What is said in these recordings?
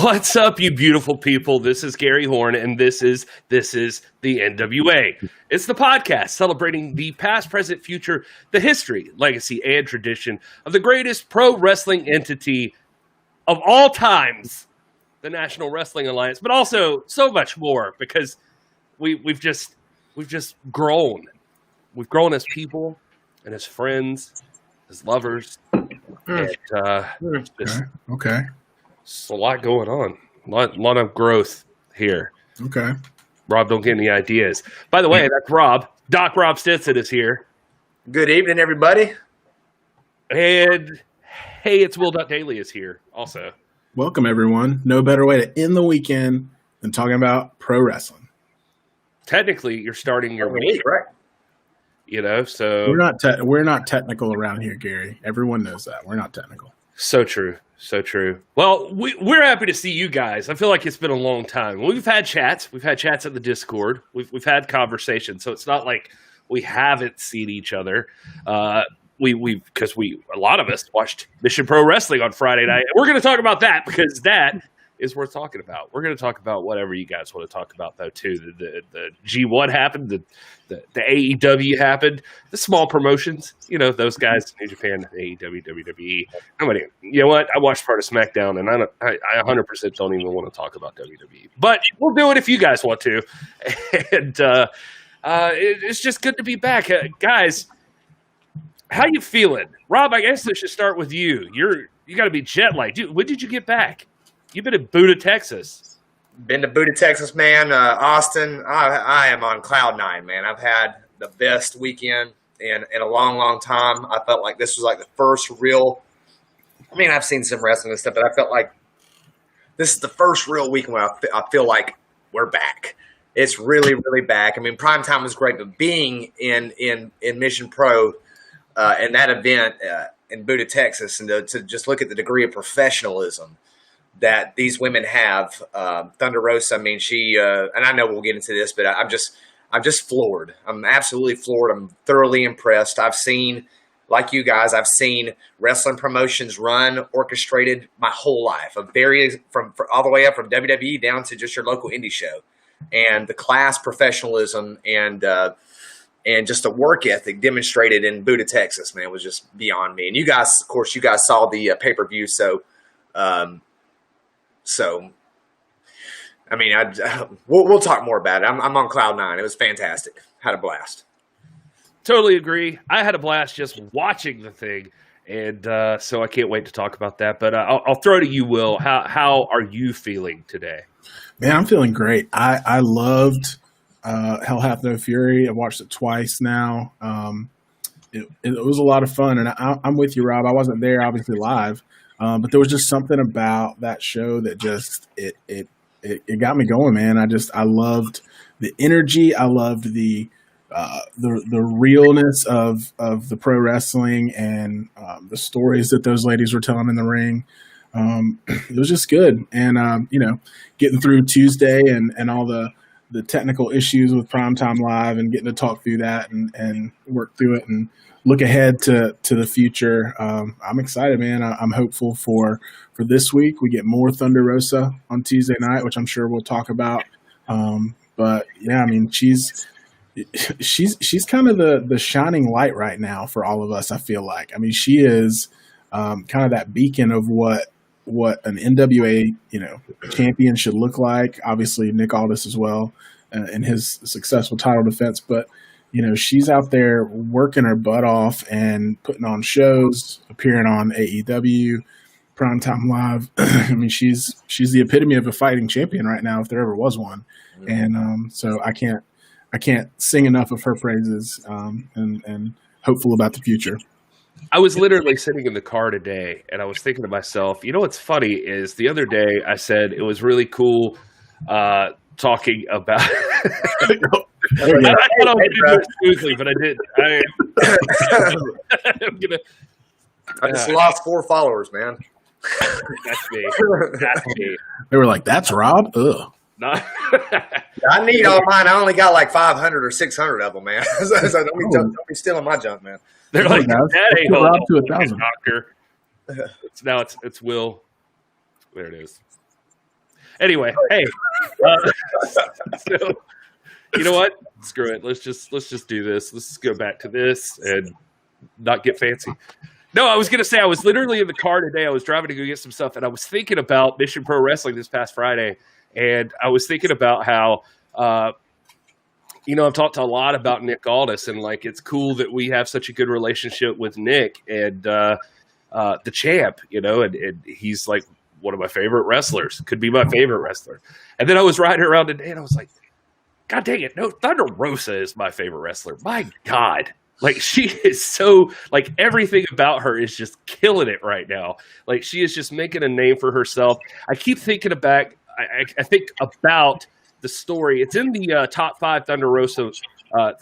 What's up, you beautiful people? This is Gary Horn, and this is the NWA. It's the podcast celebrating the past, present, future, the history, legacy, and tradition of the greatest pro wrestling entity of all times, the National Wrestling Alliance, but also so much more because we've just grown. We've grown as people and as friends, as lovers, and Okay. It's a lot going on. A lot of growth here. Okay. Rob, don't get any ideas. By the way, that's Rob. Doc Rob Stinson is here. Good evening, everybody. And hey, it's Will Daly is here also. Welcome, everyone. No better way to end the weekend than talking about pro wrestling. Technically, you're starting your week, right? You know, so We're not technical around here, Gary. Everyone knows that. We're not technical. So true. So true. Well, we're happy to see you guys. I feel like it's been a long time. We've had chats. We've had chats at the Discord. We've had conversations. So it's not like we haven't seen each other. Because a lot of us watched Mission Pro Wrestling on Friday night. We're going to talk about that because that is worth talking about. We're going to talk about whatever you guys want to talk about, though, too. The G1 happened. The AEW happened. The small promotions, you know, those guys, New Japan, AEW, WWE. Nobody, you know what? I watched part of SmackDown, and I 100% don't even want to talk about WWE. But we'll do it if you guys want to. And it's just good to be back. Guys, how you feeling? Rob, I guess I should start with you. You got to be jet lagged. Dude, when did you get back? You've been in Buda, Texas. Been to Buda, Texas, man. Austin, I am on cloud nine, man. I've had the best weekend in a long, long time. I felt like this was like the first real – I mean, I've seen some wrestling and stuff, but I felt like this is the first real weekend where I feel like we're back. It's really, really back. I mean, Primetime was great, but being in Mission Pro and that event in Buda, Texas, and to just look at the degree of professionalism that these women have, Thunder Rosa. I mean, she and I know we'll get into this, but I'm just floored. I'm absolutely floored. I'm thoroughly impressed. I've seen, like you guys, I've seen wrestling promotions run orchestrated my whole life, from all the way up from WWE down to just your local indie show, and the class, professionalism, and just the work ethic demonstrated in Buda, Texas, man, was just beyond me. And you guys, of course, saw the pay-per-view, so. So, I mean, we'll talk more about it. I'm on cloud nine. It was fantastic. Had a blast. Totally agree. I had a blast just watching the thing, and so I can't wait to talk about that. But I'll throw to you, Will. How are you feeling today? Man, I'm feeling great. I loved Hell Hath No Fury. I watched it twice now. It was a lot of fun, and I'm with you, Rob. I wasn't there, obviously, live. But there was just something about that show that just it got me going, man. I loved the energy. I loved the realness of the pro wrestling and the stories that those ladies were telling in the ring. It was just good, and getting through Tuesday and all the technical issues with Primetime Live and getting to talk through that and work through it and look ahead to the future. I'm excited, man. I'm hopeful for this week. We get more Thunder Rosa on Tuesday night, which I'm sure we'll talk about. But yeah, I mean, she's kind of the shining light right now for all of us. I feel like, I mean, she is kind of that beacon of what an NWA, champion should look like. Obviously Nick Aldis as well, in his successful title defense, but she's out there working her butt off and putting on shows, appearing on AEW, Primetime Live. I mean, she's the epitome of a fighting champion right now, if there ever was one. And so I can't sing enough of her praises, and hopeful about the future. I was literally sitting in the car today, and I was thinking to myself, what's funny is the other day I said it was really cool talking about I thought I was going to do it smoothly, but I didn't. I just lost 4 followers, man. That's me. They were like, "That's Rob." Ugh. I need all mine. I only got like 500 or 600 of them, man. So don't be stealing my junk, man. They're like, that ain't Rob to 1,000. Doctor. It's Will. There it is. Anyway, hey, so you know what? Screw it. Let's just do this. Let's just go back to this and not get fancy. No, I was going to say, I was literally in the car today. I was driving to go get some stuff, and I was thinking about Mission Pro Wrestling this past Friday, and I was thinking about how, I've talked a lot about Nick Aldis, and, like, it's cool that we have such a good relationship with Nick and the champ, and he's, like, one of my favorite wrestlers. Could be my favorite wrestler. And then I was riding around today, and I was like, God dang it, no, Thunder Rosa is my favorite wrestler. My God. Like, she is so, like, everything about her is just killing it right now. Like, she is just making a name for herself. I keep thinking back, I think about the story. It's in the top 5 Thunder Rosa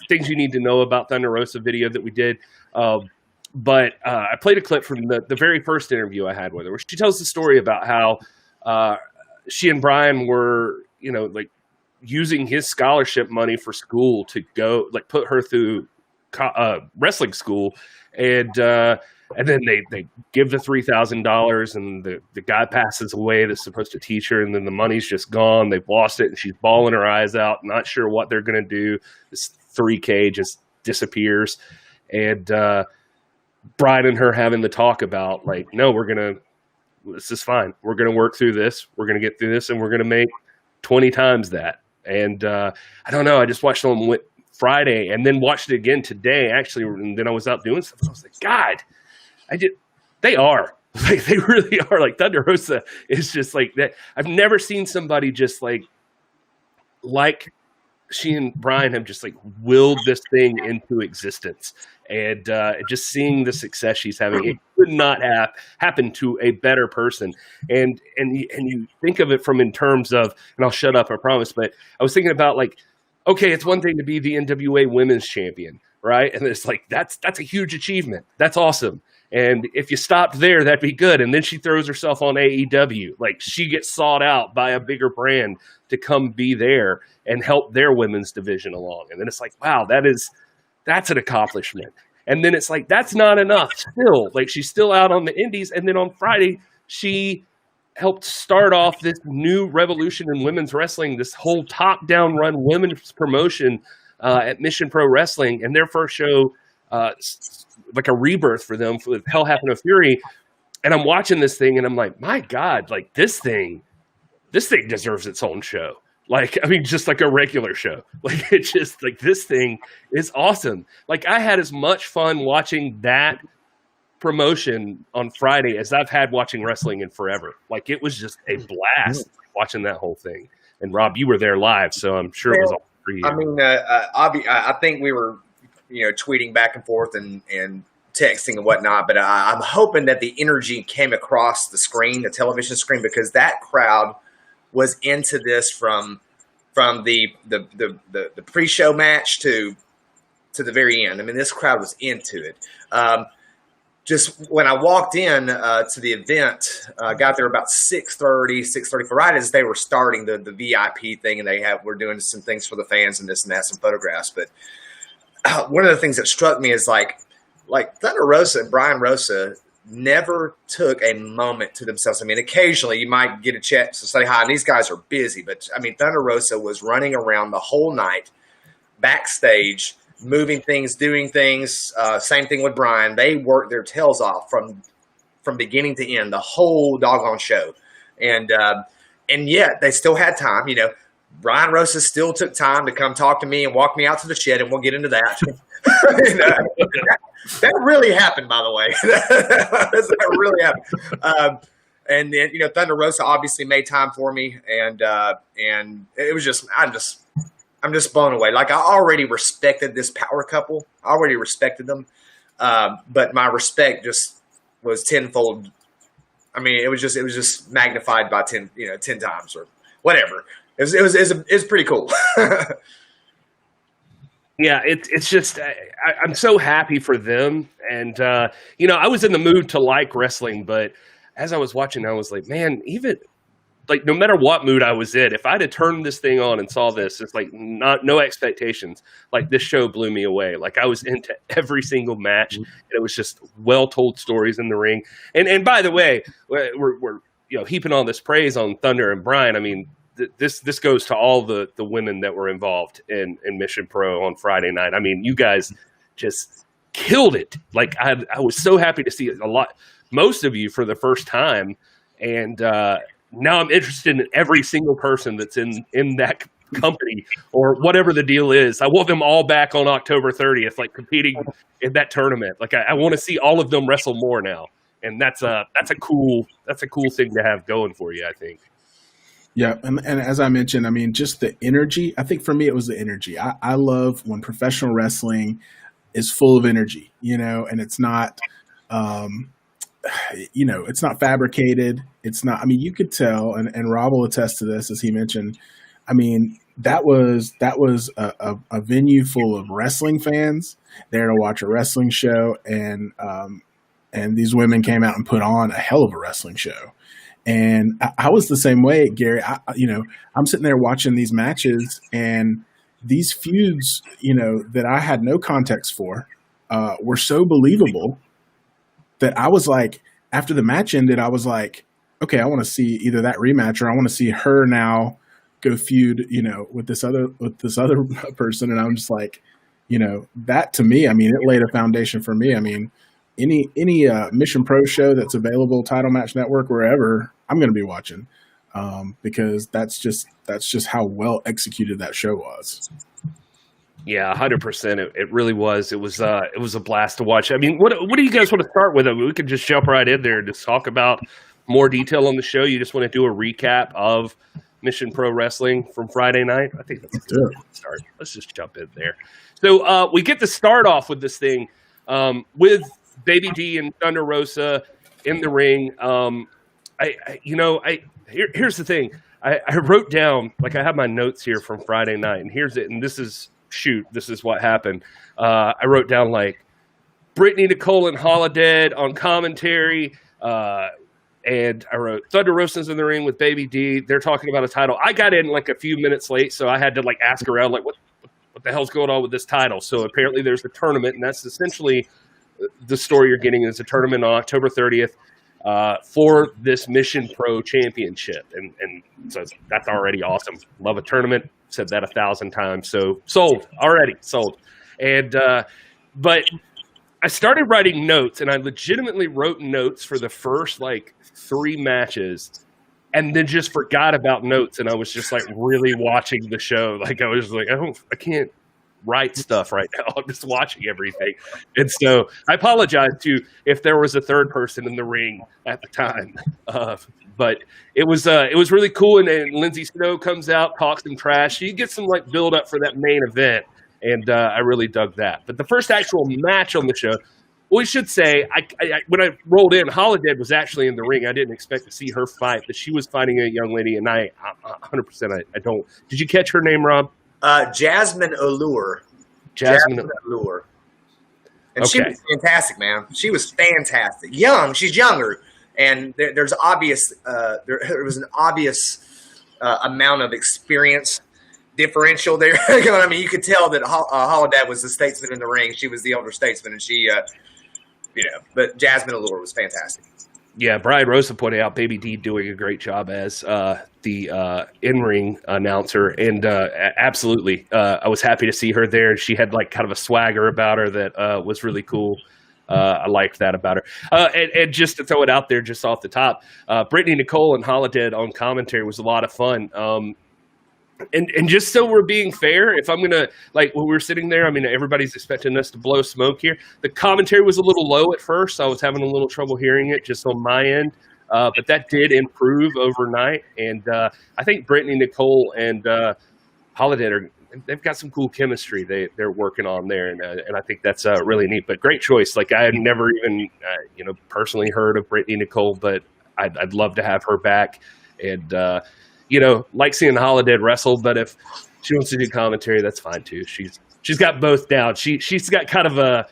things you need to know about Thunder Rosa video that we did. But I played a clip from the very first interview I had with her, where she tells the story about how she and Brian were, like, using his scholarship money for school to go, like, put her through wrestling school, and then they give the $3,000, and the guy passes away that's supposed to teach her, and then the money's just gone. They've lost it, and she's bawling her eyes out, not sure what they're going to do. This 3K just disappears, and Brian and her having the talk about, like, no, this is fine. We're going to work through this. We're going to get through this, and we're going to make 20 times that. And I don't know. I just watched them Friday and then watched it again today, actually. And then I was out doing stuff. And I was like, God, they are. Like, they really are. Like, Thunder Rosa is just like that. I've never seen somebody just like she and Brian have just, like, willed this thing into existence. And just seeing the success she's having, it could not have happened to a better person. And you think of it from in terms of, and I'll shut up, I promise, but I was thinking about, like, okay, it's one thing to be the NWA Women's Champion, right? And it's like, that's a huge achievement. That's awesome. And if you stopped there, that'd be good. And then she throws herself on AEW. Like, she gets sought out by a bigger brand to come be there and help their women's division along. And then it's like, wow, that's an accomplishment. And then it's like, that's not enough still. Like, she's still out on the indies. And then on Friday, she helped start off this new revolution in women's wrestling, this whole top-down run women's promotion at Mission Pro Wrestling. And their first show, like a rebirth for them with Hell Happened to Fury. And I'm watching this thing, and I'm like, my God, like, this thing deserves its own show. Like, I mean, just like a regular show. Like, it's just like, this thing is awesome. Like, I had as much fun watching that promotion on Friday as I've had watching wrestling in forever. Like, it was just a blast watching that whole thing. And Rob, you were there live, so I'm sure it was all for you. I mean, I think we were, tweeting back and forth and texting and whatnot, but I'm hoping that the energy came across the screen, the television screen, because that crowd was into this from the pre-show match to the very end. I mean, this crowd was into it. Just when I walked in to the event, got there about 6:30, right as they were starting the VIP thing, and we're doing some things for the fans and this and that, some photographs. But one of the things that struck me is like Thunder Rosa and Brian Rosa never took a moment to themselves. I mean, occasionally you might get a chance to say hi, and these guys are busy. But, I mean, Thunder Rosa was running around the whole night, backstage, moving things, doing things. Same thing with Brian. They worked their tails off from beginning to end, the whole doggone show. And yet they still had time. Brian Rosa still took time to come talk to me and walk me out to the shed, and we'll get into that. That really happened, by the way. That really happened. And then, Thunder Rosa obviously made time for me, and it was just, I'm just blown away. Like, I already respected this power couple. I already respected them, but my respect just was tenfold. I mean, it was just magnified by 10 times or whatever. It was pretty cool. Yeah, it's just I'm so happy for them, and I was in the mood to like wrestling, but as I was watching, I was like, man, even like no matter what mood I was in, if I'd have turned this thing on and saw this, it's like no expectations. Like, this show blew me away. Like, I was into every single match, and it was just well told stories in the ring. And by the way, we're heaping all this praise on Thunder and Brian, I mean, this goes to all the women that were involved in Mission Pro on Friday night. I mean, you guys just killed it. Like I was so happy to see most of you for the first time, and now I'm interested in every single person that's in that company or whatever the deal is. I want them all back on October 30th, like competing in that tournament. Like I want to see all of them wrestle more now, and that's a cool thing to have going for you, I think. Yeah, and as I mentioned, I mean, just the energy. I think for me, it was the energy. I love when professional wrestling is full of energy, and it's not, it's not fabricated. It's not. I mean, you could tell, and Rob will attest to this, as he mentioned. I mean, that was a venue full of wrestling fans there to watch a wrestling show, and these women came out and put on a hell of a wrestling show. And I was the same way, Gary. I'm sitting there watching these matches and these feuds, that I had no context for, were so believable that I was like, after the match ended, I was like, okay, I want to see either that rematch or I want to see her now go feud, with this other person. And I'm just like, that to me, I mean, it laid a foundation for me. I mean, any Mission Pro show that's available, Title Match Network, wherever, I'm going to be watching, because that's just how well executed that show was. Yeah, 100%. It really was. It was a blast to watch. I mean, what do you guys want to start with? I mean, we could just jump right in there and just talk about more detail on the show. You just want to do a recap of Mission Pro Wrestling from Friday night? I think that's a good start. Let's just jump in there. So we get to start off with this thing with Baby D and Thunder Rosa in the ring. Here's the thing. I wrote down, like, I have my notes here from Friday night, and here's it. And this is what happened. I wrote down, like, Brittany, Nicole, and Holiday on commentary. And I wrote Thunder Rosa's in the ring with Baby D. They're talking about a title. I got in like a few minutes late, so I had to like ask around, like, what the hell's going on with this title? So apparently there's a tournament, and that's essentially the story you're getting, is a tournament on October 30th for this Mission Pro Championship. And so that's already awesome. Love a tournament. Said that 1,000 times. So sold. And but I started writing notes, and I legitimately wrote notes for the first like 3 matches, and then just forgot about notes. And I was just like really watching the show. Like I was like, I can't write stuff right now. I'm just watching everything. And so I apologize to if there was a third person in the ring at the time. But it was really cool. And Lindsay Snow comes out, talks some trash. You get some like build up for that main event. And I really dug that. But the first actual match on the show, we should say, I when I rolled in, Holiday was actually in the ring. I didn't expect to see her fight, but she was fighting a young lady, and I 100% I don't. Did you catch her name, Rob? Jasmine Allure. Jasmine Allure. And okay. She was fantastic, man. She was fantastic. She's younger, and there was an obvious amount of experience differential there. I mean, you could tell that Holiday was the statesman in the ring. She was the older statesman, and she, but Jasmine Allure was fantastic. Yeah, Brian Rosa pointed out Baby D doing a great job as the in-ring announcer, and absolutely, I was happy to see her there. She had like kind of a swagger about her that was really cool. I liked that about her. And just to throw it out there, just off the top, Brittany, Nicole, and Holiday on commentary was a lot of fun. And just so we're being fair, if I'm going to, like, when we're sitting there, I mean, everybody's expecting us to blow smoke here. The commentary was a little low at first. I was having a little trouble hearing it just on my end. But that did improve overnight. And I think Brittany, Nicole, and Holiday, they've got some cool chemistry they're working on there. And I think that's really neat. But great choice. Like, I had never even, personally heard of Brittany, Nicole, but I'd love to have her back. And, like seeing Holiday wrestle, but if she wants to do commentary, that's fine too. She's got both down. She's got kind of a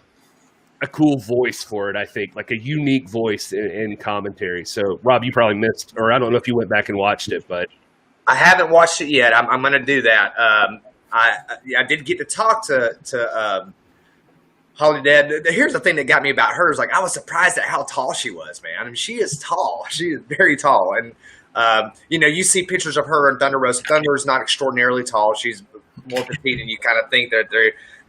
cool voice for it, I think, like a unique voice in commentary. So, Rob, you probably missed, or I don't know if you went back and watched it, but I haven't watched it yet. I'm going to do that. I did get to talk to Holly Dead. Here's the thing that got me about her is like I was surprised at how tall she was, man. I mean, she is tall. She is very tall, and you see pictures of her and Thunder Rosa. Thunder is not extraordinarily tall. She's more petite, and you kind of think that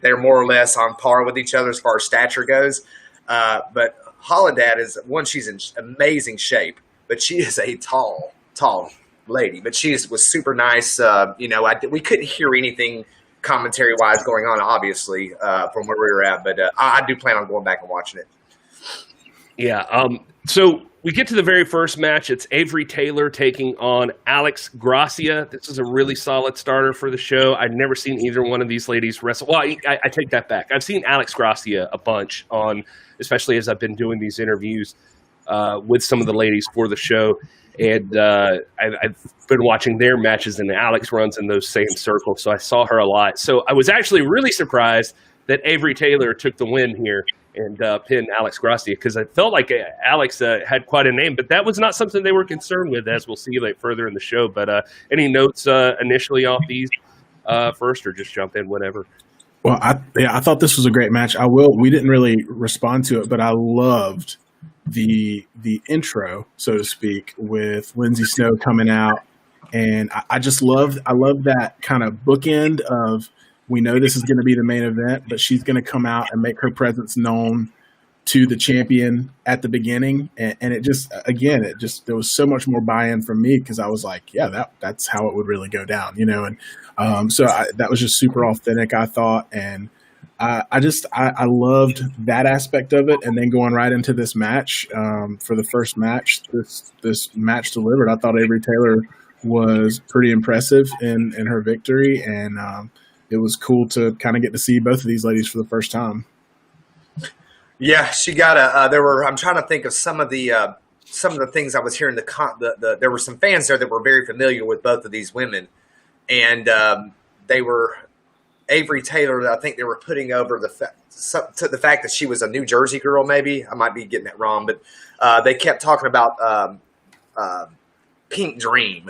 they're more or less on par with each other as far as stature goes. But Holiday is one. She's in amazing shape, but she is a tall lady. But she was super nice. We couldn't hear anything commentary wise going on, obviously, from where we were at. But I do plan on going back and watching it. Yeah. So we get to the very first match. It's Avery Taylor taking on Alex Gracia. This is a really solid starter for the show. I'd never seen either one of these ladies wrestle. Well, I take that back. I've seen Alex Gracia a bunch especially as I've been doing these interviews with some of the ladies for the show. And I've been watching their matches, and Alex runs in those same circles, so I saw her a lot. So I was actually really surprised that Avery Taylor took the win here and pinned Alex Gracia, because I felt like Alex had quite a name, but that was not something they were concerned with, as we'll see further in the show. But any notes initially off these first, or just jump in whenever? Well, I thought this was a great match. We didn't really respond to it, but I loved the intro, so to speak, with Lindsay Snow coming out, and I love that kind of bookend of, we know this is going to be the main event, but she's going to come out and make her presence known to the champion at the beginning, and it just there was so much more buy-in from me, because I was like, yeah, that's how it would really go down, and so that was just super authentic, I thought, and I loved that aspect of it. And then going right into this match, for the first match, this match delivered. I thought Avery Taylor was pretty impressive in her victory, and it was cool to kind of get to see both of these ladies for the first time. Yeah, she got I'm trying to think of some of the things I was hearing. There were some fans there that were very familiar with both of these women, and they were. Avery Taylor, I think they were putting over the fact that she was a New Jersey girl, maybe. I might be getting that wrong, but they kept talking about Pink Dream.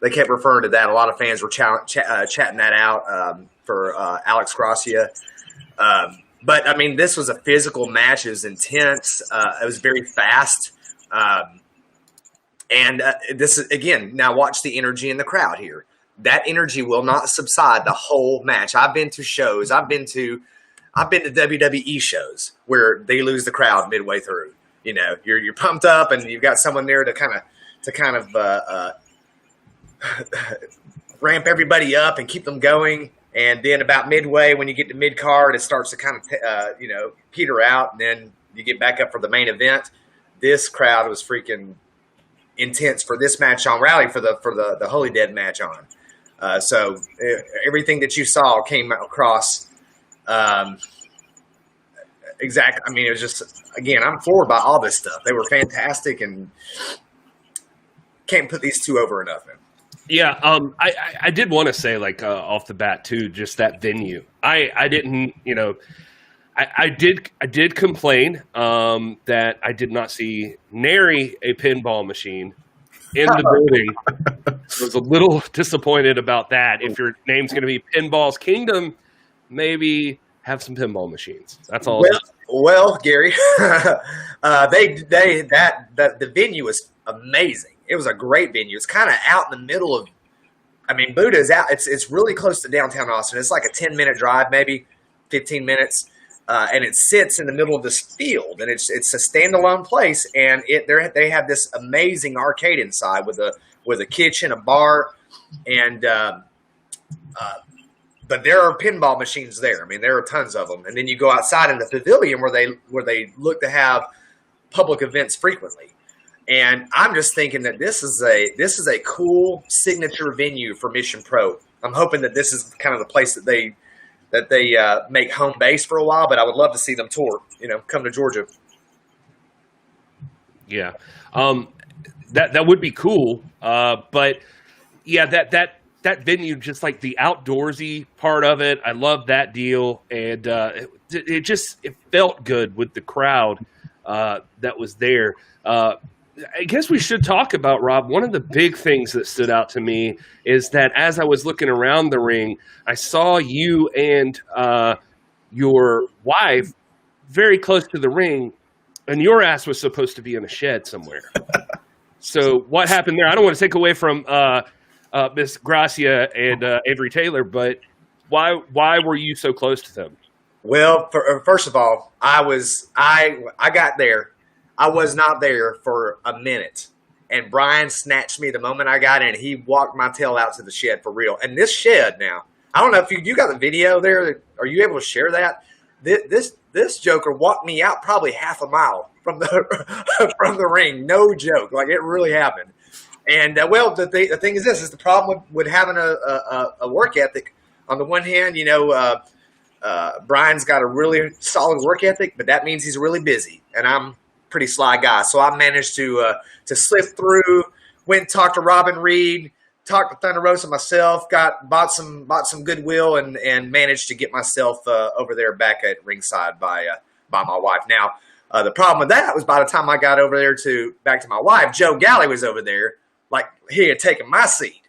They kept referring to that. A lot of fans were chatting that out for Alex Gracia. But, I mean, this was a physical match. It was intense. It was very fast. And this is, again, now watch the energy in the crowd here. That energy will not subside the whole match. I've been to shows. I've been to WWE shows where they lose the crowd midway through. You're pumped up, and you've got someone there to kind of ramp everybody up and keep them going. And then about midway, when you get to mid card, it starts to kind of peter out, and then you get back up for the main event. This crowd was freaking intense for this match on Rally, for the Holy Dead match on. So everything that you saw came across exact. I mean, it was just, again, I'm floored by all this stuff. They were fantastic, and can't put these two over enough. Yeah, I did want to say, off the bat too, just that venue. I didn't, I did complain that I did not see nary a pinball machine in the building. I was a little disappointed about that. If your name's going to be Pinball's Kingdom, maybe have some pinball machines. That's all. Well, Gary, the venue was amazing. It was a great venue. It's kind of out in the middle of, Buddha is out. It's really close to downtown Austin. It's like a 10-minute drive, maybe 15 minutes. And it sits in the middle of this field, and it's a standalone place. And they have this amazing arcade inside with a kitchen, a bar, and but there are pinball machines there. There are tons of them. And then you go outside in the pavilion where they look to have public events frequently. And I'm just thinking that this is a cool signature venue for Mission Pro. I'm hoping that this is kind of the place that they make home base for a while, but I would love to see them tour, come to Georgia. Yeah. That would be cool. But yeah, that venue, just like the outdoorsy part of it, I love that deal. And it felt good with the crowd that was there. I guess we should talk about, Rob, one of the big things that stood out to me is that as I was looking around the ring, I saw you and your wife very close to the ring, and your ass was supposed to be in a shed somewhere. So what happened there? I don't want to take away from Miss Gracia and Avery Taylor, but why were you so close to them? Well, first of all, I got there. I was not there for a minute. And Brian snatched me the moment I got in. He walked my tail out to the shed for real. And this shed now, I don't know if you got the video there. Are you able to share that? This joker walked me out probably half a mile from the from the ring. No joke. Like, it really happened. And the thing is this is the problem with having a work ethic. On the one hand, Brian's got a really solid work ethic, but that means he's really busy. And I'm pretty sly guy. So I managed to slip through, went and talked to Robin Reed, talked to Thunder Rosa myself, bought some goodwill and managed to get myself over there back at ringside by my wife. Now, the problem with that was by the time I got over there back to my wife, Joe Galley was over there, like he had taken my seat.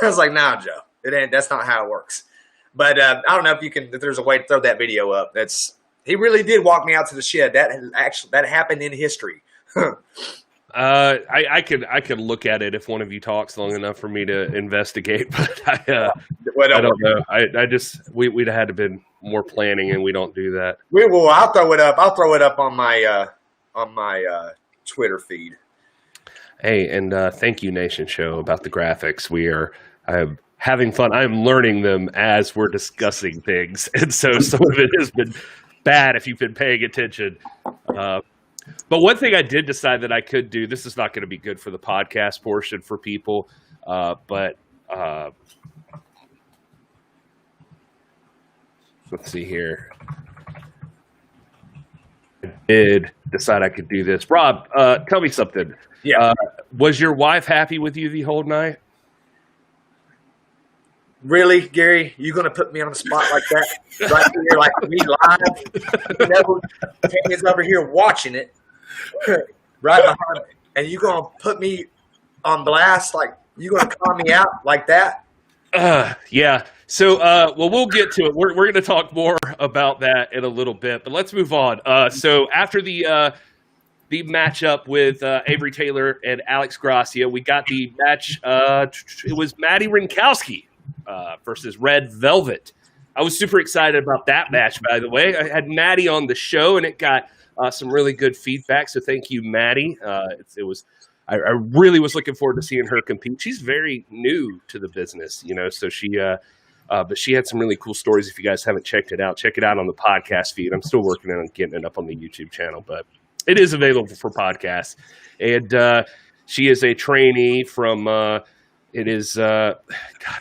I was like, nah, Joe, that's not how it works. But I don't know if there's a way to throw that video up. He really did walk me out to the shed. That happened in history. I could look at it if one of you talks long enough for me to investigate, but I don't know. We'd have had to been more planning, and we don't do that. We will. I'll throw it up. I'll throw it up on my Twitter feed. Hey, and thank you, Nation Show, about the graphics. I'm having fun. I'm learning them as we're discussing things, and so some of it has been bad if you've been paying attention. But one thing I did decide that I could do, this is not going to be good for the podcast portion for people, but let's see here. I did decide I could do this. Rob, tell me something. Yeah. Was your wife happy with you the whole night? Really, Gary? You going to put me on the spot like that? Right here, like me live? Tammy's over here watching it, right behind me. And you going to put me on blast? Like, you going to call me out like that? Yeah. So, we'll get to it. We're going to talk more about that in a little bit, but let's move on. So after the matchup with Avery Taylor and Alex Gracia, we got the match. It was Maddie Rinkowski versus Red Velvet. I was super excited about that match, by the way. I had Maddie on the show, and it got some really good feedback. So thank you, Maddie. I really was looking forward to seeing her compete. She's very new to the business, so but she had some really cool stories. If you guys haven't checked it out, check it out on the podcast feed. I'm still working on getting it up on the YouTube channel, but it is available for podcasts. And she is a trainee from it is God,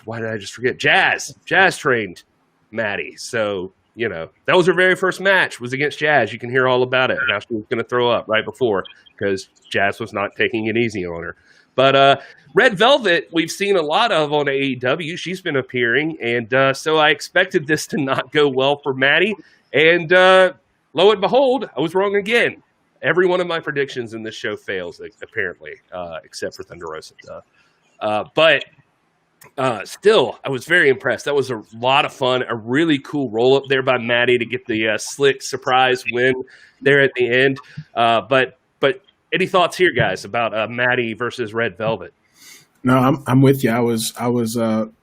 why did I just forget? Jazz trained Maddie. So, that was her very first match, was against Jazz. You can hear all about it. Now she was going to throw up right before because Jazz was not taking it easy on her. But Red Velvet, we've seen a lot of on AEW. She's been appearing, and so I expected this to not go well for Maddie. And lo and behold, I was wrong again. Every one of my predictions in this show fails, apparently, except for Thunder Rosa. But still, I was very impressed. That was a lot of fun. A really cool roll-up there by Maddie to get the slick surprise win there at the end. But any thoughts here, guys, about Maddie versus Red Velvet? No, I'm with you. I was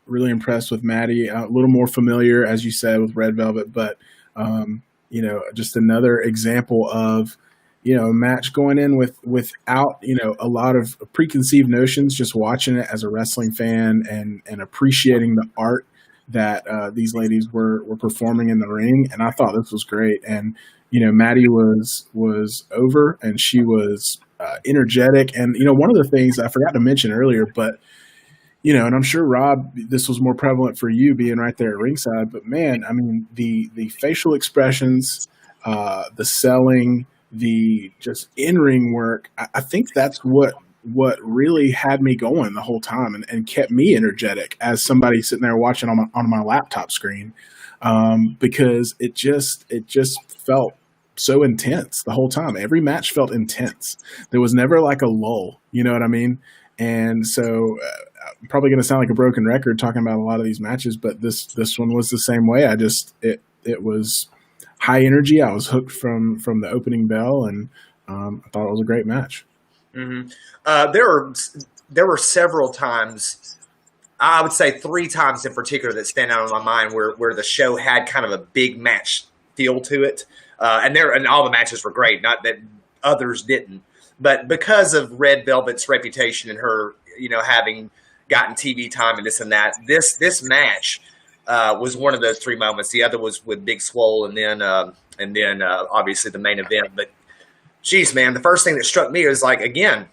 really impressed with Maddie. A little more familiar, as you said, with Red Velvet, but just another example of a match going in without a lot of preconceived notions. Just watching it as a wrestling fan and appreciating the art that these ladies were performing in the ring, and I thought this was great. And Maddie was over, and she was energetic. And one of the things I forgot to mention earlier, but and I'm sure, Rob, this was more prevalent for you being right there at ringside. But man, I mean, the facial expressions, the selling, the just in-ring work, I think that's what really had me going the whole time and kept me energetic as somebody sitting there watching on my laptop screen, because it just felt so intense the whole time. Every match felt intense. There was never like a lull, you know what I mean? And so I'm probably going to sound like a broken record talking about a lot of these matches, but this one was the same way. It was high energy. I was hooked from the opening bell, and I thought it was a great match. Mm-hmm. There were several times, I would say 3 times in particular, that stand out in my mind where the show had kind of a big match feel to it, and all the matches were great. Not that others didn't, but because of Red Velvet's reputation and her, having gotten TV time and this and that, this match was one of those 3 moments. The other was with Big Swole, and then obviously the main event. But geez, man, the first thing that struck me was again,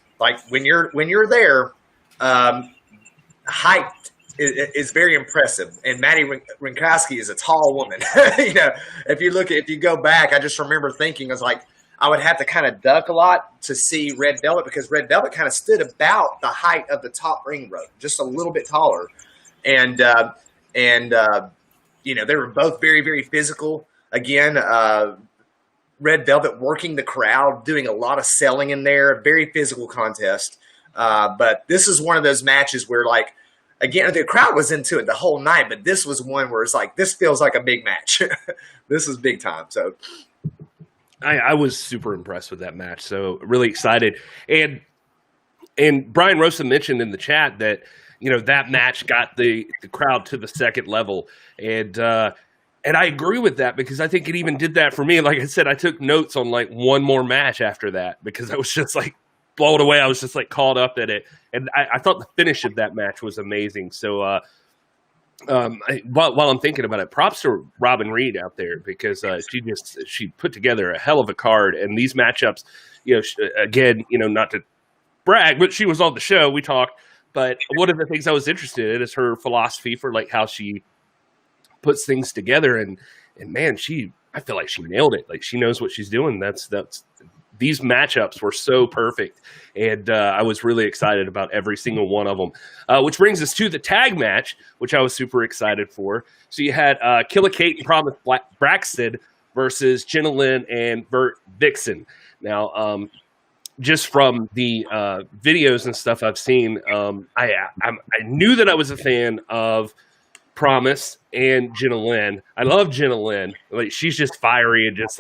when you're there, height is very impressive, and Maddie Rinkowski is a tall woman. If you go back, I just remember thinking, I was like, I would have to kind of duck a lot to see Red Velvet, because Red Velvet kind of stood about the height of the top ring rope, just a little bit taller, and they were both very, very physical. Again, Red Velvet working the crowd, doing a lot of selling in there, very physical contest. But this is one of those matches where, again, the crowd was into it the whole night, but this was one where it's this feels like a big match. This is big time. So I was super impressed with that match. So really excited. And Brian Rosa mentioned in the chat that, that match got the crowd to the second level. And I agree with that, because I think it even did that for me. Like I said, I took notes on one more match after that, because I was just blown away. I was just caught up at it. And I thought the finish of that match was amazing. So while I'm thinking about it, props to Robin Reed out there, because she put together a hell of a card. And these matchups, again, not to brag, but she was on the show. We talked. But one of the things I was interested in is her philosophy for how she puts things together. And man, I feel like she nailed it. She knows what she's doing. That's these matchups were so perfect. And I was really excited about every single one of them, which brings us to the tag match, which I was super excited for. So you had Killa Kate and Promise Braxton versus Jenna Lynn and Bert Vixen. Now, just from the videos and stuff I've seen, I knew that I was a fan of Promise and Jenna Lynn. I love Jenna Lynn. She's just fiery and just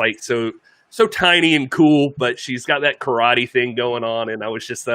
so tiny and cool, but she's got that karate thing going on, and I was just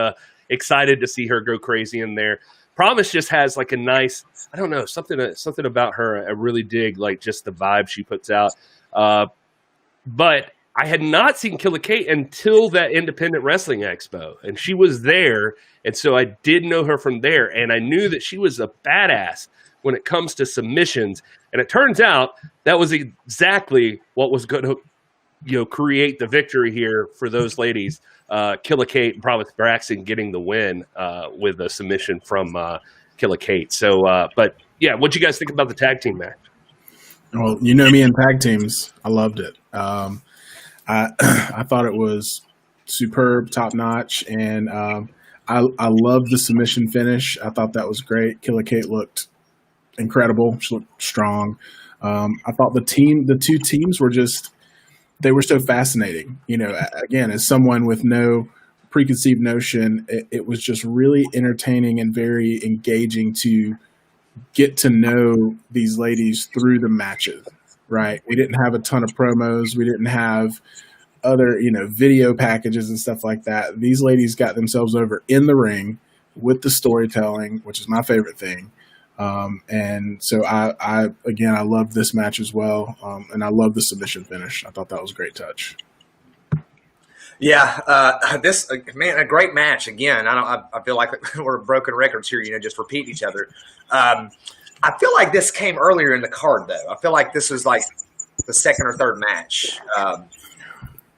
excited to see her go crazy in there. Promise just has a nice, I don't know, something about her I really dig, just the vibe she puts out. But I had not seen Killa Kate until that Independent Wrestling Expo, and she was there, and so I did know her from there, and I knew that she was a badass when it comes to submissions, and it turns out that was exactly what was going to create the victory here for those ladies. Killa Kate and Promise Braxton getting the win with a submission from Killa Kate. So, but yeah, what'd you guys think about the tag team match? Well, me in tag teams, I loved it. I thought it was superb, top notch, and I loved the submission finish. I thought that was great. Killa Kate looked incredible. She looked strong. I thought the two teams were they were so fascinating. Again, as someone with no preconceived notion, it was just really entertaining and very engaging to get to know these ladies through the matches, right? We didn't have a ton of promos. We didn't have other, video packages and stuff like that. These ladies got themselves over in the ring with the storytelling, which is my favorite thing. And so I loved this match as well. And I love the submission finish. I thought that was a great touch. Yeah. A great match. Again, I feel like we're broken records here, just repeating each other. I feel like this came earlier in the card though. I feel like this was the second or third match.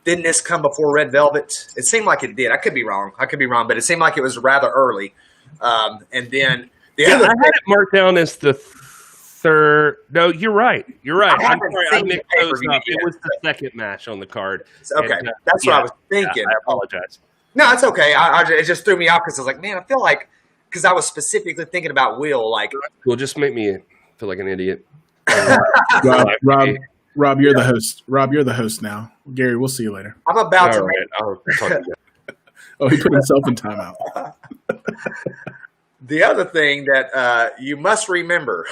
Didn't this come before Red Velvet? It seemed like it did. I could be wrong, but it seemed like it was rather early. And then I had it marked down as the third. No, you're right. I'm sorry, I mixed those up. It was the second match on the card. Okay, and, that's what I was thinking. I apologize. No, it's okay. It just threw me off because I was like, man, I feel like, because I was specifically thinking about Will. Well, just make me feel like an idiot. Rob, you're the host. Rob, you're the host now. Gary, we'll see you later. I'm about to. Right. I'll talk to you. Oh, he put himself in timeout. The other thing that you must remember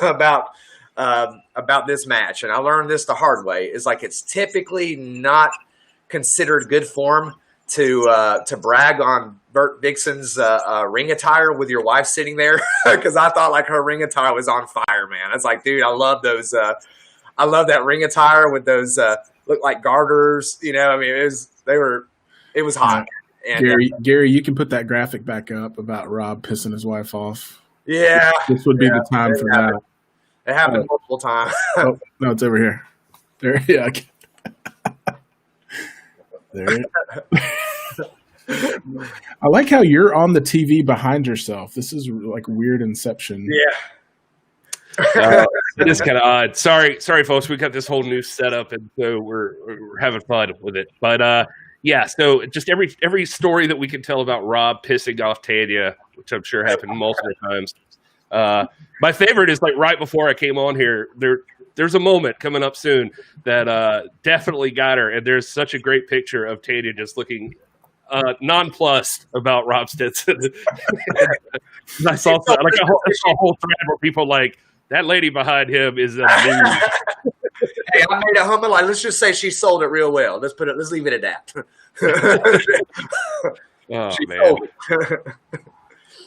about about this match, and I learned this the hard way, is like it's typically not considered good form to brag on Bert Vixen's ring attire with your wife sitting there, because I thought like her ring attire was on fire, man. I was like, dude, I love those. I love that ring attire with those look like garters. You know, I mean, it was hot. And, Gary, you can put that graphic back up about Rob pissing his wife off. Yeah, this would be the time for that. It happened multiple times. Oh, no, it's over here. There, yeah. There. I like how you're on the TV behind yourself. This is like weird Inception. Yeah. It is kind of odd. Sorry, folks. We got this whole new setup, and so we're having fun with it. But yeah, so just every story that we can tell about Rob pissing off Tanya, which I'm sure happened multiple times. My favorite is like right before I came on here. There's a moment coming up soon that definitely got her, and there's such a great picture of Tanya just looking nonplussed about Rob Stinson. I saw a whole thread where people like, that lady behind him is a dude. Hey, I made a humble. Like, let's just say she sold it real well. Let's leave it at that. Oh she man.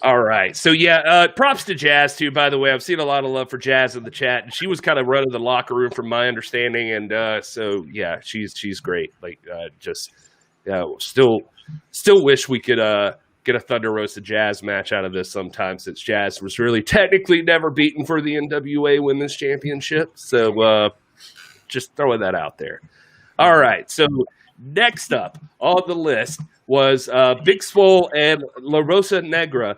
All right. So yeah, props to Jazz too, by the way. I've seen a lot of love for Jazz in the chat. And she was kind of running the locker room from my understanding. And so yeah, she's great. Like still wish we could get a Thunder Roasted Jazz match out of this sometime, since Jazz was really technically never beaten for the NWA Women's Championship. So just throwing that out there. All right. So next up on the list was Big Swole and La Rosa Negra.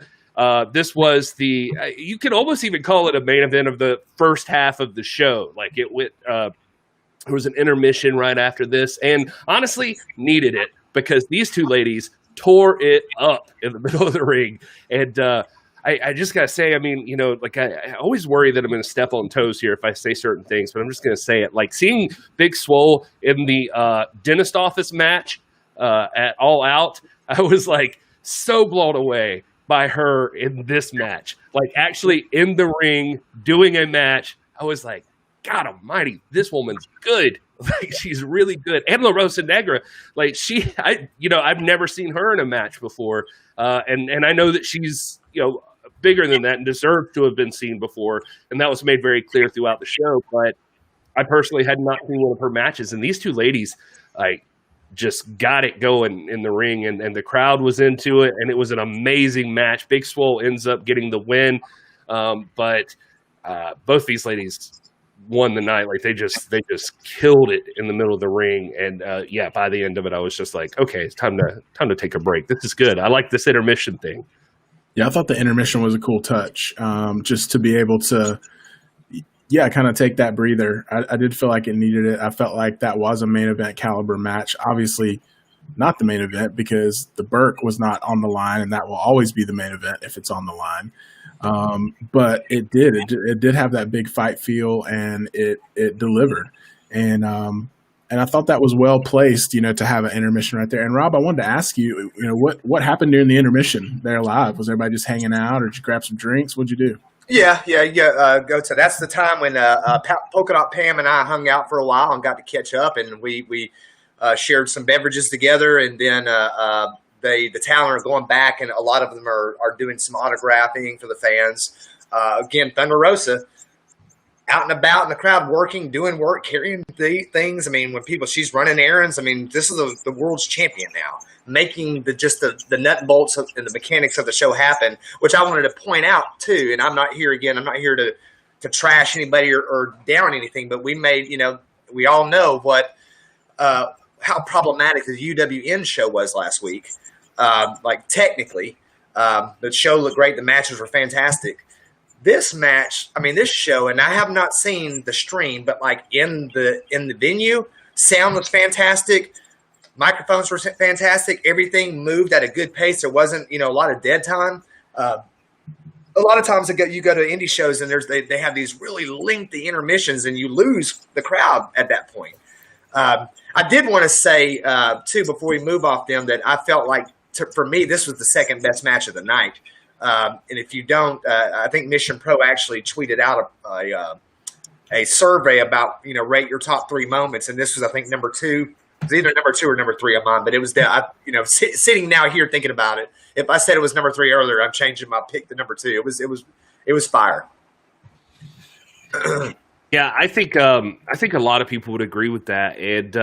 This was you could almost even call it a main event of the first half of the show. Like it went, there was an intermission right after this, and honestly needed it, because these two ladies tore it up in the middle of the ring. And I just got to say, I mean, you know, like I always worry that I'm going to step on toes here if I say certain things, but I'm just going to say it. Like seeing Big Swole in the dentist office match at All Out, I was like so blown away by her in this match. Like actually in the ring doing a match, I was like, God almighty, this woman's good. Like she's really good. And La Rosa Negra, like I've never seen her in a match before. And I know that she's, you know, bigger than that and deserved to have been seen before. And that was made very clear throughout the show. But I personally had not seen one of her matches. And these two ladies, like, just got it going in the ring, and the crowd was into it. And it was an amazing match. Big Swole ends up getting the win. But both these ladies won the night. Like they just killed it in the middle of the ring. And yeah, by the end of it, I was just like, okay, it's time to take a break. This is good. I like this intermission thing. Yeah, I thought the intermission was a cool touch. Just to be able to, kind of take that breather. I did feel like it needed it. I felt like that was a main event caliber match. Obviously not the main event, because the Burke was not on the line, and that will always be the main event if it's on the line. But it did have that big fight feel, and it delivered. And I thought that was well placed, you know, to have an intermission right there. And Rob, I wanted to ask you, you know, what happened during the intermission there live? Was everybody just hanging out, or did you grab some drinks? What'd you do? Yeah. Go to. That's the time when Polka Dot Pam and I hung out for a while and got to catch up, and we shared some beverages together, and then the talent are going back, and a lot of them are doing some autographing for the fans. Again, Thunder Rosa out and about in the crowd, doing work, carrying things. I mean, she's running errands. I mean, this is the world's champion now, making the nut and bolts and the mechanics of the show happen, which I wanted to point out too. And I'm not here to trash anybody or down anything, but we all know how problematic the UWN show was last week. Like technically, the show looked great. The matches were fantastic. This match, I mean, this show, and I have not seen the stream, but like in the venue, sound was fantastic. Microphones were fantastic. Everything moved at a good pace. There wasn't, a lot of dead time. A lot of times you go to indie shows and they have these really lengthy intermissions, and you lose the crowd at that point. I did want to say too, before we move off them, that I felt like for me this was the second best match of the night. And if you don't, I think Mission Pro actually tweeted out a survey about rate your top 3 moments, and this was I think number 2. It was either number 2 or number 3 of mine, but it was sitting now here thinking about it. If I said it was number 3 earlier, I'm changing my pick to number 2. It was fire. Yeah, I think a lot of people would agree with that, and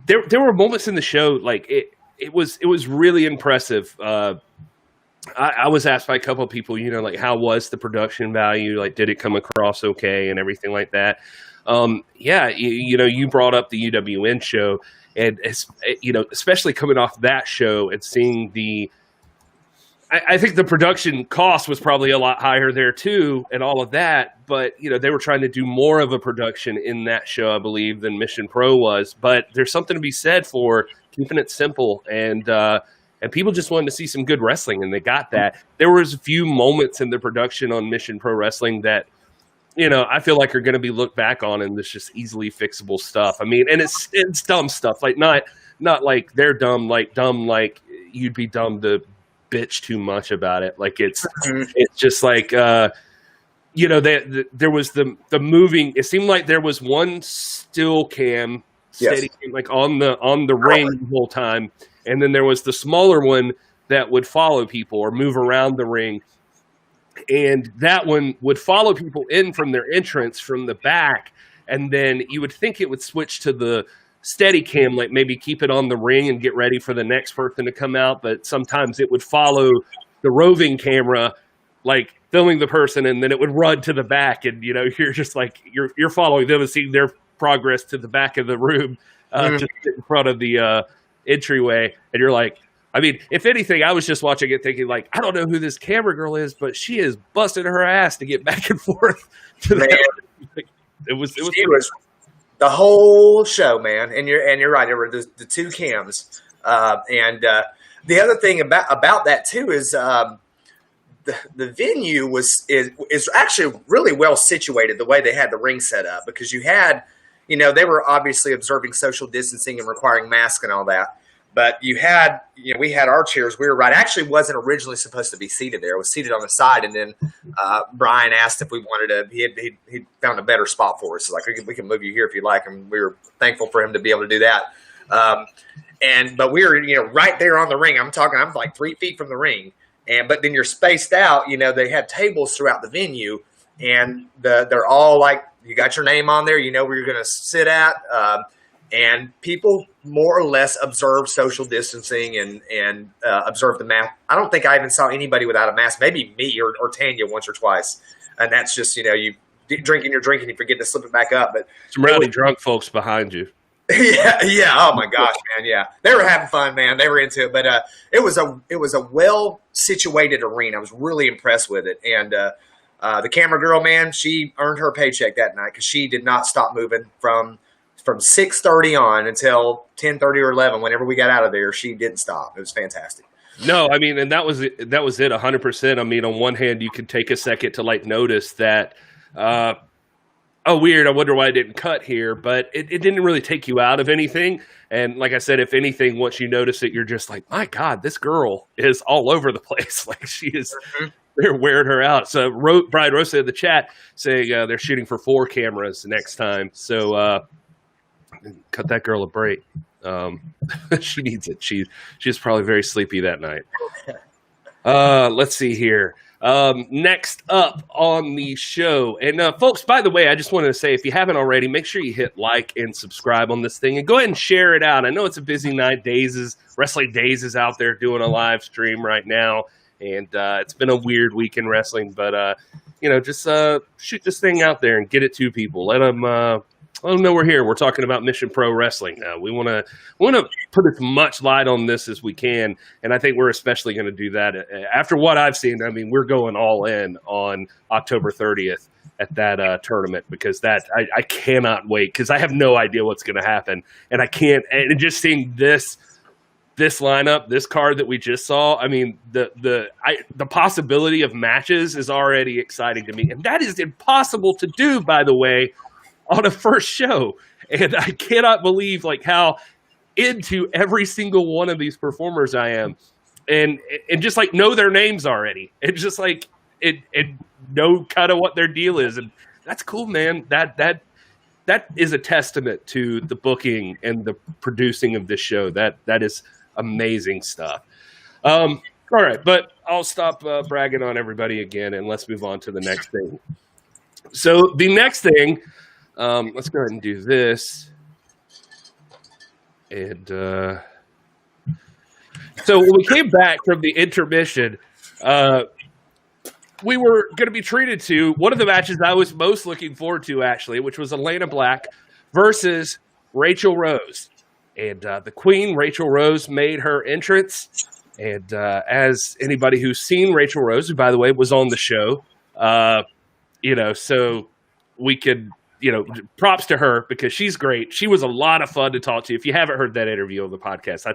there were moments in the show like it was really impressive. I was asked by a couple of people, like how was the production value? Like, did it come across okay and everything like that? Yeah, you brought up the UWN show, and especially coming off that show and seeing I think the production cost was probably a lot higher there too, and all of that. But they were trying to do more of a production in that show, I believe, than Mission Pro was. But there's something to be said for keeping it simple, and people just wanted to see some good wrestling, and they got that. There was a few moments in the production on Mission Pro Wrestling that I feel like are going to be looked back on, and it's just easily fixable stuff. I mean, and it's dumb stuff, like not like they're dumb like you'd be dumb to bitch too much about it. Like it's just like there was the moving. It seemed like there was one still cam steady cam, like on the ring the whole time, and then there was the smaller one that would follow people or move around the ring, and that one would follow people in from their entrance from the back, and then you would think it would switch to the steady cam, like maybe keep it on the ring and get ready for the next person to come out, but sometimes it would follow the roving camera, like filming the person, and then it would run to the back, and you're just like you're following them and seeing their progress to the back of the room, just in front of the entryway, and you're like, I mean, if anything, I was just watching it thinking, like, I don't know who this camera girl is, but she is busting her ass to get back and forth to it was the whole show, man, and you're right. There were the 2 cams, and the other thing about that too is the venue is actually really well situated the way they had the ring set up, because you had, they were obviously observing social distancing and requiring masks and all that. But you had, we had our chairs. We were right. Actually, wasn't originally supposed to be seated there. It was seated on the side, and then Brian asked if we wanted to. He found a better spot for us. Like, we can move you here if you like, and we were thankful for him to be able to do that. But we were right there on the ring. I'm like 3 feet from the ring, but then you're spaced out. They had tables throughout the venue, and they're all like, you got your name on there. You know where you're going to sit at. And people more or less observe social distancing and observe the mask. I don't think I even saw anybody without a mask. Maybe me or Tanya once or twice. And that's just, you drinking your drink and you forget to slip it back up. But some rowdy drunk folks behind you. Yeah. Oh my gosh, man. Yeah, they were having fun, man. They were into it. But it was a well situated arena. I was really impressed with it. And the camera girl, man, she earned her paycheck that night because she did not stop moving from 6:30 on until 10:30 or 11. Whenever we got out of there, she didn't stop. It was fantastic. No, I mean, and that was it 100%. I mean, on one hand, you could take a second to like notice that, oh, weird, I wonder why it didn't cut here, but it didn't really take you out of anything. And like I said, if anything, once you notice it, you're just like, my God, this girl is all over the place. Like, she is, they're wearing her out. So Brian Rosa in the chat saying they're shooting for 4 cameras next time. So, cut that girl a break. She needs it. She's probably very sleepy that night. Let's see here. Next up on the show, and folks, by the way, I just wanted to say, if you haven't already, make sure you hit like and subscribe on this thing, and go ahead and share it out. I know it's a busy night. Wrestling Days is out there doing a live stream right now, and it's been a weird week in wrestling, but just shoot this thing out there and get it to people. Let them know we're here. We're talking about Mission Pro Wrestling now. We want to put as much light on this as we can, and I think we're especially going to do that after what I've seen. I mean, we're going all in on October 30th at that tournament, because I cannot wait, because I have no idea what's going to happen, and I can't. And just seeing this lineup, this card that we just saw, I mean, the possibility of matches is already exciting to me, and that is impossible to do, by the way, on a first show. And I cannot believe like how into every single one of these performers I am, and just like know their names already. It's just like it know kind of what their deal is, and that's cool, man. That is a testament to the booking and the producing of this show. That is amazing stuff. All right, but I'll stop bragging on everybody again, and let's move on to the next thing. So the next thing, let's go ahead and do this. And so when we came back from the intermission, we were going to be treated to one of the matches I was most looking forward to, actually, which was Elena Black versus Rachel Rose. And the Queen, Rachel Rose, made her entrance. And as anybody who's seen Rachel Rose, who, by the way, was on the show, so we could, props to her because she's great. She was a lot of fun to talk to. If you haven't heard that interview on the podcast,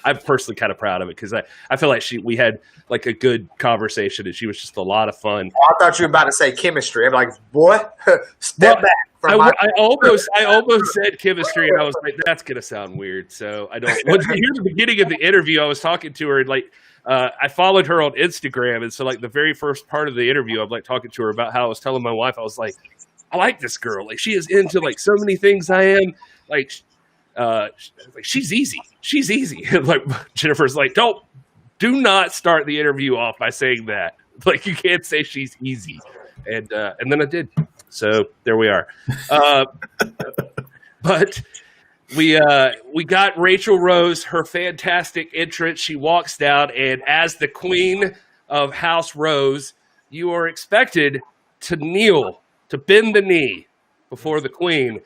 I'm personally kind of proud of it because I feel like we had like a good conversation and she was just a lot of fun. Oh, I thought you were about to say chemistry. I'm like, boy, step back. I almost said chemistry, and I was like, that's gonna sound weird. So I don't. Well, here at the beginning of the interview, I was talking to her, and I followed her on Instagram, and so like the very first part of the interview, I'm like talking to her about how I was telling my wife, I was like, I like this girl. Like she is into like so many things I am. Like she's easy. She's easy. Like Jennifer's like, do not start the interview off by saying that. Like you can't say she's easy. And then I did. So there we are. But we got Rachel Rose, her fantastic entrance. She walks down, and as the Queen of House Rose, you are expected to kneel, to bend the knee before the Queen.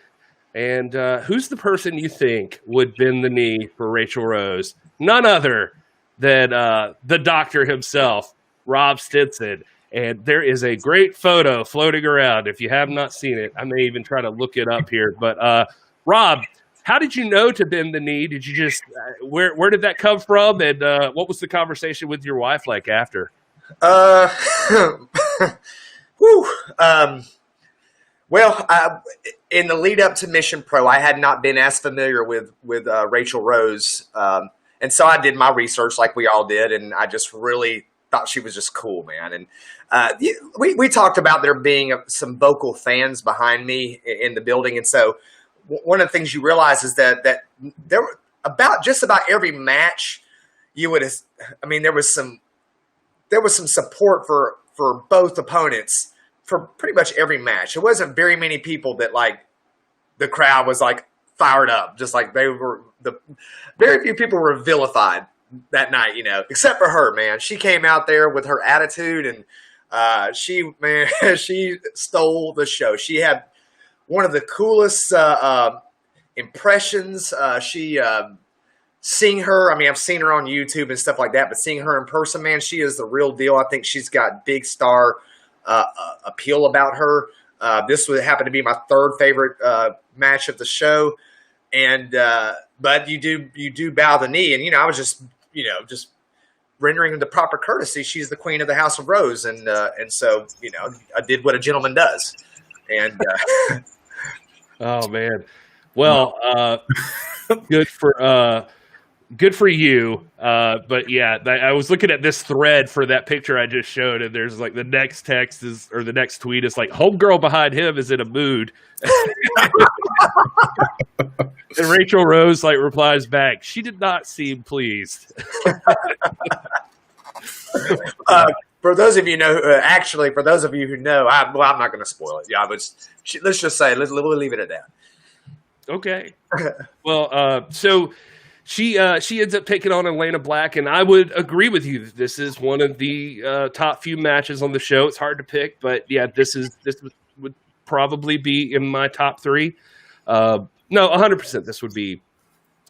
And who's the person you think would bend the knee for Rachel Rose? None other than the doctor himself, Rob Stinson. And there is a great photo floating around. If you have not seen it, I may even try to look it up here. But Rob, how did you know to bend the knee? Did you just where did that come from? And what was the conversation with your wife like after? Well, in the lead up to Mission Pro, I had not been as familiar with Rachel Rose, and so I did my research like we all did, and I just really thought she was just cool, man. And we talked about there being some vocal fans behind me in the building, and so one of the things you realize is that there were just about every match you would have. I mean, there was some support for both opponents for pretty much every match. There wasn't very many people that like the crowd was like fired up, just like they were. Very few people were vilified that night, except for her, man. She came out there with her attitude, and she stole the show. She had one of the coolest impressions. Seeing her, I mean, I've seen her on YouTube and stuff like that, but seeing her in person, man, she is the real deal. I think she's got big star appeal about her. This would happen to be my third favorite match of the show, and but you do bow the knee, and I was just rendering the proper courtesy. She's the Queen of the House of Rose, and so I did what a gentleman does, and oh man, well, good for you. But yeah, I was looking at this thread for that picture I just showed, and there's like the next text or the next tweet is like, homegirl behind him is in a mood. And Rachel Rose replies back, she did not seem pleased. For those of you for those of you who know, I'm not going to spoil it. Yeah, let's just say, we'll leave it at that. Okay. Well, so she ends up taking on Elena Black, and I would agree with you that this is one of the top few matches on the show. It's hard to pick, but yeah, this would probably be in my top three. No, 100%. This would be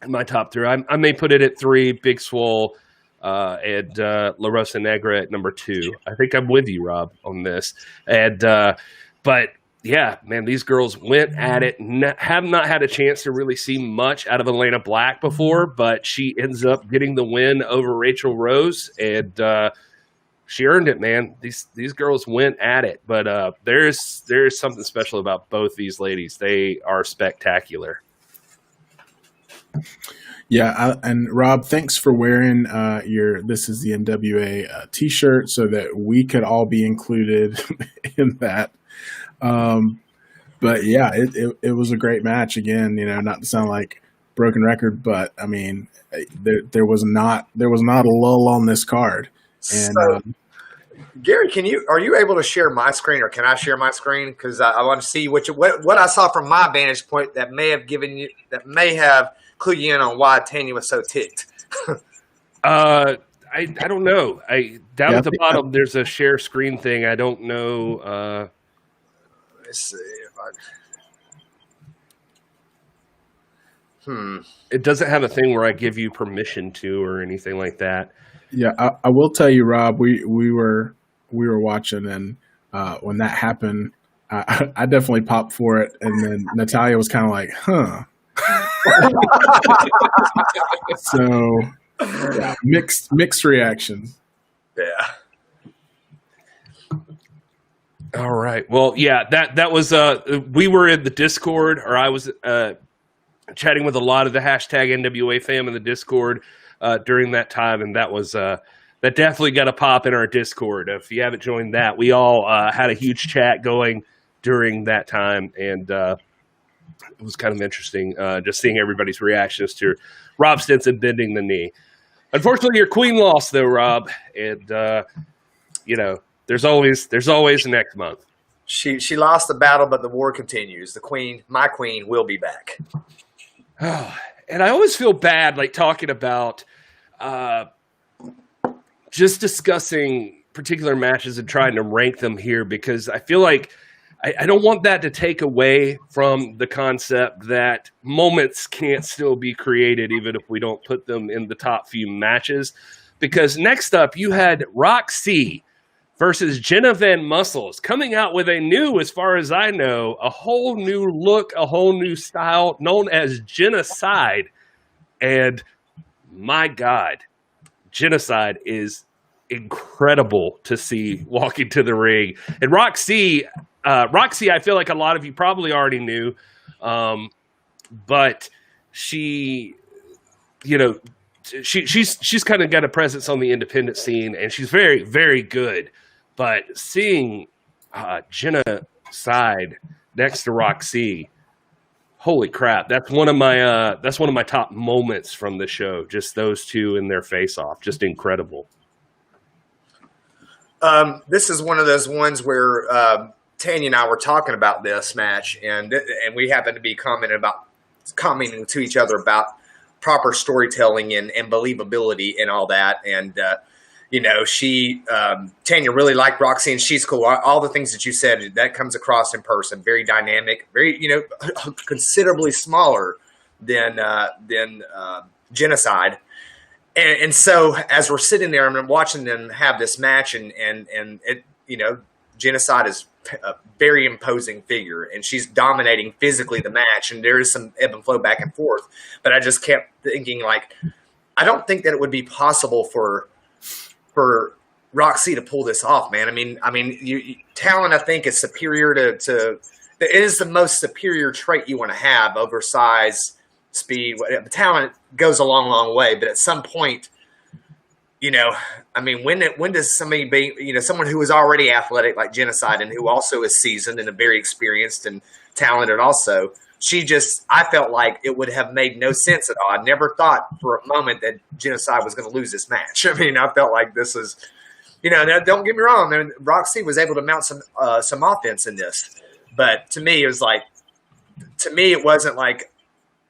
in my top three. I may put it at 3, Big Swole, and La Rosa Negra at number 2. I think I'm with you, Rob, on this. And but yeah, man, these girls went at it. Have not had a chance to really see much out of Elena Black before, but she ends up getting the win over Rachel Rose, and she earned it, man. These girls went at it, but there's something special about both these ladies. They are spectacular. Yeah, and Rob, thanks for wearing your "This is the NWA" T-shirt so that we could all be included in that. Um, but yeah, it was a great match. Again, not to sound like broken record, but I mean, there was not a lull on this card. And So, Gary, are you able to share my screen, or can I share my screen? Because I want to see what I saw from my vantage point that may have clued you in on why Tanya was so ticked. I don't know. Down Yeah, at the bottom, there's a share screen thing. I don't know. Let's see if It doesn't have a thing where I give you permission to or anything like that. yeah, I will tell you, Rob. We were watching, and when that happened, I definitely popped for it, and then Natalia was kind of like, "Huh." So yeah, mixed reactions. Yeah. All right. Well, yeah, that was we were in the Discord, or I was chatting with a lot of the hashtag NWA fam in the Discord during that time, and that was that definitely got a pop in our Discord. If you haven't joined that, we all had a huge chat going during that time, and it was kind of interesting just seeing everybody's reactions to Rob Stinson bending the knee. Unfortunately, your queen lost, though, Rob, and there's always next month. She lost the battle, but the war continues. My queen, will be back. And I always feel bad, like talking about just discussing particular matches and trying to rank them here, because I feel like I don't want that to take away from the concept that moments can't still be created even if we don't put them in the top few matches. Because next up, you had Roxy versus Jenna Van Muscles, coming out with a new, as far as I know, a whole new look, a whole new style known as Genocide. And my God, Genocide is incredible to see walking to the ring. And Roxy, I feel like a lot of you probably already knew, but she, she's kind of got a presence on the independent scene, and she's very, very good. But seeing Genocide next to Roxy, holy crap! That's one of my top moments from the show. Just those two in their face-off, just incredible. This is one of those ones where Tanya and I were talking about this match, and we happened to be commenting to each other about proper storytelling and believability and all that. And Tanya really liked Roxy, and she's cool. All the things that you said, that comes across in person. Very dynamic, very considerably smaller than Genocide. And so as we're sitting there and I'm watching them have this match, and it, Genocide is a very imposing figure, and she's dominating physically the match, and there is some ebb and flow back and forth. But I just kept thinking, like, I don't think that it would be possible for Roxy to pull this off, man. I mean, talent, I think, is superior to it is the most superior trait you want to have over size, speed. Talent goes a long, long way, but at some point, when does somebody be, someone who is already athletic like Genocide, and who also is seasoned and very experienced and talented also, I felt like it would have made no sense at all. I never thought for a moment that Genocide was going to lose this match. I mean, I felt like this is, don't get me wrong, Roxy was able to mount some offense in this, but to me, it wasn't like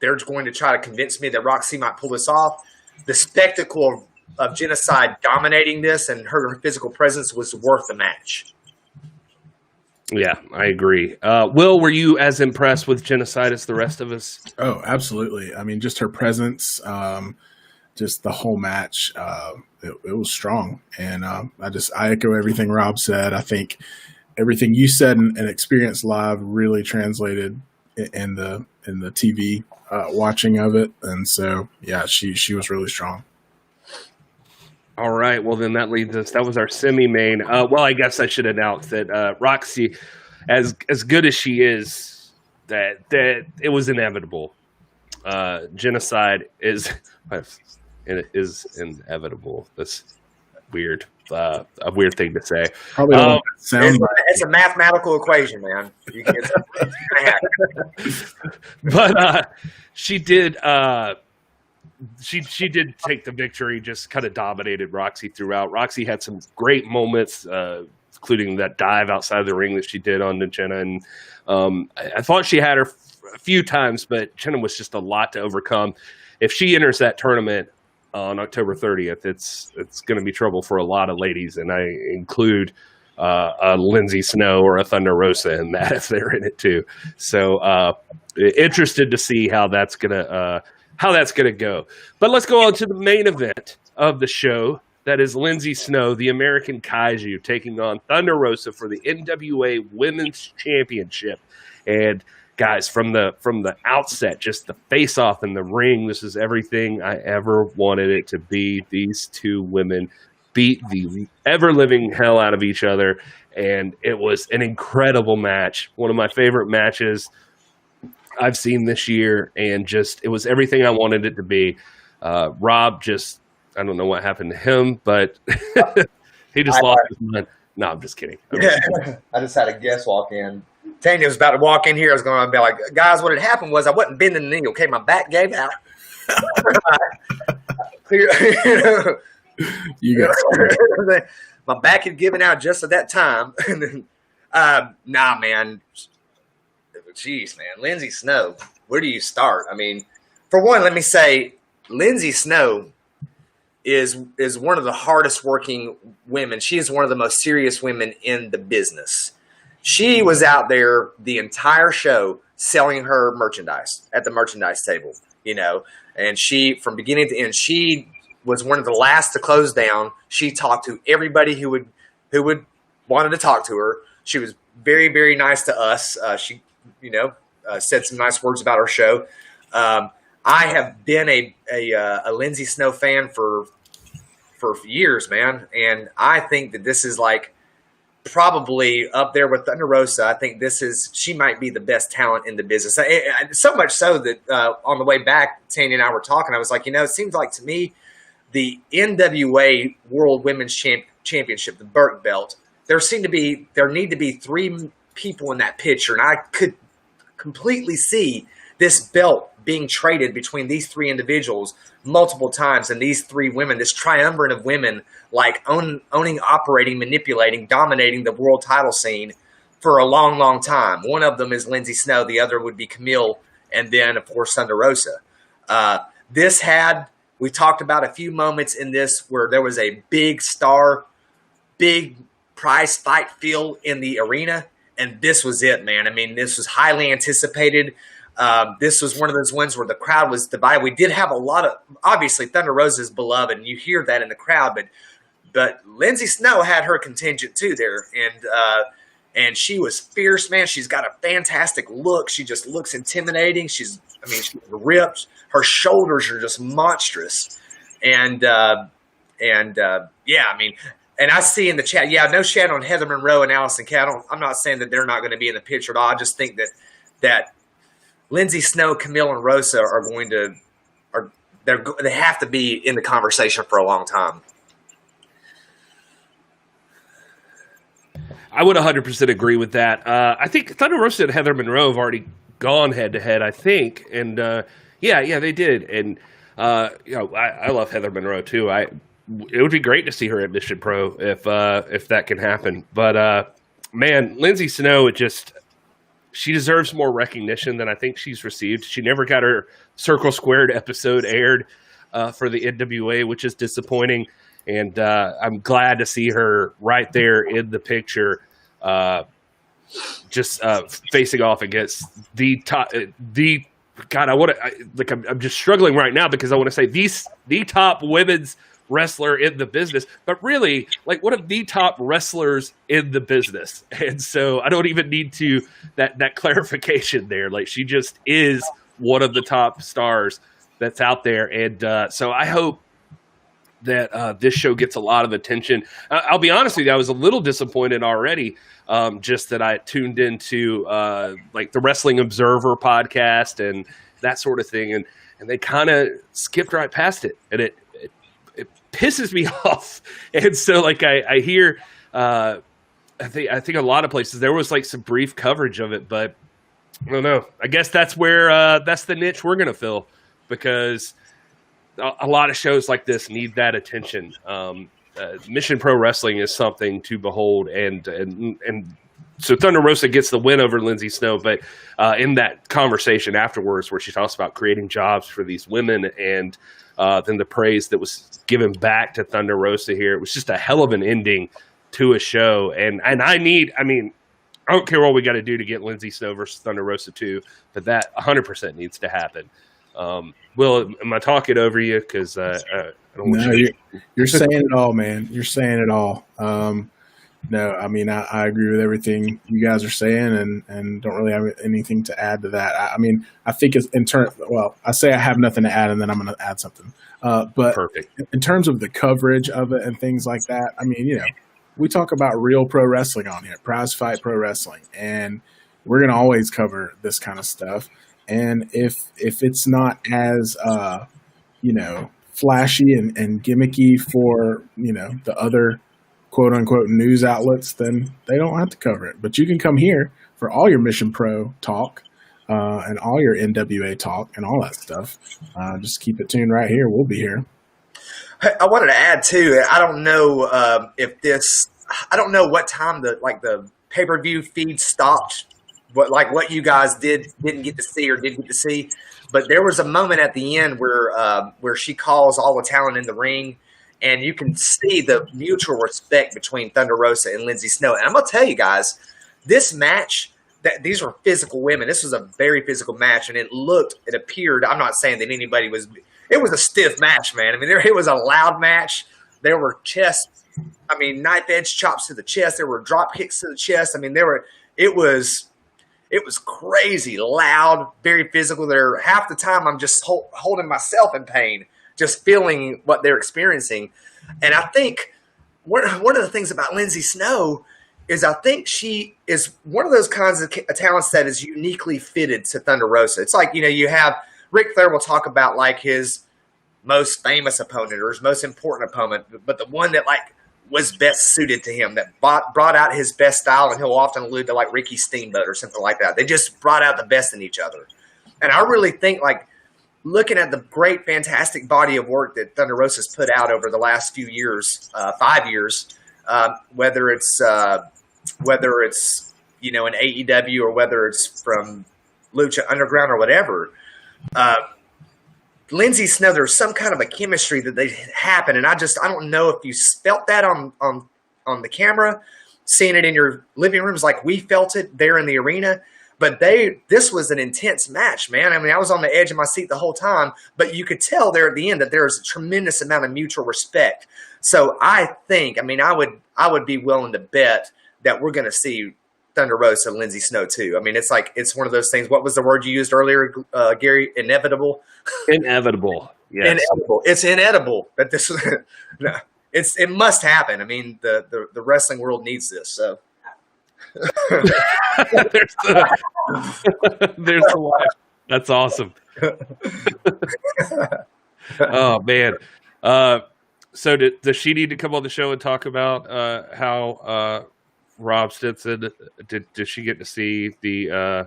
they're going to try to convince me that Roxy might pull this off. The spectacle of Genocide dominating this and her physical presence was worth the match. Yeah, I agree. Will, were you as impressed with Genocide as the rest of us? Oh, absolutely. I mean, just her presence, just the whole match, it was strong. And I echo everything Rob said. I think everything you said and experienced live really translated in the TV watching of it. And so, yeah, she was really strong. All right. Well, then that leads us. That was our semi-main. Well, I guess I should announce that Roxy, as good as she is, that it was inevitable. genocide is inevitable. That's weird. A weird thing to say. Probably don't sound it's a mathematical equation, man. But she did. She did take the victory. Just kind of dominated Roxy throughout. Roxy had some great moments, including that dive outside of the ring that she did on Jenna. And I thought she had her a few times, but Jenna was just a lot to overcome. If she enters that tournament on October 30th, it's going to be trouble for a lot of ladies, and I include a Lindsay Snow or a Thunder Rosa in that if they're in it too. So interested to see how that's gonna go. But let's go on to the main event of the show. That is Lindsay Snow, the American Kaiju, taking on Thunder Rosa for the NWA Women's Championship. And guys, from the outset, just the face-off in the ring, this is everything I ever wanted it to be. These two women beat the ever-living hell out of each other, and it was an incredible match. One of my favorite matches I've seen this year, and just it was everything I wanted it to be. Rob just, I don't know what happened to him, but he just lost his mind. No, I'm just kidding. I just had a guest walk in. Tanya was about to walk in here. I was going to be like, guys, what had happened was I wasn't bending the knee. Okay, my back gave out. Clear. You got my back had given out just at that time. Nah, man. Jeez, man. Lindsay Snow, where do you start? I mean, for one, let me say, Lindsay Snow is one of the hardest working women. She is one of the most serious women in the business. She was out there the entire show selling her merchandise at the merchandise table, and she, from beginning to end, she was one of the last to close down. She talked to everybody who would wanted to talk to her. She was very, very nice to us. She, said some nice words about our show. I have been a Lindsay Snow fan for years, man, and I think that this is like probably up there with Thunder Rosa. I think she might be the best talent in the business. So much so that on the way back, Tanya and I were talking. I was like, it seems like to me the NWA World Women's Championship, the Burke Belt, there need to be three people in that picture, and I could completely see this belt being traded between these three individuals multiple times, and these three women, this triumvirate of women, like owning, operating, manipulating, dominating the world title scene for a long, long time. One of them is Lindsay Snow. The other would be Camille, and then, of course, Thunder Rosa. We talked about a few moments in this where there was a big prize fight feel in the arena, and this was it, man. I mean, this was highly anticipated. This was one of those ones where the crowd was divided. We did have a lot of, obviously, Thunder Rosa is beloved, and you hear that in the crowd, but Lindsay Snow had her contingent too there, and she was fierce, man. She's got a fantastic look. She just looks intimidating. She's ripped. Her shoulders are just monstrous, and I see in the chat, no shade on Heather Monroe and Allison Kay. I'm not saying that they're not going to be in the picture at all. I just think that Lindsay Snow, Camille, and Rosa they have to be in the conversation for a long time. I would 100% agree with that. I think Thunder Rosa and Heather Monroe have already gone head to head, I think, and they did. And I love Heather Monroe too. It would be great to see her at Mission Pro if that can happen. But man, Lindsay Snow, she deserves more recognition than I think she's received. She never got her Circle Squared episode aired for the NWA, which is disappointing. And I'm glad to see her right there in the picture, facing off against the top. God, I'm just struggling right now because I want to say the top women's wrestler in the business, but really, one of the top wrestlers in the business. And so I don't even need that clarification there. She just is one of the top stars that's out there. And so I hope that this show gets a lot of attention. I'll be honest with you, I was a little disappointed already, just that I tuned into the Wrestling Observer podcast that sort of thing, and they kind of skipped right past it, and it pisses me off. And so like I hear I think a lot of places there was like some brief coverage of it, but I don't know. I guess that's where that's the niche we're gonna fill, because a lot of shows like this need that attention. Mission Pro Wrestling is something to behold, and so Thunder Rosa gets the win over Lindsay Snow, but in that conversation afterwards where she talks about creating jobs for these women, and then the praise that was given back to Thunder Rosa here, it was just a hell of an ending to a show. And I don't care what we got to do to get Lindsay Snow versus Thunder Rosa 2, but that 100% needs to happen. Will, am I talking over you? Because I don't want No, you're saying it all, man. You're saying it all. No, I mean, I agree with everything you guys are saying, and don't really have anything to add to that. I mean, I think it's I say I have nothing to add, and then I'm going to add something. But perfect. In terms of the coverage of it and things like that, I mean, we talk about real pro wrestling on here, Prize Fight Pro Wrestling, and we're going to always cover this kind of stuff. And if it's not as flashy and gimmicky for the other quote unquote news outlets, then they don't have to cover it. But you can come here for all your Mission Pro talk and all your NWA talk and all that stuff. Just keep it tuned right here. We'll be here. I wanted to add too. I don't know I don't know what time the pay-per-view feed stopped. What you guys didn't get to see or did get to see, but there was a moment at the end where she calls all the talent in the ring, and you can see the mutual respect between Thunder Rosa and Lindsay Snow. And I'm gonna tell you guys, this match, these were physical women. This was a very physical match, and it appeared. I'm not saying that anybody was. It was a stiff match, man. I mean, it was a loud match. There were knife edge chops to the chest. There were drop kicks to the chest. I mean, It was crazy, loud, very physical. There, half the time I'm just holding myself in pain, just feeling what they're experiencing. And I think one of the things about Lindsay Snow is I think she is one of those kinds of talents that is uniquely fitted to Thunder Rosa. It's like, you have Ric Flair will talk about like his most famous opponent or his most important opponent, but the one that was best suited to him, that brought out his best style, and he'll often allude to like Ricky Steamboat or something like that. They just brought out the best in each other. And I really think looking at the great, fantastic body of work that Thunder Rosa's put out over the last few years, 5 years, whether it's an AEW or whether it's from Lucha Underground or whatever, Lindsay Snow, there's some kind of a chemistry that they happen, and I don't know if you felt that on the camera, seeing it in your living rooms like we felt it there in the arena. But this was an intense match, man. I mean, I was on the edge of my seat the whole time, but you could tell there at the end that there was a tremendous amount of mutual respect. So I think, I would be willing to bet that we're going to see Thunder Rosa and Lindsay Snow too. I mean, it's one of those things. What was the word you used earlier, Gary? Inevitable. Inevitable. Yes. Inevitable. It's inedible that this. No, it must happen. I mean, the wrestling world needs this. So. there's the line. That's awesome. Oh man. So does she need to come on the show and talk about how Rob Stinson did she get to see the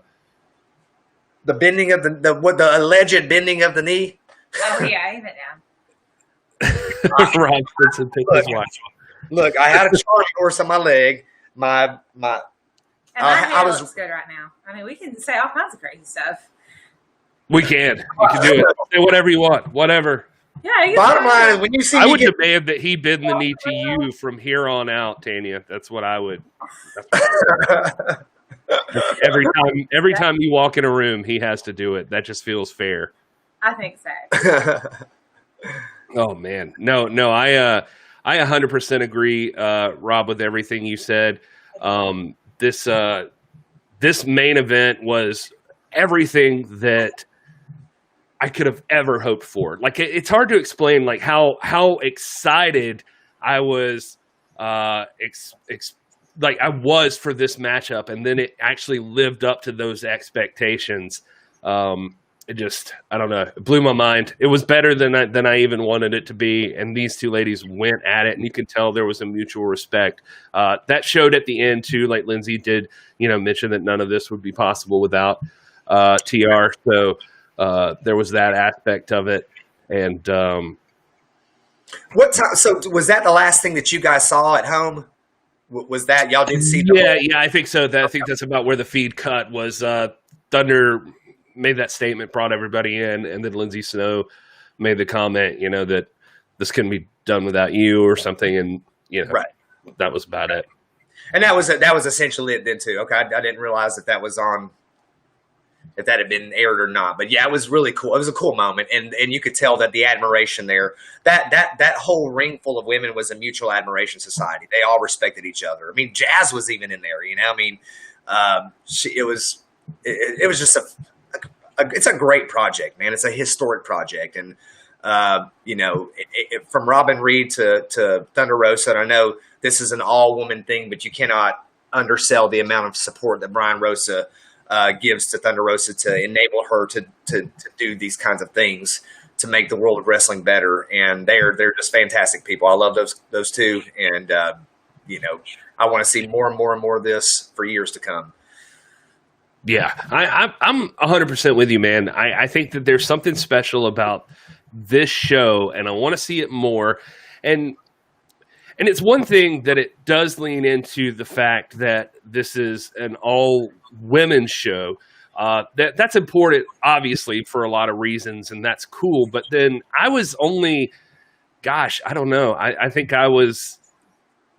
bending of the alleged bending of the knee? Oh yeah, even now. Rob Stinson picked his wife. Look, I had a charge horse on my leg. My And my hair looks good right now. I mean, we can say all kinds of crazy stuff. We can. You can do it. Say whatever you want. Whatever. Yeah. Bottom line is, when you see, I would demand that he bend the knee to you from here on out, Tanya. That's what I would. Every time you walk in a room, he has to do it. That just feels fair. I think so. Oh man, no. I 100% agree, Rob, with everything you said. This main event was everything that I could have ever hoped for. Like it's hard to explain like how excited I was I was for this matchup, and then it actually lived up to those expectations. I don't know. It blew my mind. It was better than I even wanted it to be. And these two ladies went at it, and you could tell there was a mutual respect. That showed at the end too. Like Lindsay did, mention that none of this would be possible without TR. So there was that aspect of it. And what time? So was that the last thing that you guys saw at home? Was that y'all didn't see? Yeah, I think so. I think that's about where the feed cut was. Thunder made that statement, brought everybody in, and then Lindsay Snow made the comment, that this couldn't be done without you or something, and right. That was about it. And that was essentially it then too. Okay, I didn't realize that was on, if that had been aired or not. But yeah, it was really cool. It was a cool moment, and you could tell that the admiration there, that whole ring full of women was a mutual admiration society. They all respected each other. I mean, Jazz was even in there. I mean, it was just it's a great project, man. It's a historic project. And, from Robin Reed to Thunder Rosa, and I know this is an all-woman thing, but you cannot undersell the amount of support that Brian Rosa gives to Thunder Rosa to enable her to do these kinds of things to make the world of wrestling better. And they're just fantastic people. I love those two. And, I want to see more and more and more of this for years to come. Yeah, I'm 100% with you, man. I think that there's something special about this show, and I want to see it more. And it's one thing that it does lean into the fact that this is an all-women show. That's important, obviously, for a lot of reasons, and that's cool. But then I was only, I don't know. I think I was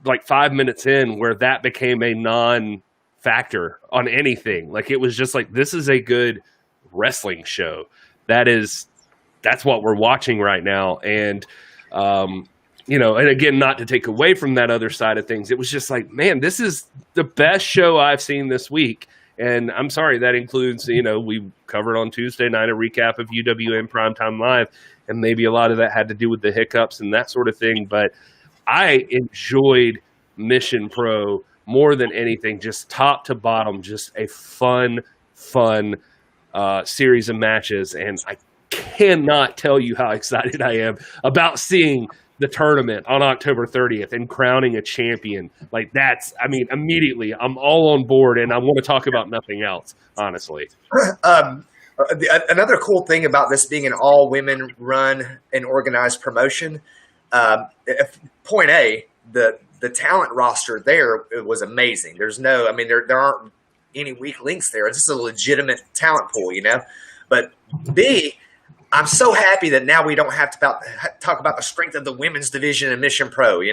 like 5 minutes in where that became a non-factor on anything. Like, it was just like, this is a good wrestling show. That's what we're watching right now. And, and again, not to take away from that other side of things, it was just like, man, this is the best show I've seen this week. And I'm sorry, that includes, we covered on Tuesday night a recap of UWM Primetime Live, and maybe a lot of that had to do with the hiccups and that sort of thing. But I enjoyed Mission Pro more than anything, just top to bottom, just a fun series of matches. And I cannot tell you how excited I am about seeing the tournament on October 30th and crowning a champion. Like, immediately I'm all on board, and I want to talk about nothing else, honestly. Another cool thing about this being an all women run and organized promotion, point A, the talent roster there was amazing. There aren't any weak links there. It's just a legitimate talent pool, But B, I'm so happy that now we don't have to talk about the strength of the women's division in Mission Pro. They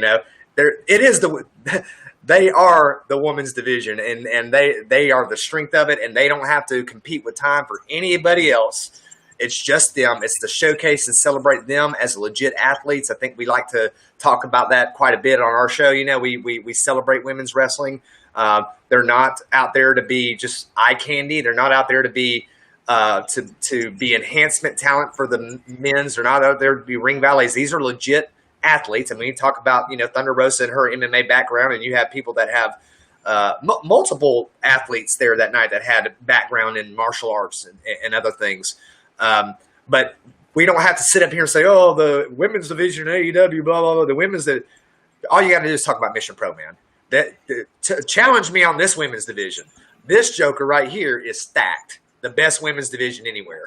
are the women's division, and they are the strength of it, and they don't have to compete with time for anybody else. It's just them. It's to showcase and celebrate them as legit athletes. I think we like to talk about that quite a bit on our show. We celebrate women's wrestling. They're not out there to be just eye candy. They're not out there to be to be enhancement talent for the men's. They're not out there to be ring valets. These are legit athletes. I mean, you talk about, Thunder Rosa and her MMA background, and you have people that have multiple athletes there that night that had a background in martial arts and other things. But we don't have to sit up here and say, oh, the women's division, AEW, blah, blah, blah. The women's, all you got to do is talk about Mission Pro, man. Challenge me on this women's division. This joker right here is stacked. The best women's division anywhere.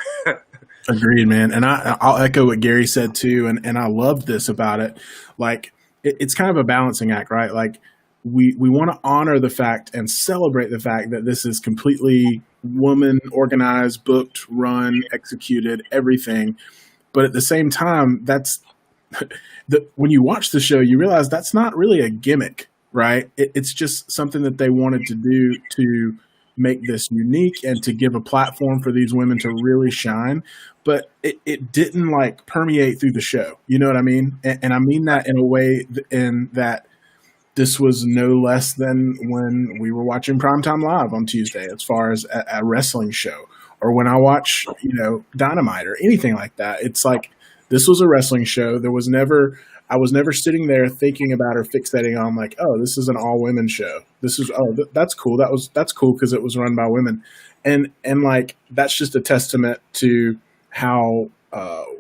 Agreed, man. And I'll echo what Gary said too. And I love this about it. Like, it's kind of a balancing act, right? Like, we want to honor the fact and celebrate the fact that this is completely woman organized, booked, run, executed, everything. But at the same time, when you watch the show, you realize that's not really a gimmick, right? It's just something that they wanted to do to make this unique and to give a platform for these women to really shine. But it didn't permeate through the show. You know what I mean? And I mean that in a way in that this was no less than when we were watching Primetime Live on Tuesday, as far as a wrestling show, or when I watch, Dynamite or anything like that. It's like, this was a wrestling show. There was never I was never sitting there thinking about or fixating on like, oh, this is an all women show. This is that's cool. That's cool because it was run by women, and like that's just a testament to how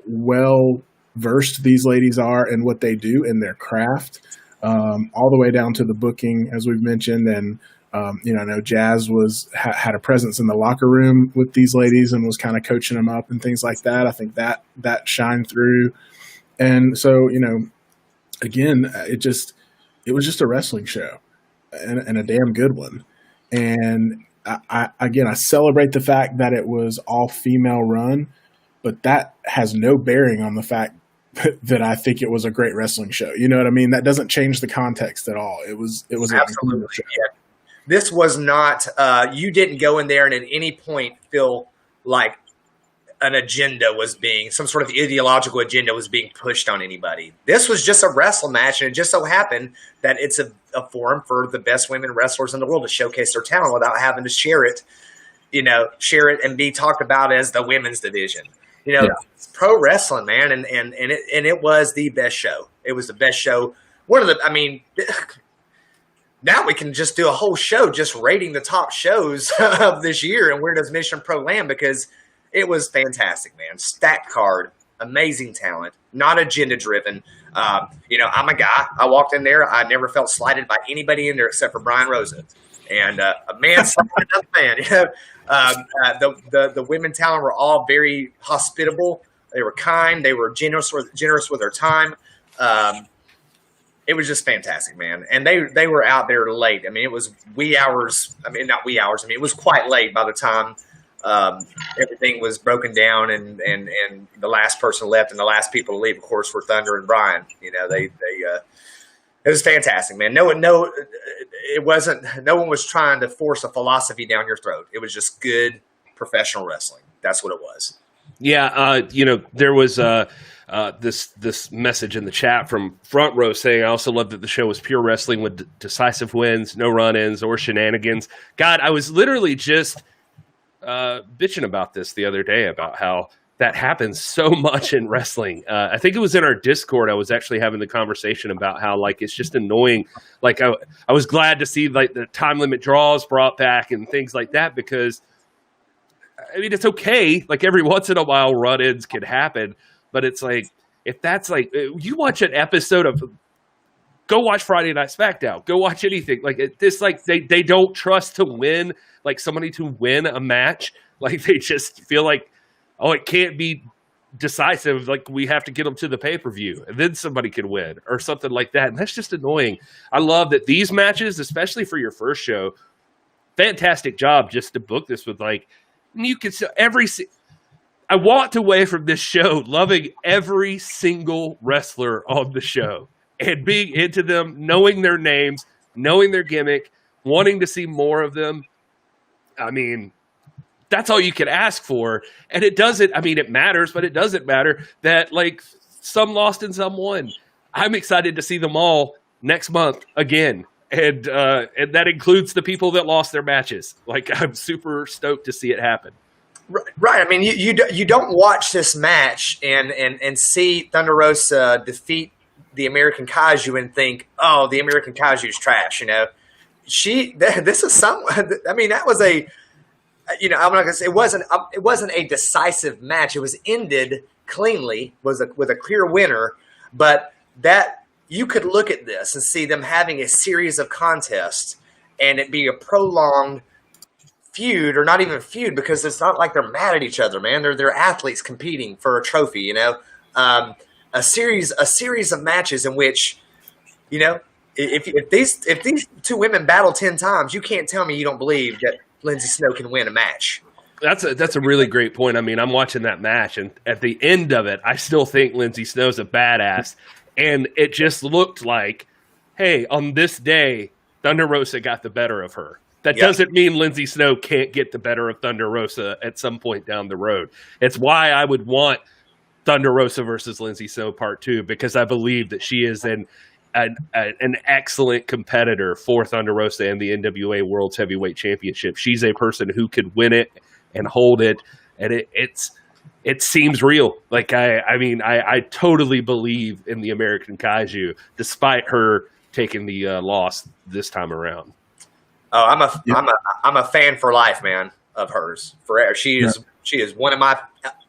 well versed these ladies are in what they do in their craft, all the way down to the booking, as we've mentioned. And you know, I know Jazz had a presence in the locker room with these ladies and was kind of coaching them up and things like that. I think that shined through. And so, you know, again, it was just a wrestling show and a damn good one. And I celebrate the fact that it was all female run, but that has no bearing on the fact that I think it was a great wrestling show. You know what I mean? That doesn't change the context at all. It was absolutely. Yeah. This was not, you didn't go in there and at any point feel like an agenda was being, some sort of ideological agenda was being pushed on anybody. This was just a wrestle match, and it just so happened that it's a forum for the best women wrestlers in the world to showcase their talent without having to share it and be talked about as the women's division. You know, It's pro wrestling, man, and it was the best show. It was the best show. Now we can just do a whole show just rating the top shows of this year and where does Mission Pro land, because it was fantastic, man. Stacked card, amazing talent, not agenda driven. You know, I'm a guy. I walked in there. I never felt slighted by anybody in there except for Brian Rosa. And a man slighted another man. You know, the women talent were all very hospitable. They were kind. They were generous with their time. It was just fantastic, man. And they were out there late. I mean, it was wee hours. I mean, not wee hours. I mean, it was quite late by the time everything was broken down and the last person left, and the last people to leave, of course, were Thunder and Brian. You know, it was fantastic, man. No one was trying to force a philosophy down your throat. It was just good professional wrestling. That's what it was. Yeah. You know, there was this message in the chat from Front Row saying, I also love that the show was pure wrestling with decisive wins, no run-ins or shenanigans. God, I was literally just bitching about this the other day, about how that happens so much in wrestling. I think it was in our Discord. I was actually having the conversation about how, like, it's just annoying. Like, I was glad to see, like, the time limit draws brought back and things like that, because I mean, it's okay. Like, every once in a while run-ins can happen, but it's like, if that's like, you watch an episode of, go watch Friday Night SmackDown, go watch anything. Like, this, like, they don't trust to win, like, somebody to win a match. Like, they just feel like, oh, it can't be decisive. Like, we have to get them to the pay-per-view, and then somebody can win, or something like that. And that's just annoying. I love that these matches, especially for your first show, fantastic job just to book this with, like, you can see I walked away from this show loving every single wrestler on the show and being into them, knowing their names, knowing their gimmick, wanting to see more of them. I mean, that's all you can ask for. And it doesn't, I mean, it matters, but it doesn't matter that, like, some lost and some won. I'm excited to see them all next month again. And that includes the people that lost their matches. Like, I'm super stoked to see it happen. Right. I mean, you don't watch this match and see Thunder Rosa defeat the American Kaiju and think, oh, the American Kaiju is trash. You know, this is some. I mean, that was a. You know, I'm not gonna say it wasn't a decisive match. It was ended cleanly, with a clear winner, but that you could look at this and see them having a series of contests and it be a prolonged feud, or not even feud, because it's not like they're mad at each other, man. They're athletes competing for a trophy, you know. A series of matches in which, you know, if these two women battle 10 times, you can't tell me you don't believe that Lindsay Snow can win a match. That's a really great point. I mean, I'm watching that match, and at the end of it, I still think Lindsay Snow's a badass. And it just looked like, hey, on this day, Thunder Rosa got the better of her. That doesn't mean Lindsay Snow can't get the better of Thunder Rosa at some point down the road. It's why I would want Thunder Rosa versus Lindsay Snow Part 2, because I believe that she is an excellent competitor for Thunder Rosa and the NWA World's Heavyweight Championship. She's a person who could win it and hold it, and it's it seems real. Like I totally believe in the American Kaiju, despite her taking the loss this time around. Oh, I'm a fan for life, man, of hers. Forever. She is one of my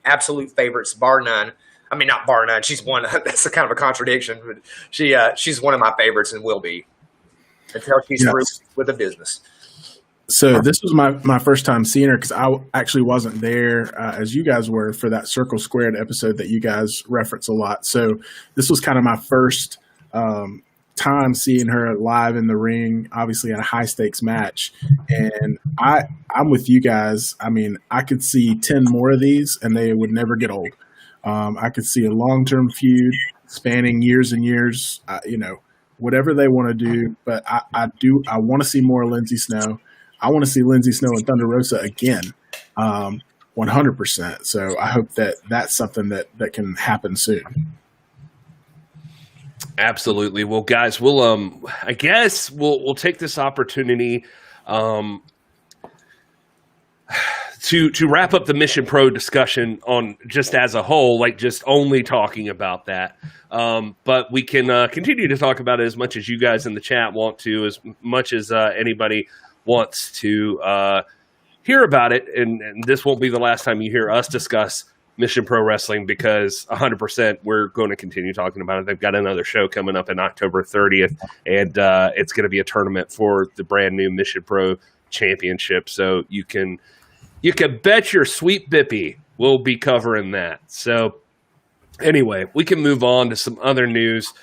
absolute favorites, bar none. I mean, not bar none. She's one. That's a kind of a contradiction, but she's one of my favorites and will be until she's through with the business. So this was my first time seeing her because I actually wasn't there as you guys were for that Circle Squared episode that you guys reference a lot. So this was kind of my first time seeing her live in the ring, obviously at a high stakes match. And I'm with you guys. I mean, I could see 10 more of these and they would never get old. I could see a long-term feud spanning years and years, whatever they want to do. But I want to see more Lindsay Snow. I want to see Lindsay Snow and Thunder Rosa again, 100%. So I hope that that's something that can happen soon. Absolutely. Well, guys, I guess we'll take this opportunity to wrap up the Mission Pro discussion on just as a whole, like just only talking about that. But we can continue to talk about it as much as you guys in the chat want to, as much as anybody wants to hear about it. And this won't be the last time you hear us discuss Mission Pro Wrestling, because 100% we're going to continue talking about it. They've got another show coming up on October 30th, and it's going to be a tournament for the brand new Mission Pro Championship. So you can bet your sweet bippy we'll be covering that. So anyway, we can move on to some other news.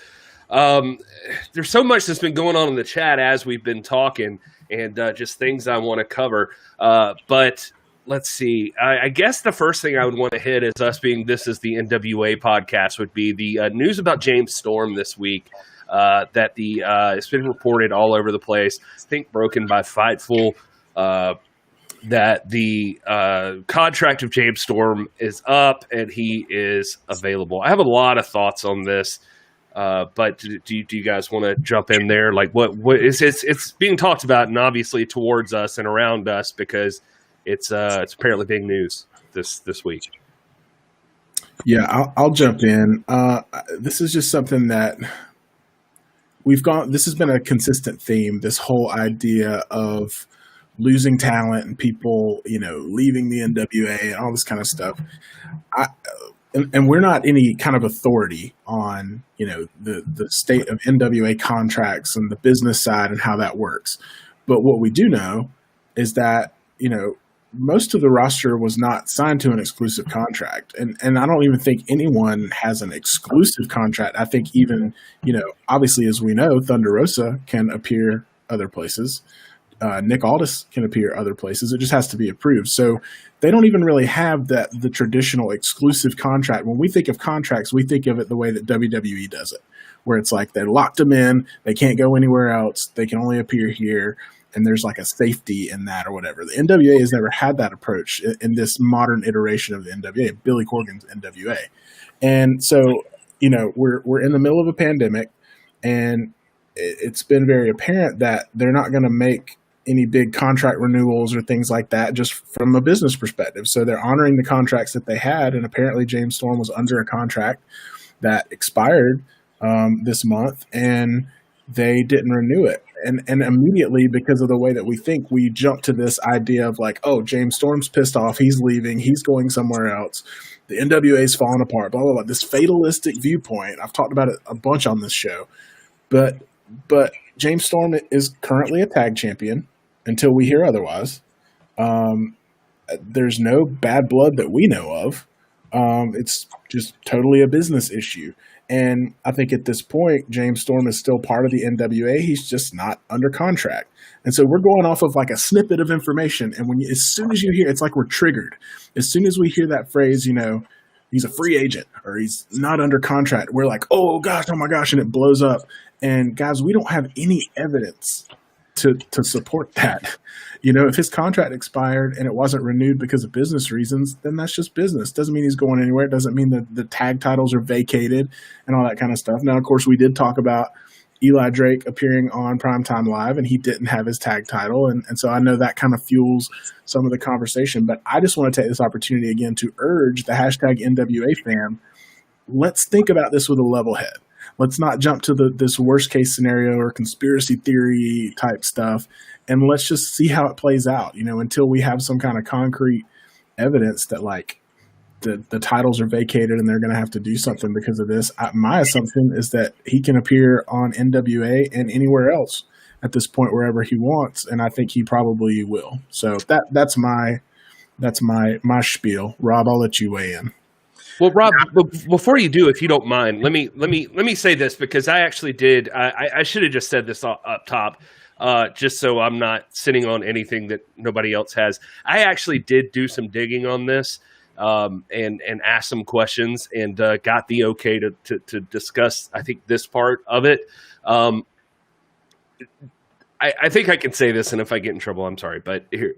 There's so much that's been going on in the chat as we've been talking, and just things I want to cover. But let's see. I guess the first thing I would want to hit is us being This Is the NWA podcast would be the news about James Storm this week. That it's been reported all over the place. I think broken by Fightful. That the contract of James Storm is up and he is available. I have a lot of thoughts on this, but do you guys want to jump in there? Like, what is it's being talked about, and obviously towards us and around us, because it's apparently big news this week. Yeah, I'll jump in. This is just something that this has been a consistent theme, this whole idea of losing talent and people, leaving the NWA and all this kind of stuff. And we're not any kind of authority on, the state of NWA contracts and the business side and how that works. But what we do know is that, most of the roster was not signed to an exclusive contract. And I don't even think anyone has an exclusive contract. I think even, obviously, as we know, Thunder Rosa can appear other places. Nick Aldis can appear other places. It just has to be approved. So they don't even really have the traditional exclusive contract. When we think of contracts, we think of it the way that WWE does it, where it's like they locked them in. They can't go anywhere else. They can only appear here. And there's like a safety in that or whatever. The NWA has never had that approach in this modern iteration of the NWA, Billy Corgan's NWA. And so, we're in the middle of a pandemic, and it's been very apparent that they're not going to make any big contract renewals or things like that just from a business perspective. So they're honoring the contracts that they had, and apparently James Storm was under a contract that expired this month, and they didn't renew it. And immediately, because of the way that we think, we jump to this idea of like, oh, James Storm's pissed off. He's leaving. He's going somewhere else. The NWA's falling apart, blah, blah, blah. This fatalistic viewpoint. I've talked about it a bunch on this show. But James Storm is currently a tag champion until we hear otherwise. There's no bad blood that we know of. It's just totally a business issue. And I think at this point, James Storm is still part of the NWA. He's just not under contract. And so we're going off of like a snippet of information. And as soon as you hear, it's like we're triggered. As soon as we hear that phrase, he's a free agent or he's not under contract, we're like, oh gosh, oh my gosh. And it blows up. And guys, we don't have any evidence to support that. If his contract expired and it wasn't renewed because of business reasons, then that's just business. Doesn't mean he's going anywhere. It doesn't mean that the tag titles are vacated and all that kind of stuff. Now, of course, we did talk about, Eli Drake appearing on Primetime Live, and he didn't have his tag title. And so I know that kind of fuels some of the conversation. But I just want to take this opportunity again to urge the hashtag NWA fam, let's think about this with a level head. Let's not jump to this worst case scenario or conspiracy theory type stuff, and let's just see how it plays out, until we have some kind of concrete evidence that like the titles are vacated and they're going to have to do something because of this. My assumption is that he can appear on NWA and anywhere else at this point, wherever he wants, and I think he probably will. So that's my spiel. Rob, I'll let you weigh in. Well, Rob, before you do, if you don't mind, let me say this, because I actually did. I should have just said this up top, just so I'm not sitting on anything that nobody else has. I actually did do some digging on this, and asked some questions, and got the okay to discuss, I think, this part of it. I think I can say this, and if I get in trouble, I'm sorry. But here,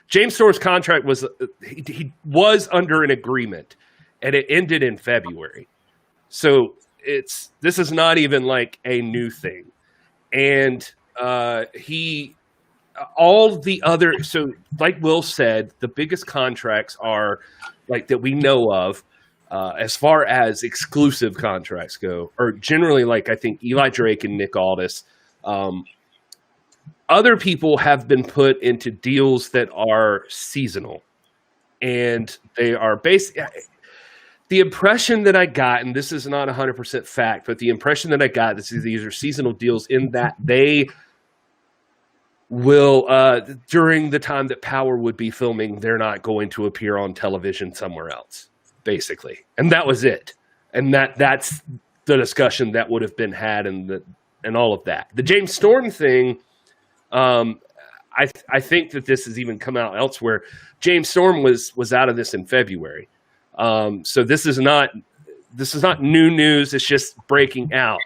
James Storm's contract was he was under an agreement, and it ended in February. So this is not even like a new thing. And all the other, so like Will said, the biggest contracts are like that we know of, as far as exclusive contracts go, or generally like I think Eli Drake and Nick Aldis. Other people have been put into deals that are seasonal, and they are based. The impression that I got, and this is not 100% fact, but the impression that I got is these are seasonal deals in that they will, during the time that Power would be filming, they're not going to appear on television somewhere else, basically. And that was it. And that's the discussion that would have been had and all of that. The James Storm thing, I think that this has even come out elsewhere. James Storm was out of this in February. So this is not new news. It's just breaking out.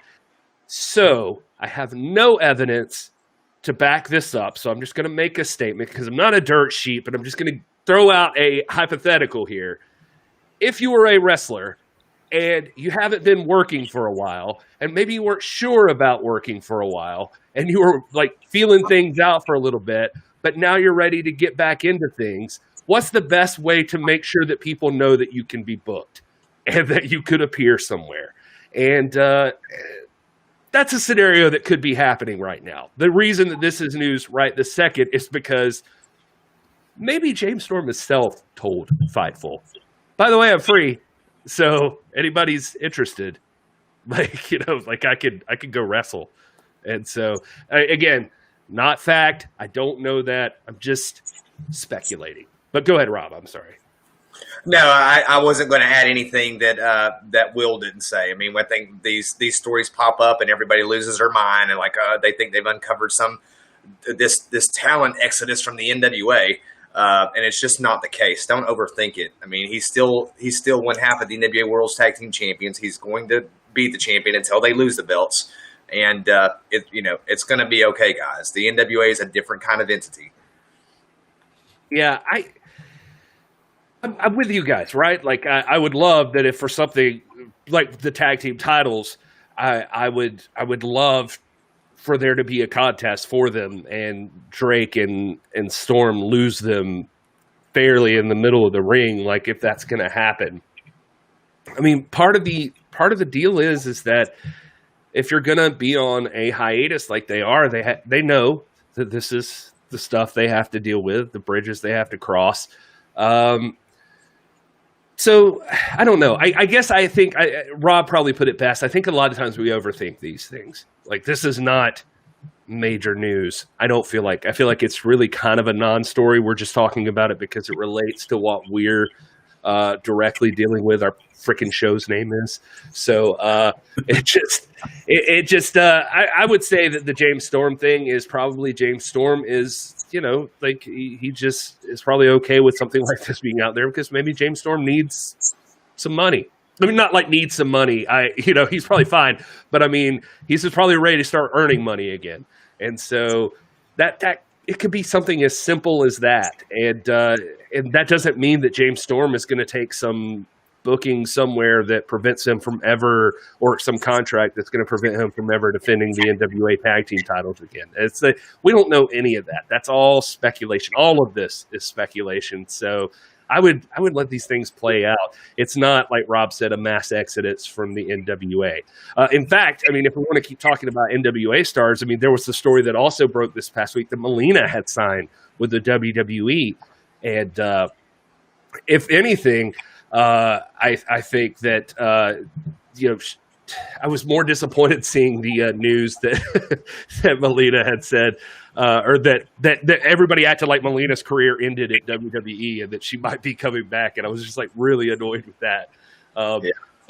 So I have no evidence to back this up. So I'm just going to make a statement because I'm not a dirt sheet, but I'm just going to throw out a hypothetical here. If you were a wrestler and you haven't been working for a while, and maybe you weren't sure about working for a while, and you were like feeling things out for a little bit, but now you're ready to get back into things, what's the best way to make sure that people know that you can be booked and that you could appear somewhere? And that's a scenario that could be happening right now. The reason that this is news right this second is because maybe James Storm is self-told Fightful. By the way, I'm free, so anybody's interested, like I could go wrestle. And so again, not fact. I don't know that. I'm just speculating. But go ahead, Rob. I'm sorry. No, I wasn't going to add anything that Will didn't say. I mean, I think these stories pop up and everybody loses their mind and they think they've uncovered this talent exodus from the NWA, and it's just not the case. Don't overthink it. I mean, he's still one half of the NWA World's Tag Team Champions. He's going to be the champion until they lose the belts, and it's going to be okay, guys. The NWA is a different kind of entity. Yeah, I'm with you guys, right? Like, I would love that if for something like the tag team titles, I would love for there to be a contest for them and Drake and Storm lose them fairly in the middle of the ring, like if that's going to happen. I mean, part of the deal is that if you're going to be on a hiatus like they are, they know that this is the stuff they have to deal with, the bridges they have to cross. So I don't know. I guess I think Rob probably put it best. I think a lot of times we overthink these things. Like, this is not major news. I feel like it's really kind of a non-story. We're just talking about it because it relates to what we're directly dealing with. Our freaking show's name is. So I would say that the James Storm thing is probably James Storm is, he just is probably okay with something like this being out there because maybe James Storm needs some money. I mean, not like needs some money. He's probably fine, but I mean, he's just probably ready to start earning money again. And so that it could be something as simple as that. And that doesn't mean that James Storm is going to take some booking somewhere that prevents him from ever, or some contract that's going to prevent him from ever defending the NWA tag team titles again. We don't know any of that. That's all speculation. All of this is speculation. So I would let these things play out. It's not, like Rob said, a mass exodus from the NWA. In fact, I mean, if we want to keep talking about NWA stars, I mean, there was the story that also broke this past week that Melina had signed with the WWE. And if anything, I think that, I was more disappointed seeing the news that that Melina had said, or that everybody acted like Melina's career ended at WWE and that she might be coming back, and I was just like really annoyed with that. I'm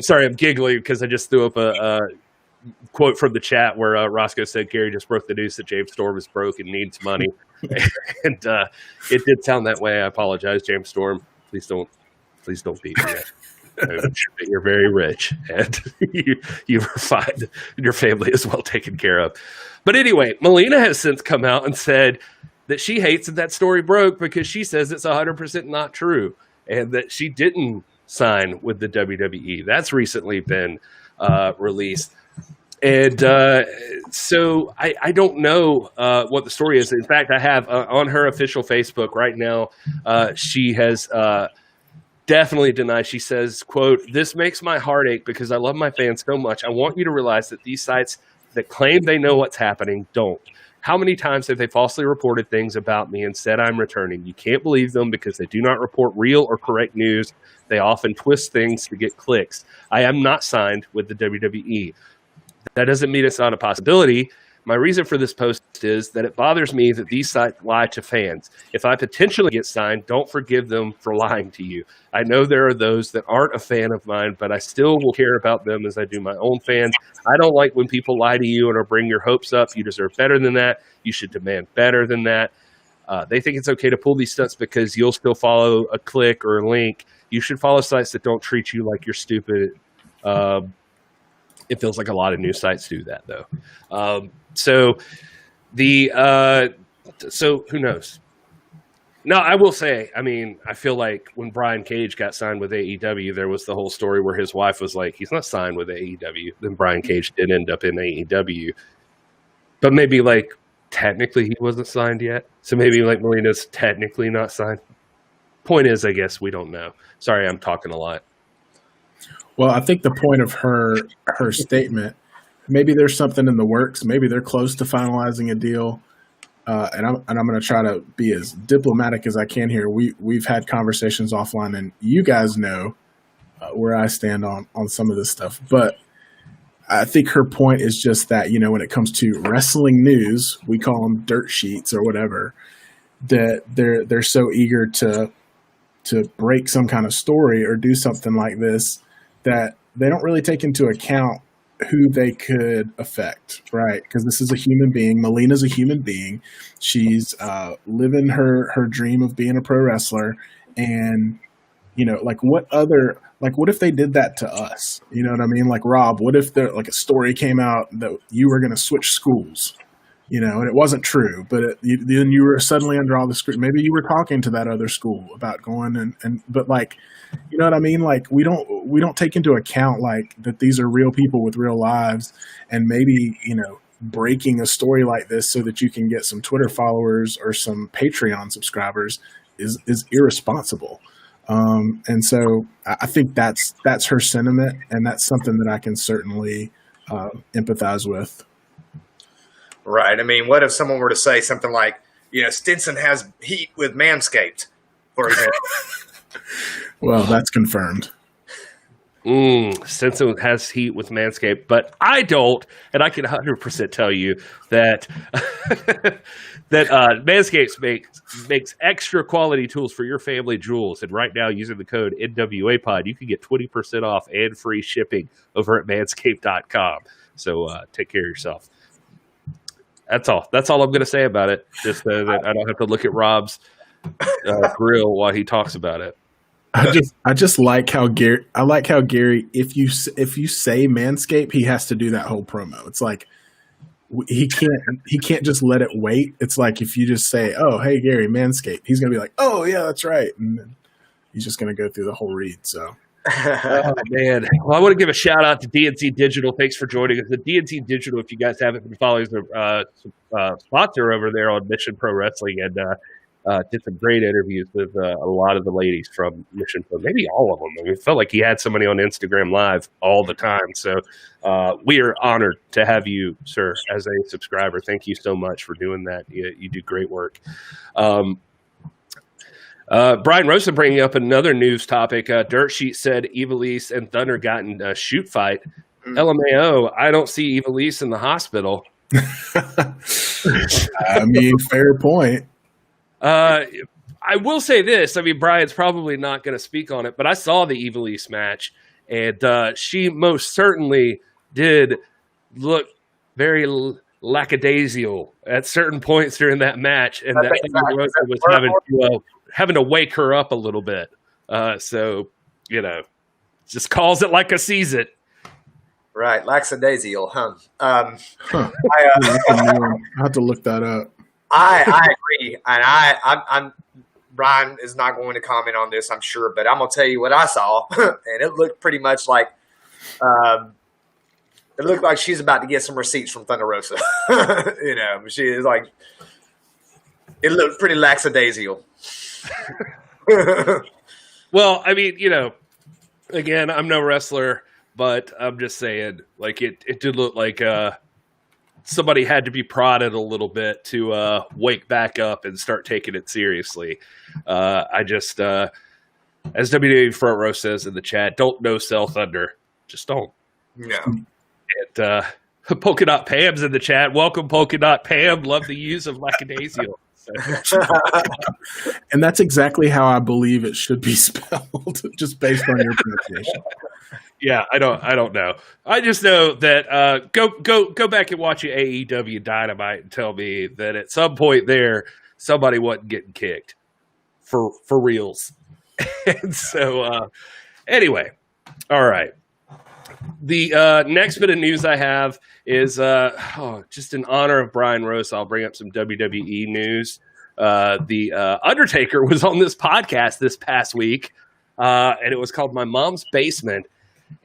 sorry, I'm giggling because I just threw up a quote from the chat where Roscoe said Gary just broke the news that James Storm is broke and needs money, and it did sound that way. I apologize, James Storm. Please don't beat me. You're very rich, and you are fine. Your family is well taken care of. But anyway, Melina has since come out and said that she hates that story broke because she says it's 100% not true, and that she didn't sign with the WWE. That's recently been released. And so I don't know what the story is. In fact, I have on her official Facebook right now, she has definitely denied. She says, quote, "This makes my heart ache because I love my fans so much. I want you to realize that these sites that claim they know what's happening don't. How many times have they falsely reported things about me and said I'm returning? You can't believe them because they do not report real or correct news. They often twist things to get clicks. I am not signed with the WWE. That doesn't mean it's not a possibility. My reason for this post is that it bothers me that these sites lie to fans. If I potentially get signed, don't forgive them for lying to you. I know there are those that aren't a fan of mine, but I still will care about them as I do my own fans. I don't like when people lie to you and or bring your hopes up. You deserve better than that. You should demand better than that. They think it's okay to pull these stunts because you'll still follow a click or a link. You should follow sites that don't treat you like you're stupid." It feels like a lot of news sites do that, though. So who knows? No, I will say, I mean, I feel like when Brian Cage got signed with AEW, there was the whole story where his wife was like, he's not signed with AEW. Then Brian Cage did end up in AEW. But maybe, like, technically he wasn't signed yet. So maybe, like, Melina's technically not signed. Point is, I guess, we don't know. Sorry, I'm talking a lot. Well, I think the point of her statement, maybe there's something in the works. Maybe they're close to finalizing a deal. And I'm going to try to be as diplomatic as I can here. We've had conversations offline, and you guys know where I stand on some of this stuff. But I think her point is just that, when it comes to wrestling news, we call them dirt sheets or whatever, that they're so eager to break some kind of story or do something like this that they don't really take into account who they could affect, right? Because this is a human being. Melina's a human being. She's living her dream of being a pro wrestler. And, what if they did that to us? You know what I mean? Like, Rob, what if there, like, a story came out that you were going to switch schools? And it wasn't true, but then you were suddenly under all the scrutiny. Maybe you were talking to that other school about going but like, you know what I mean? Like, we don't take into account like that these are real people with real lives, and maybe, breaking a story like this so that you can get some Twitter followers or some Patreon subscribers is irresponsible. And so I think that's her sentiment, and that's something that I can certainly empathize with. Right. I mean, what if someone were to say something like, Stinson has heat with Manscaped, for example? Well, that's confirmed. Stinson has heat with Manscaped, but I don't, and I can 100% tell you that that Manscaped makes extra quality tools for your family jewels. And right now, using the code NWAPod, you can get 20% off and free shipping over at manscaped.com. So take care of yourself. That's all. That's all I'm going to say about it. Just that I don't have to look at Rob's grill while he talks about it. I just like how Gary. I like how Gary. If you say Manscaped, he has to do that whole promo. It's like he can't just let it wait. It's like if you just say, "Oh, hey Gary, Manscaped," he's gonna be like, "Oh yeah, that's right," and then he's just gonna go through the whole read. So Oh, man. Well, I want to give a shout out to DNC Digital. Thanks for joining us. The DNC Digital, if you guys haven't been following, is a sponsor over there on Mission Pro Wrestling, and did some great interviews with a lot of the ladies from Mission Pro, maybe all of them. I mean, it felt like he had somebody on Instagram Live all the time. So we are honored to have you, sir, as a subscriber. Thank you so much for doing that. You do great work. Brian Rosen bringing up another news topic. Dirt Sheet said Ivelisse and Thunder got in a shoot fight. LMAO, I don't see Ivelisse in the hospital. I mean, fair point. I will say this. I mean, Brian's probably not going to speak on it, but I saw the Ivelisse match, and she most certainly did look very lackadaisical at certain points during that match, and that Thunder Rosa was having to wake her up a little bit. So, just calls it like I sees it. Right, lackadaisical, huh? I have to look that up. I agree, and I'm Brian is not going to comment on this, I'm sure, but I'm gonna tell you what I saw, and it looked pretty much like it looked like she's about to get some receipts from Thunder Rosa. She is like, it looked pretty lackadaisical. Well, I mean, again, I'm no wrestler, but I'm just saying, like, it did look like somebody had to be prodded a little bit to wake back up and start taking it seriously. I just, as WWE Front Row says in the chat, don't no-sell Thunder. Just don't. No. And Polka Dot Pam's in the chat. Welcome, Polka Dot Pam. Love the use of lackadaisical. And that's exactly how I believe it should be spelled, just based on your pronunciation. Yeah, I don't know. I just know that go back and watch your AEW Dynamite and tell me that at some point there somebody wasn't getting kicked for reals. And so anyway, all right. The next bit of news I have is just in honor of Brian Rose. I'll bring up some WWE news. The Undertaker was on this podcast this past week, and it was called My Mom's Basement.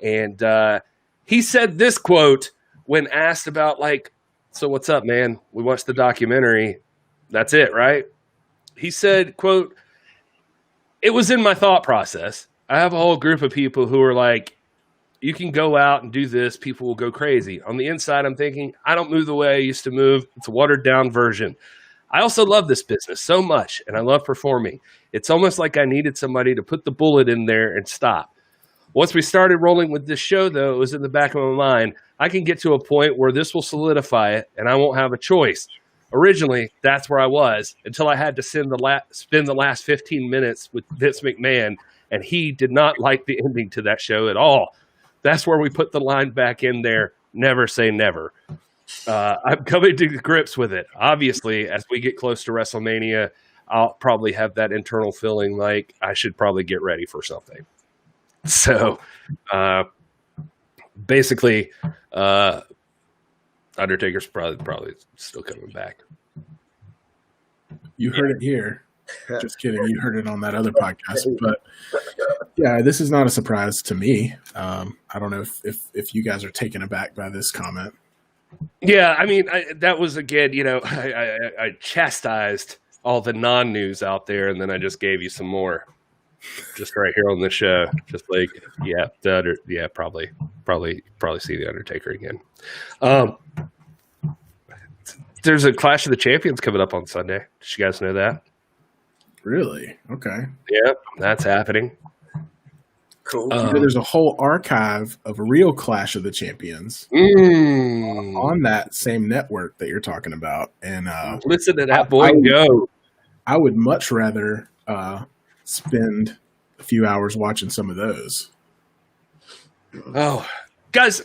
And he said this quote when asked about, like, so what's up, man? We watched the documentary. That's it, right? He said, quote, it was in my thought process. I have a whole group of people who are like, you can go out and do this. People will go crazy. On the inside, I'm thinking, I don't move the way I used to move. It's a watered down version. I also love this business so much, and I love performing. It's almost like I needed somebody to put the bullet in there and stop. Once we started rolling with this show, though, it was in the back of my mind, I can get to a point where this will solidify it, and I won't have a choice. Originally, that's where I was, until I had to spend the last 15 minutes with Vince McMahon, and he did not like the ending to that show at all. That's where we put the line back in there, never say never. I'm coming to grips with it. Obviously, as we get close to WrestleMania, I'll probably have that internal feeling like I should probably get ready for something. So, basically, Undertaker's probably still coming back. You heard it here. Just kidding. You heard it on that other podcast. But yeah, this is not a surprise to me. I don't know if you guys are taken aback by this comment. Yeah, I mean, that was, again, I chastised all the non-news out there, and then I just gave you some more. Just right here on the show, just like, probably see the Undertaker again. There's a Clash of the Champions coming up on Sunday. Did you guys know that? Really? Okay. Yeah, that's happening. Cool. There's a whole archive of real Clash of the Champions on that same network that you're talking about. And listen to that boy go. I would much rather spend a few hours watching some of those. Oh, guys,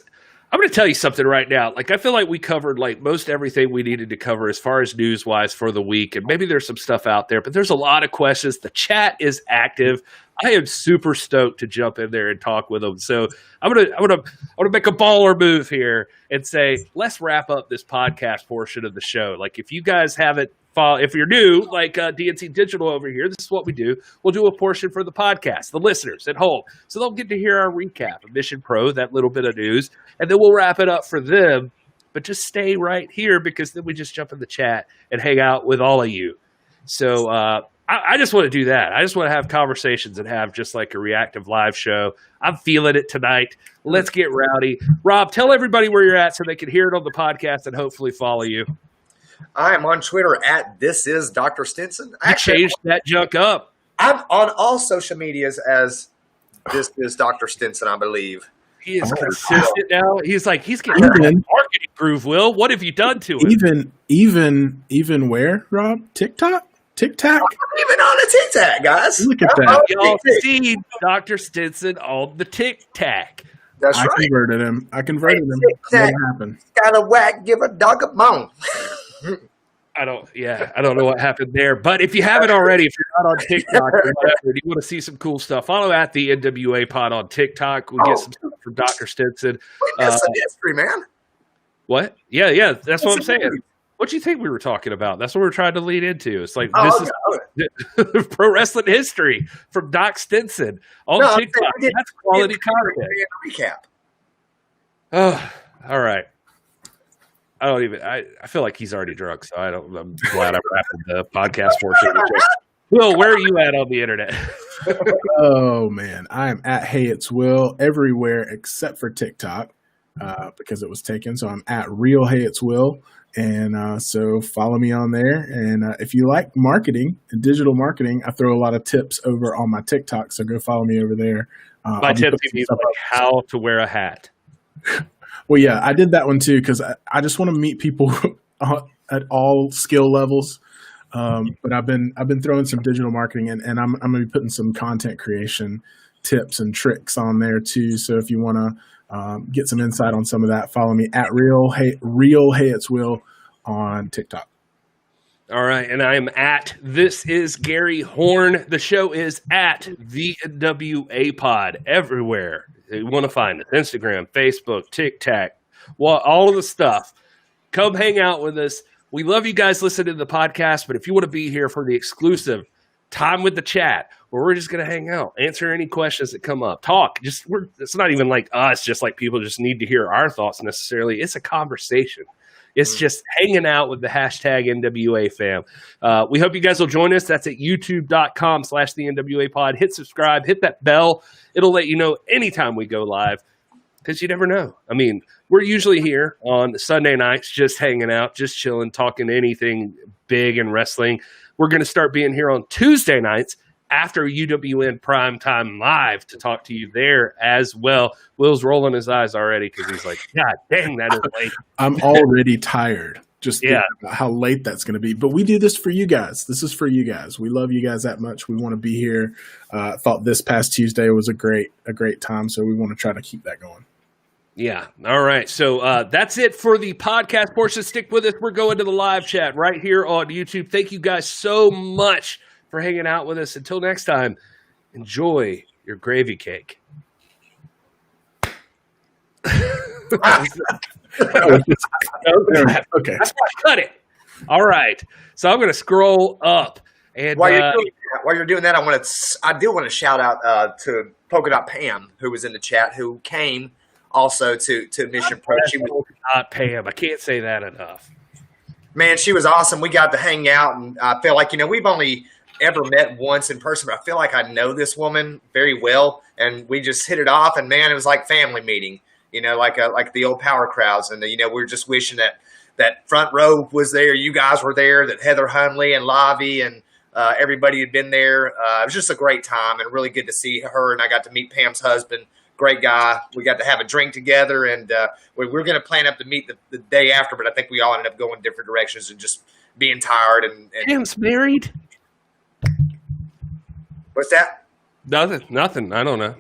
I'm going to tell you something right now. Like, I feel like we covered like most everything we needed to cover as far as news wise for the week. And maybe there's some stuff out there, but there's a lot of questions. The chat is active. I am super stoked to jump in there and talk with them. So I'm gonna make a baller move here and say, let's wrap up this podcast portion of the show. Like, if you guys haven't if you're new, like DNC Digital over here, this is what we do. We'll do a portion for the podcast, the listeners at home. So they'll get to hear our recap of Mission Pro, that little bit of news, and then we'll wrap it up for them. But just stay right here because then we just jump in the chat and hang out with all of you. So I just want to do that. I just want to have conversations and have just like a reactive live show. I'm feeling it tonight. Let's get rowdy. Rob, tell everybody where you're at so they can hear it on the podcast and hopefully follow you. I am on Twitter at This Is Dr. Stinson. I changed that junk up. I'm on all social medias as This Is Dr. Stinson, I believe. He is consistent now. He's getting that marketing groove. Will, what have you done to him? Even where, Rob? TikTok? TikTok? I'm even on the TikTok, guys. Look at that. Y'all see Dr. Stinson on the TikTok. That's I right. converted him. TikTok. What happened? Got a whack, give a dog a bone. I don't know what happened there. But if you haven't already, if you're not on TikTok or whatever, you want to see some cool stuff, follow at the NWA Pod on TikTok. We'll get some stuff from Dr. Stinson. We missed some history, man. What? Yeah. That's what I'm saying. What do you think we were talking about? That's what we're trying to lead into. It's like this is pro wrestling history from Doc Stinson on TikTok. That's quality content. Recap. Oh, all right. I feel like he's already drunk, so I'm glad I wrapped the podcast portion. Will, where are you at on the internet? Oh man, I am at Hey It's Will everywhere except for TikTok because it was taken. So I'm at Real Hey It's Will, and so follow me on there. And if you like marketing and digital marketing, I throw a lot of tips over on my TikTok. So go follow me over there. My tips means like how to wear a hat. Well, yeah, I did that one too because I just want to meet people at all skill levels. But I've been throwing some digital marketing and I'm going to be putting some content creation tips and tricks on there too. So if you want to get some insight on some of that, follow me at Real Hey It's Will on TikTok. All right, and I am at This Is Gary Horn. The show is at the NWA Pod everywhere. You want to find us, Instagram, Facebook, TikTok, all of the stuff. Come hang out with us. We love you guys listening to the podcast, but if you want to be here for the exclusive time with the chat, where we're just going to hang out, answer any questions that come up, talk. It's not even like us, just like people just need to hear our thoughts necessarily. It's a conversation. It's just hanging out with the hashtag NWA fam. We hope you guys will join us. That's at youtube.com/the NWA pod. Hit subscribe, hit that bell. It'll let you know anytime we go live because you never know. I mean, we're usually here on Sunday nights just hanging out, just chilling, talking anything big in wrestling. We're going to start being here on Tuesday nights after UWN Primetime Live to talk to you there as well. Will's rolling his eyes already because he's like, God dang, that is late. I'm already tired just thinking about how late that's going to be. But we do this for you guys. This is for you guys. We love you guys that much. We want to be here. Thought this past Tuesday was a great time, so we want to try to keep that going. Yeah. All right. So that's it for the podcast portion. Stick with us. We're going to the live chat right here on YouTube. Thank you guys so much for hanging out with us. Until next time, enjoy your gravy cake. Okay. That's why I cut it. All right. So I'm going to scroll up. And While you're doing that, I do want to shout out to Polka Dot Pam, who was in the chat, who came also to Mission Pro. She was not Pam. I can't say that enough. Man, she was awesome. We got to hang out, and I feel like, we've only ever met once in person, but I feel like I know this woman very well, and we just hit it off, and man, it was like family meeting, like the old power crowds, and we were just wishing that front row was there, you guys were there, that Heather Hunley and Lavi and everybody had been there. It was just a great time and really good to see her, and I got to meet Pam's husband. Great guy. We got to have a drink together, and we were going to plan up to meet the day after, but I think we all ended up going different directions and just being tired. And Pam's married? What's that? Nothing. I don't know.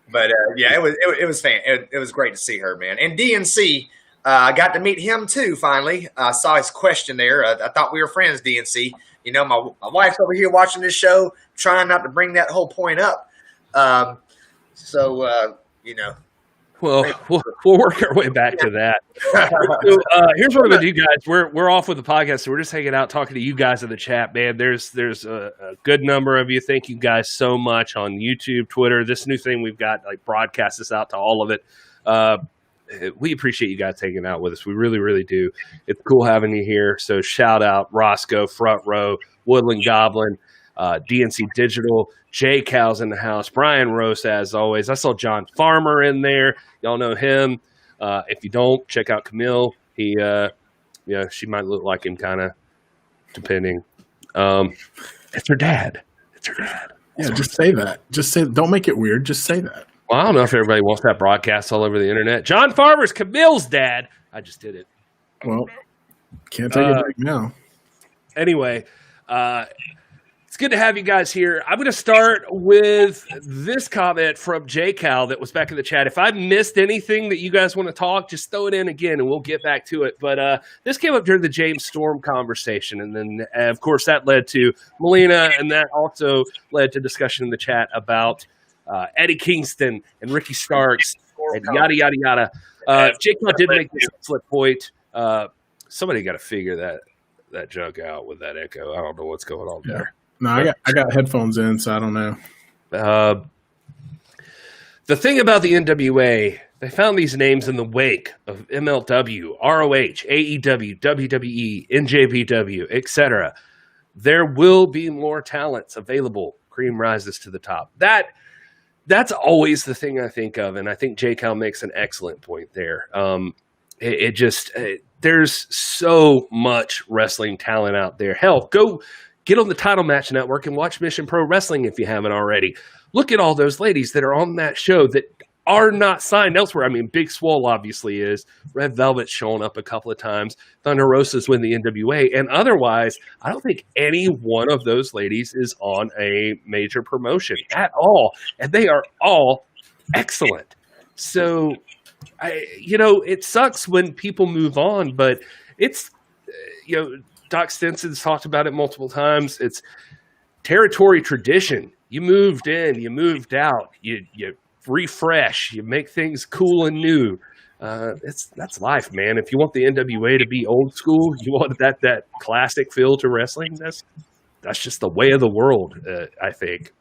But yeah, it was fan. It was great to see her, man. And DNC, I got to meet him too. Finally, I saw his question there. I thought we were friends, DNC. My wife's over here watching this show, trying not to bring that whole point up. Well, we'll work our way back to that. So, here's what we're gonna do, guys. We're off with the podcast, so we're just hanging out, talking to you guys in the chat, man. There's a good number of you. Thank you guys so much on YouTube, Twitter. This new thing we've got, like, broadcast this out to all of it. We appreciate you guys hanging out with us. We really, really do. It's cool having you here. So shout out Roscoe, Front Row, Woodland Goblin, DNC Digital, Jay Cal's in the house, Brian Rose, as always. I saw John Farmer in there. Y'all know him. If you don't, check out Camille. She might look like him, kind of, depending. It's her dad. Yeah, just say that. Just say. Don't make it weird. Just say that. Well, I don't know if everybody wants that broadcast all over the internet. John Farmer's Camille's dad. I just did it. Well, can't take it back now. Anyway, it's good to have you guys here. I'm going to start with this comment from J. Cal that was back in the chat. If I missed anything that you guys want to talk, just throw it in again and we'll get back to it. But this came up during the James Storm conversation. And then, of course, that led to Melina, and that also led to discussion in the chat about Eddie Kingston and Ricky Starks and yada, yada, yada. J. Cal did make this excellent point. Somebody got to figure that junk out with that echo. I don't know what's going on there. No, I got headphones in, so I don't know. The thing about the NWA, they found these names in the wake of MLW, ROH, AEW, WWE, NJPW, etc. There will be more talents available. Cream rises to the top. That's always the thing I think of, and I think J. Cal makes an excellent point there. There's so much wrestling talent out there. Hell, go get on the Title Match Network and watch Mission Pro Wrestling if you haven't already. Look at all those ladies that are on that show that are not signed elsewhere. I mean, Big Swole obviously is. Red Velvet's shown up a couple of times. Thunder Rosa's win the NWA. And otherwise, I don't think any one of those ladies is on a major promotion at all. And they are all excellent. So, it sucks when people move on, but it's, Doc Stinson's talked about it multiple times. It's territory tradition. You moved in, you moved out, you refresh, you make things cool and new. That's life, man. If you want the NWA to be old school, you want that classic feel to wrestling. That's just the way of the world, I think.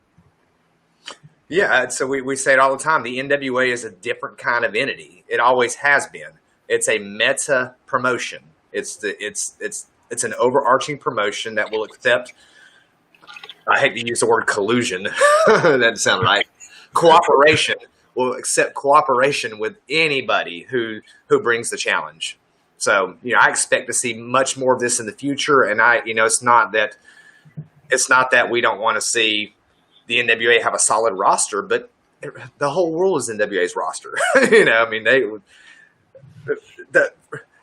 Yeah, so we say it all the time. The NWA is a different kind of entity. It always has been. It's a meta promotion. It's an overarching promotion that will accept. I hate to use the word collusion. That doesn't sound right. Cooperation. Will accept cooperation with anybody who brings the challenge. So I expect to see much more of this in the future. And it's not that we don't want to see the NWA have a solid roster, but the whole world is NWA's roster.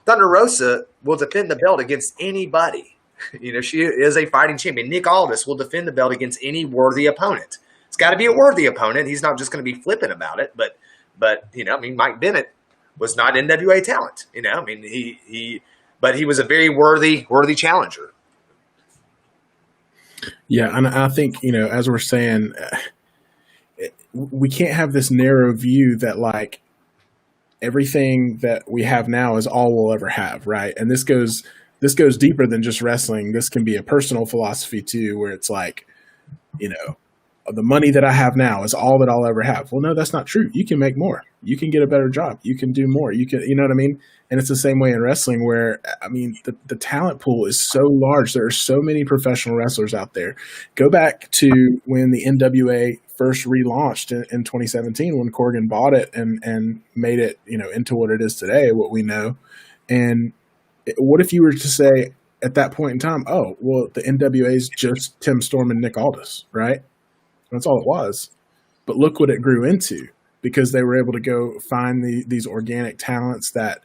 Thunder Rosa will defend the belt against anybody. She is a fighting champion. Nick Aldis will defend the belt against any worthy opponent. It's got to be a worthy opponent. He's not just going to be flippant about it. But Mike Bennett was not NWA talent. But he was a very worthy challenger. Yeah, and I think, as we're saying, we can't have this narrow view that, like, everything that we have now is all we'll ever have, right? And this goes deeper than just wrestling. This can be a personal philosophy, too, where it's like, the money that I have now is all that I'll ever have. Well, no, that's not true. You can make more. You can get a better job. You can do more. You know what I mean? And it's the same way in wrestling where, the talent pool is so large. There are so many professional wrestlers out there. Go back to when the NWA first relaunched in 2017 when Corgan bought it and made it, into what it is today, what we know. And what if you were to say at that point in time, oh, well, the NWA is just Tim Storm and Nick Aldis, right? That's all it was. But look what it grew into because they were able to go find these organic talents that,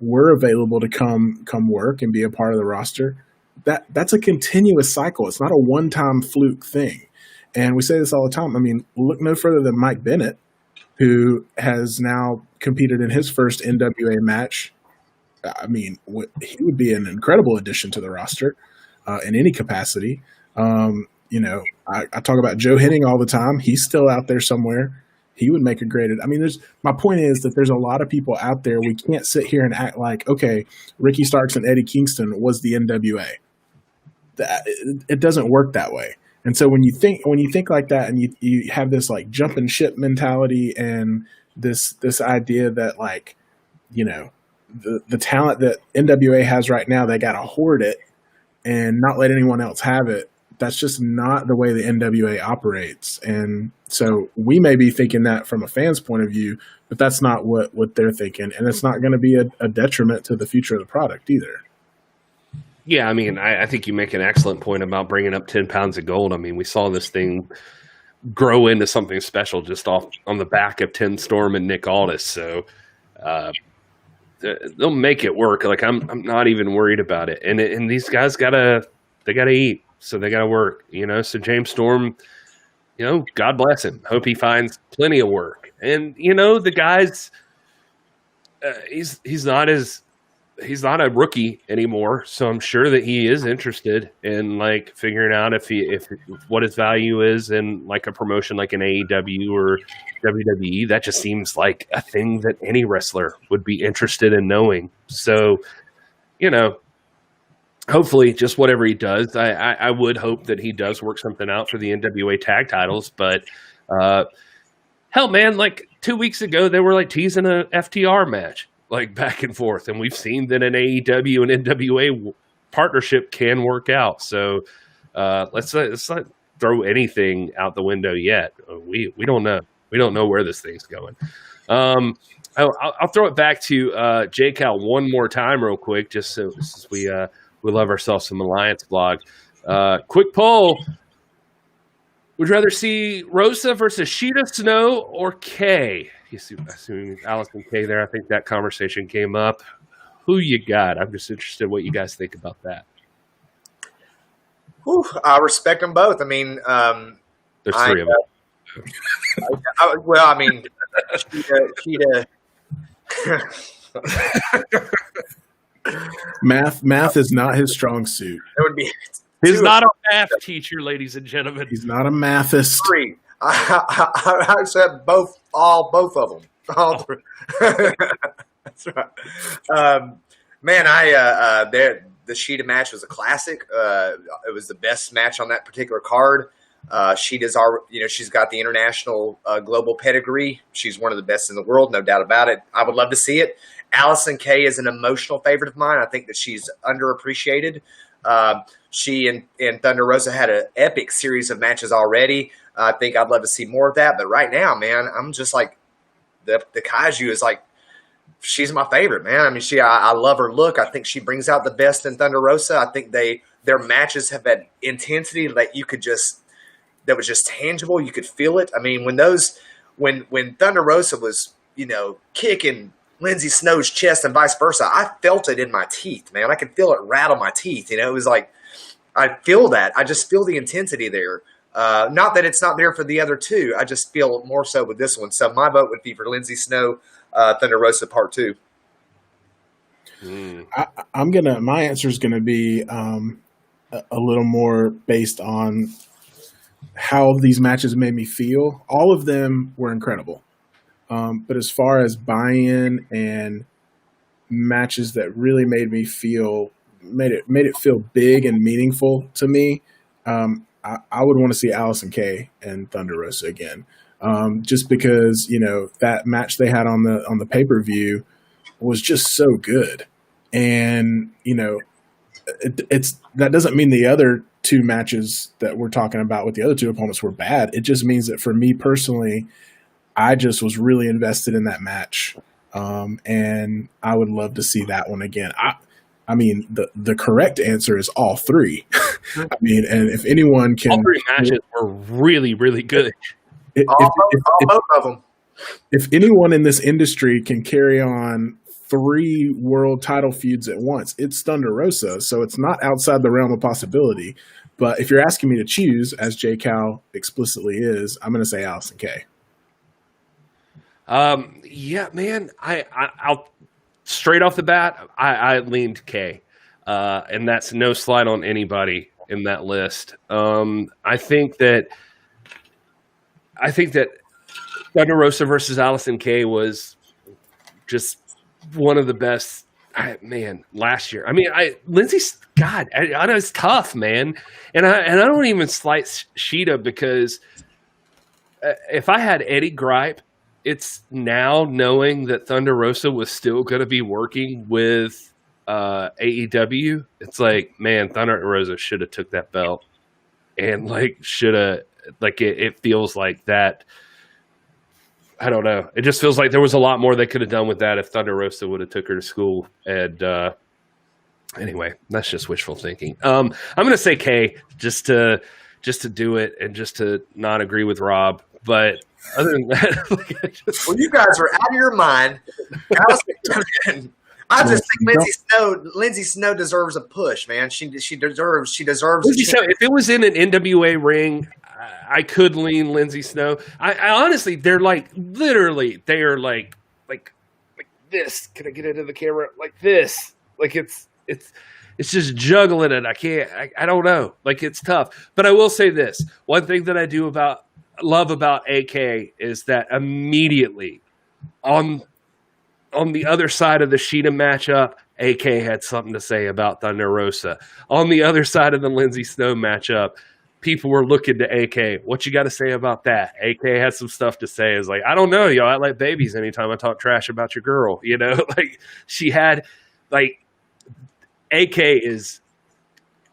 were available to come work and be a part of the roster. That's a continuous cycle. It's not a one-time fluke thing. And we say this all the time. Look no further than Mike Bennett, who has now competed in his first NWA match. He would be an incredible addition to the roster in any capacity. I talk about Joe Henning all the time. He's still out there somewhere. He would make a great. I mean, my point is that there's a lot of people out there. We can't sit here and act like, okay, Ricky Starks and Eddie Kingston was the NWA. It doesn't work that way. And so when you think like that, and you have this like jumping ship mentality, and this idea that, like, you know, the talent that NWA has right now, they got to hoard it and not let anyone else have it. That's just not the way the NWA operates. And so we may be thinking that from a fan's point of view, but that's not what they're thinking. And it's not going to be a detriment to the future of the product either. Yeah, I mean, I think you make an excellent point about bringing up 10 pounds of gold. I mean, we saw this thing grow into something special just off on the back of Tim Storm and Nick Aldis. So they'll make it work. Like, I'm not even worried about it. And these guys gotta eat. So they got to work, you know. So James Storm, you know, God bless him. Hope he finds plenty of work. And, you know, the guy's he's not a rookie anymore. So I'm sure that he is interested in, like, figuring out if what his value is in, like, a promotion like an AEW or WWE. That just seems like a thing that any wrestler would be interested in knowing. So, you know, hopefully, just whatever he does, I would hope that he does work something out for the NWA tag titles. But hell, man, like 2 weeks ago, they were like teasing a FTR match, like back and forth, and we've seen that an AEW and NWA partnership can work out. So let's not throw anything out the window yet. We don't know. We don't know where this thing's going. I'll throw it back to J-Cal one more time, real quick, just so since we love ourselves some Alliance blog. Quick poll. Would you rather see Rosa versus Sheeta, Snow, or Kay? Assuming Allison Kay there. I think that conversation came up. Who you got? I'm just interested in what you guys think about that. Whew, I respect them both. I mean, there's three of them. Well, I mean, Sheeta. Math is not his strong suit. It would be. He's not a math teacher, ladies and gentlemen. He's not a mathist. Three. I accept both of them. All three. That's right. Man, the Sheeta match was a classic. It was the best match on that particular card. Sheeta's she's got the international global pedigree. She's one of the best in the world, no doubt about it. I would love to see it. Allison Kay is an emotional favorite of mine. I think that she's underappreciated. She and Thunder Rosa had an epic series of matches already. I think I'd love to see more of that. But right now, man, I'm just like, the Kaiju is like, she's my favorite, man. I mean, I love her look. I think she brings out the best in Thunder Rosa. I think their matches have had intensity that was just tangible. You could feel it. I mean, when Thunder Rosa was, kicking Lindsay Snow's chest and vice versa, I felt it in my teeth, man. I could feel it rattle my teeth. It was like, I feel that. I just feel the intensity there. Not that it's not there for the other two. I just feel more so with this one. So my vote would be for Lindsay Snow, Thunder Rosa Part 2. My answer is gonna be a little more based on how these matches made me feel. All of them were incredible. But as far as buy-in and matches that really made it feel big and meaningful to me, I would want to see Allison Kay and Thunder Rosa again. Just because, that match they had on the pay-per-view was just so good. And, that doesn't mean the other two matches that we're talking about with the other two opponents were bad. It just means that for me personally, I just was really invested in that match. And I would love to see that one again. I mean, the correct answer is all three. I mean, and if anyone can... All three matches were really, really good. Both of them. If anyone in this industry can carry on 3 world title feuds at once, it's Thunder Rosa. So it's not outside the realm of possibility. But if you're asking me to choose, as J. Cal explicitly is, I'm going to say Allison Kay. Yeah, man. I'll straight off the bat, I leaned K, and that's no slight on anybody in that list. I think that Thunder Rosa versus Allison Kay was just one of the best. Last year. I mean, Lindsay's God. I know it's tough, man, and I don't even slight Sheeta because if I had any gripe, it's now knowing that Thunder Rosa was still going to be working with AEW. It's like, man, Thunder Rosa should have took that belt, and should have it feels like that. I don't know. It just feels like there was a lot more they could have done with that if Thunder Rosa would have took her to school. And anyway, that's just wishful thinking. I'm going to say Kay just to do it and just to not agree with Rob. But other than that, well, you guys are out of your mind. I just think Lindsay Snow deserves a push, man. She deserves. Lindsay Snow, if it was in an NWA ring, I could lean Lindsay Snow. I honestly, they're literally, they are like this. Can I get into the camera like this? It's just juggling it. I can't. I don't know. It's tough. But I will say this: one thing that I do love about AK is that immediately on the other side of the Sheeta matchup, AK had something to say about Thunder Rosa. On the other side of the Lindsay Snow matchup, people were looking to AK. What you got to say about that? AK has some stuff to say. Is I don't know, y'all. I like babies anytime I talk trash about your girl. She had AK is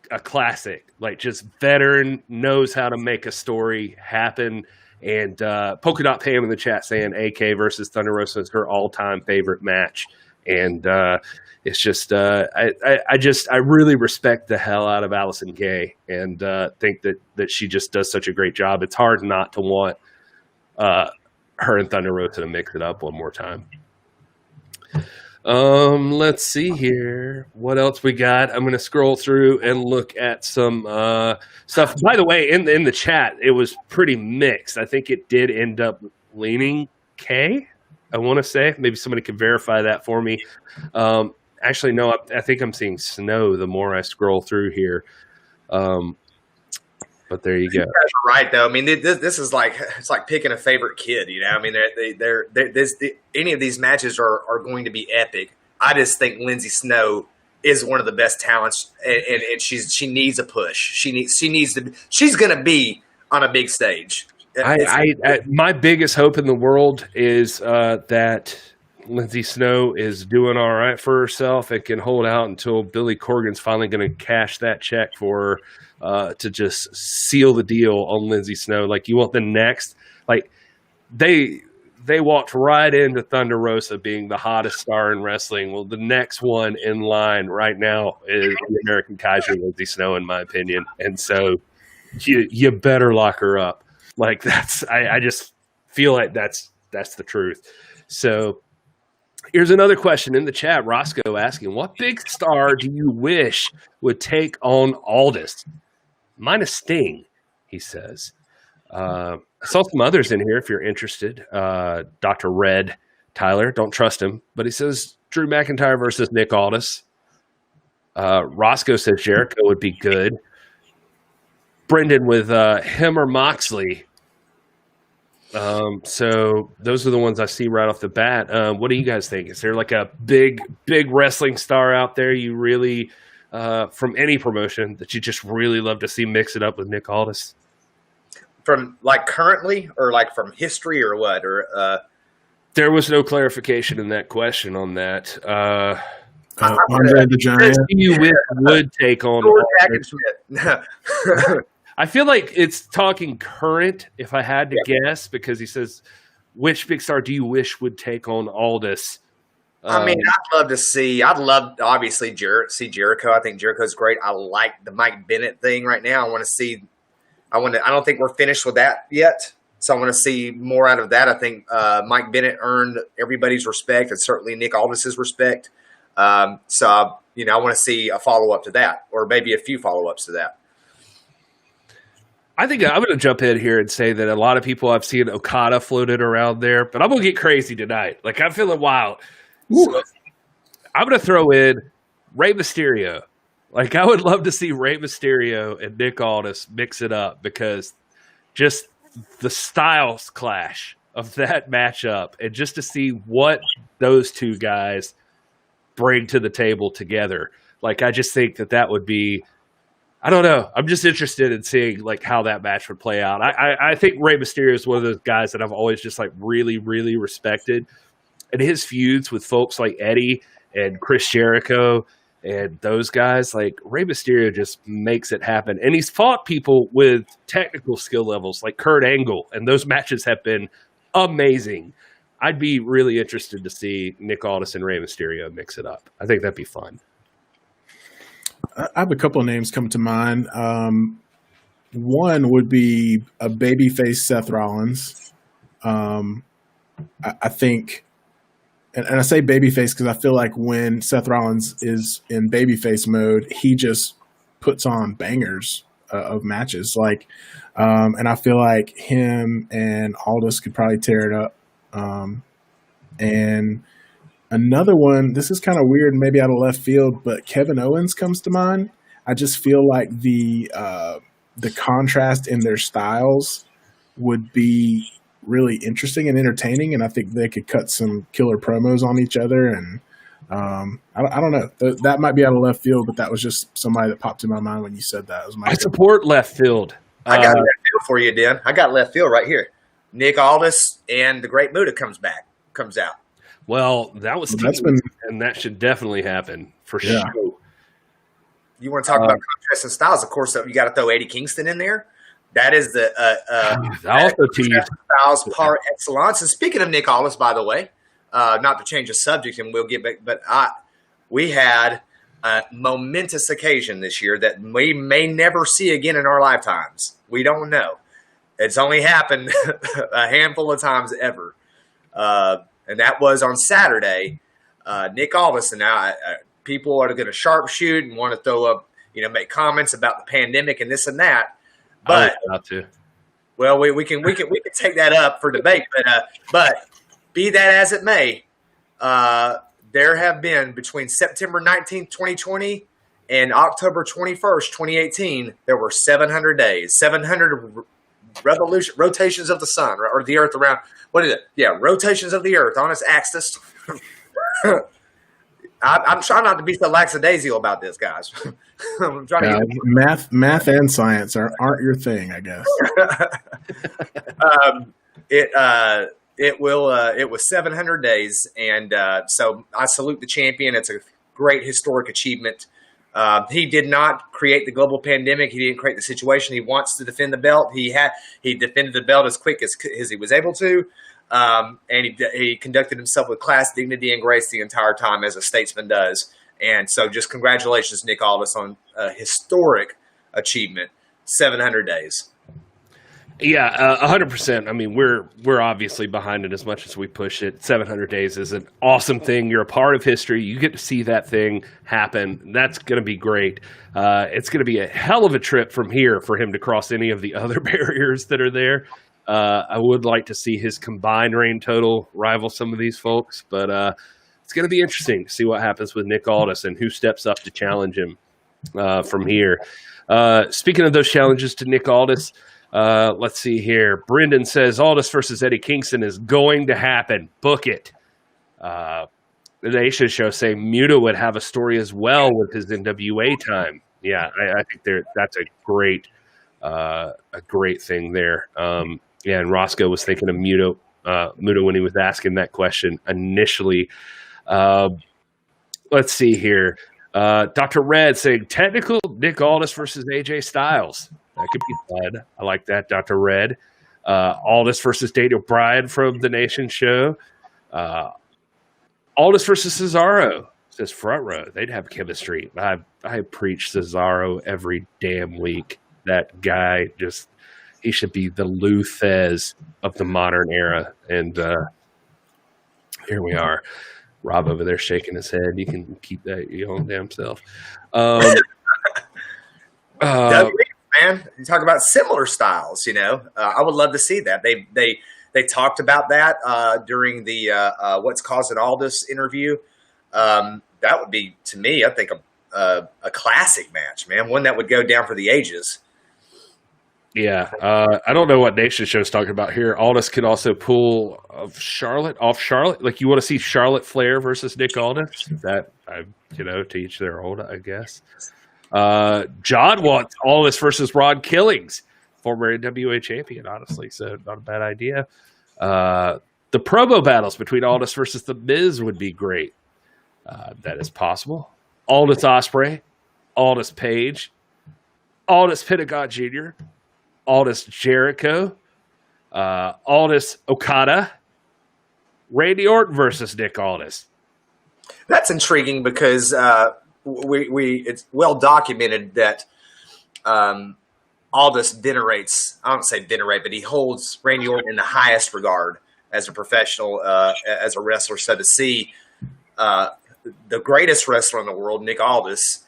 a classic. Just veteran, knows how to make a story happen. And Polka Dot Pam in the chat saying AK versus Thunder Rosa is her all-time favorite match. And it's just I really respect the hell out of Allison Kay and think that she just does such a great job. It's hard not to want her and Thunder Rosa to mix it up one more time. Let's see here. What else we got? I'm going to scroll through and look at some stuff. By the way, in the chat, it was pretty mixed. I think it did end up leaning K, I want to say. Maybe somebody could verify that for me. Actually, no, I think I'm seeing Snow the more I scroll through here. But there you go. You guys are right, though. I mean, this is it's like picking a favorite kid. I mean, any of these matches are going to be epic. I just think Lindsay Snow is one of the best talents, and she needs a push. She's going to be on a big stage. My biggest hope in the world is that Lindsay Snow is doing all right for herself and can hold out until Billy Corgan's finally going to cash that check for her to just seal the deal on Lindsay Snow. You want the next, they walked right into Thunder Rosa being the hottest star in wrestling. Well, the next one in line right now is the American Kaiser, Lindsay Snow, in my opinion. And so you better lock her up. I just feel like that's the truth. So here's another question in the chat. Roscoe asking, what big star do you wish would take on Aldis? Mine is Sting, he says. I saw some others in here if you're interested. Dr. Red Tyler, don't trust him, but he says Drew McIntyre versus Nick Aldis. Roscoe says Jericho would be good. Brendan with him or Moxley. So those are the ones I see right off the bat. What do you guys think? Is there a big wrestling star out there you really, from any promotion, that you just really love to see mix it up with Nick Aldis? From currently or from history or what? Or there was no clarification in that question on that. Andre the Giant. You would take on I feel like it's talking current, if I had to guess, because he says, which big star do you wish would take on Aldis? I mean, I'd love to obviously see Jericho. I think Jericho's great. I like the Mike Bennett thing right now. I don't think we're finished with that yet. So I want to see more out of that. I think Mike Bennett earned everybody's respect and certainly Nick Aldis's respect. I want to see a follow-up to that, or maybe a few follow-ups to that. I think I'm going to jump in here and say that a lot of people I've seen Okada floated around there, but I'm going to get crazy tonight. I'm feeling wild. So I'm going to throw in Rey Mysterio. I would love to see Rey Mysterio and Nick Aldis mix it up because just the styles clash of that matchup and just to see what those two guys bring to the table together. Like, I just think that would be, I don't know. I'm just interested in seeing like how that match would play out. I think Rey Mysterio is one of those guys that I've always just like really, really respected. And his feuds with folks like Eddie and Chris Jericho and those guys, like Rey Mysterio just makes it happen. And he's fought people with technical skill levels like Kurt Angle, and those matches have been amazing. I'd be really interested to see Nick Aldis and Rey Mysterio mix it up. I think that'd be fun. I have a couple of names come to mind. One would be a babyface Seth Rollins. I think, and I say babyface because I feel like when Seth Rollins is in babyface mode, he just puts on bangers of matches. Like, and I feel like him and Aldis could probably tear it up. And another one, this is kind of weird, maybe out of left field, but Kevin Owens comes to mind. I just feel like the contrast in their styles would be really interesting and entertaining, and I think they could cut some killer promos on each other. And I don't know. That might be out of left field, but that was just somebody that popped in my mind when you said that. It was I support left field. I got left field for you, Dan. I got left field right here. Nick Aldis and the Great Muta comes out. Well, that was and that should definitely happen for sure. You want to talk about contrast and styles? Of course, you got to throw Eddie Kingston in there. That is the styles par excellence. And speaking of Nick Aldis, by the way, not to change the subject, and we'll get back, but we had a momentous occasion this year that we may never see again in our lifetimes. We don't know. It's only happened a handful of times ever. And that was on Saturday. Nick Aldis, and now people are going to sharpshoot and want to throw up, make comments about the pandemic and this and that. But well, we can take that up for debate. But be that as it may, there have been between September 19th, 2020 and October 21st, 2018, there were 700 days, 700 rotations of the sun or the earth around. What is it? Yeah, rotations of the earth on its axis. I'm trying not to be so lackadaisical about this, guys. I'm trying to math and science aren't your thing, I guess. It was 700 days, and so I salute the champion. It's a great historic achievement. He did not create the global pandemic. He didn't create the situation. He wants to defend the belt. He defended the belt as quick as he was able to. And he conducted himself with class, dignity, and grace the entire time, as a statesman does. And so just congratulations, Nick Aldis, on a historic achievement, 700 days. Yeah, 100%. I mean, we're obviously behind it as much as we push it. 700 days is an awesome thing. You're a part of history. You get to see that thing happen. That's going to be great. It's going to be a hell of a trip from here for him to cross any of the other barriers that are there. I would like to see his combined reign total rival some of these folks, but it's going to be interesting to see what happens with Nick Aldis and who steps up to challenge him from here. Speaking of those challenges to Nick Aldis, let's see here. Brendan says Aldis versus Eddie Kingston is going to happen. Book it. The Nation Show saying Muta would have a story as well with his NWA time. Yeah, I think that's a great thing there. Yeah, and Roscoe was thinking of Muta when he was asking that question initially. Let's see here. Dr. Red saying technical Nick Aldis versus AJ Styles. That could be fun. I like that, Dr. Red. Aldis versus Daniel Bryan from the Nation Show. Aldis versus Cesaro. Says front row. They'd have chemistry. I preach Cesaro every damn week. That guy he should be the Lou Thez of the modern era. And here we are. Rob over there shaking his head. You can keep that your own damn self. Man, you talk about similar styles. I would love to see that. They talked about that during the What's Causing Aldis interview. That would be, to me, I think a classic match, man. One that would go down for the ages. Yeah, I don't know what Nation Show's talking about here. Aldis could also pull off Charlotte. Like, you want to see Charlotte Flair versus Nick Aldis? That, to each their own, I guess. John wants Aldis versus Ron Killings, former NWA champion, honestly, so not a bad idea. The promo battles between Aldis versus The Miz would be great. That is possible. Aldis Ospreay, Aldis Page, Aldis Pentagon Jr., Aldis Jericho, Aldis Okada, Randy Orton versus Nick Aldis. That's intriguing because it's well documented that Aldis venerates, I don't say venerate, but he holds Randy Orton in the highest regard as a professional, as a wrestler. So to see the greatest wrestler in the world, Nick Aldis,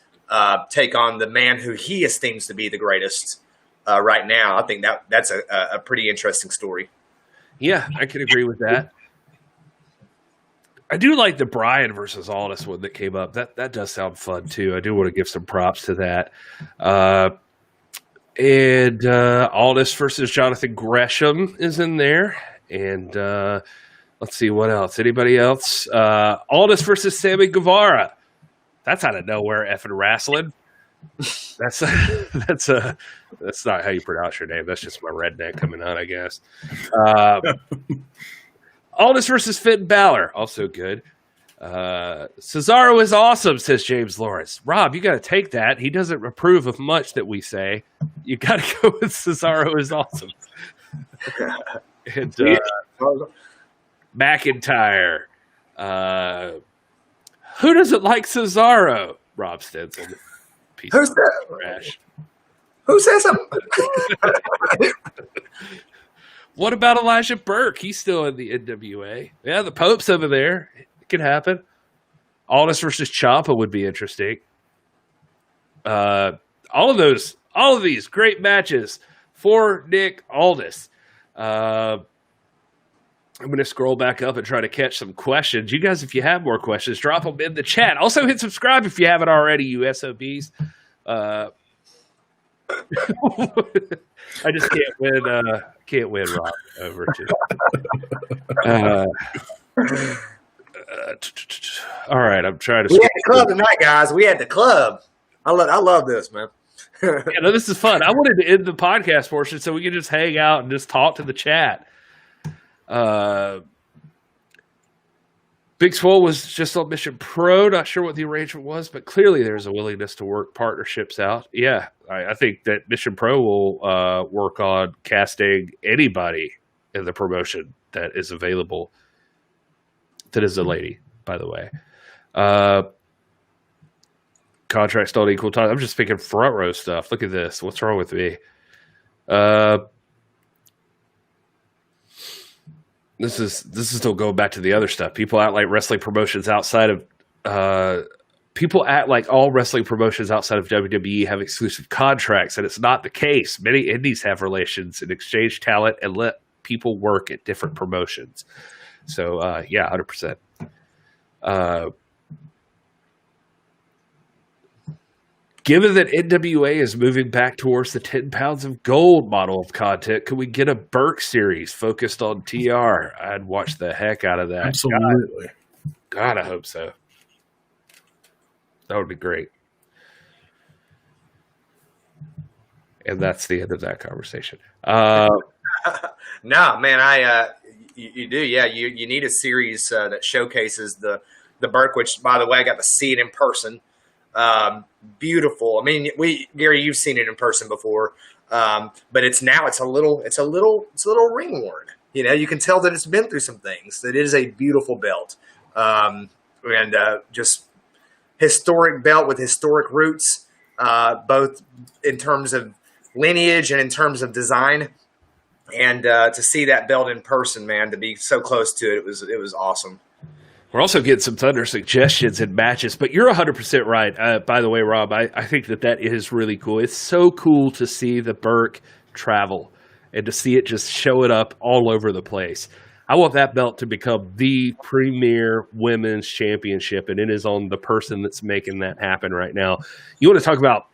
take on the man who he esteems to be the greatest right now, I think that's a pretty interesting story. Yeah, I can agree with that. I do like the Bryan versus Aldis one that came up. That does sound fun too. I do want to give some props to that. And Aldis versus Jonathan Gresham is in there. And let's see what else. Anybody else? Aldis versus Sammy Guevara. That's out of nowhere, effing wrestling. That's not how you pronounce your name. That's just my redneck coming out, I guess. Aldis versus Finn Balor, also good. Cesaro is awesome, says James Lawrence. Rob, you got to take that. He doesn't approve of much that we say. You got to go with Cesaro is awesome. And McIntyre. Who doesn't like Cesaro? Rob Stenson. Who's that? Trash. Who says something? What about Elijah Burke? He's still in the NWA. Yeah, the Pope's over there. It could happen. Aldis versus Ciampa would be interesting. All of these great matches for Nick Aldis. I'm going to scroll back up and try to catch some questions. You guys, if you have more questions, drop them in the chat. Also, hit subscribe if you haven't already, you SOBs. I just can't win Rob over to. All right, I'm trying to. We had the club tonight, guys. We had the club. I love this, man. Yeah, no, this is fun. I wanted to end the podcast portion so we could just hang out and just talk to the chat. Big Swole was just on Mission Pro. Not sure what the arrangement was, but clearly there's a willingness to work partnerships out. Yeah, I think that Mission Pro will work on casting anybody in the promotion that is available. That is a lady, by the way. Contracts don't equal time. I'm just thinking front row stuff. Look at this. What's wrong with me? This is still going back to the other stuff. People act like wrestling promotions outside of people act like all wrestling promotions outside of WWE have exclusive contracts, and it's not the case. Many indies have relations and exchange talent and let people work at different promotions. So yeah, 100%. Given that NWA is moving back towards the 10 pounds of gold model of content, could we get a Burke series focused on TR? I'd watch the heck out of that. Absolutely. God, I hope so. That would be great. And that's the end of that conversation. No, man, you do. Yeah, you need a series that showcases the Burke, which, by the way, I got to see it in person. Beautiful. I mean, Gary, you've seen it in person before, but it's a little ring worn. You know, you can tell that it's been through some things. That it is a beautiful belt, and just historic belt with historic roots, both in terms of lineage and in terms of design. And to see that belt in person, man, to be so close to it, it was awesome. We're also getting some Thunder suggestions and matches, but you're 100% right. By the way, Rob, I think that is really cool. It's so cool to see the Burke travel and to see it just show it up all over the place. I want that belt to become the premier women's championship, and it is on the person that's making that happen right now. You want to talk about,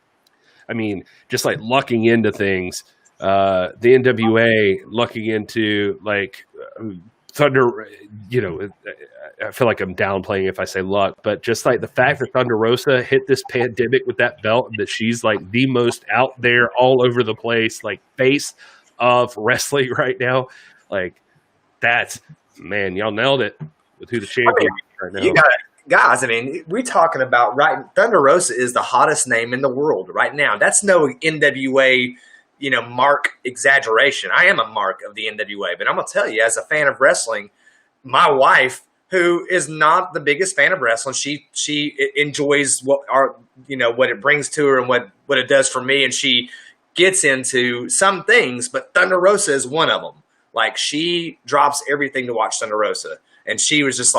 I mean, just like lucking into things. the NWA looking into like Thunder, you know, I feel like I'm downplaying if I say luck, but just like the fact that Thunder Rosa hit this pandemic with that belt, and that she's like the most out there, all over the place, like face of wrestling right now, like that's, man, y'all nailed it with who the champion is right now. You got it. Guys, I mean, we're talking about, right, Thunder Rosa is the hottest name in the world right now. That's no NWA, you know, mark exaggeration. I am a mark of the NWA, but I'm going to tell you, as a fan of wrestling, my wife, who is not the biggest fan of wrestling, she enjoys what it brings to her and what it does for me, and she gets into some things, but Thunder Rosa is one of them. Like, she drops everything to watch Thunder Rosa, and she was just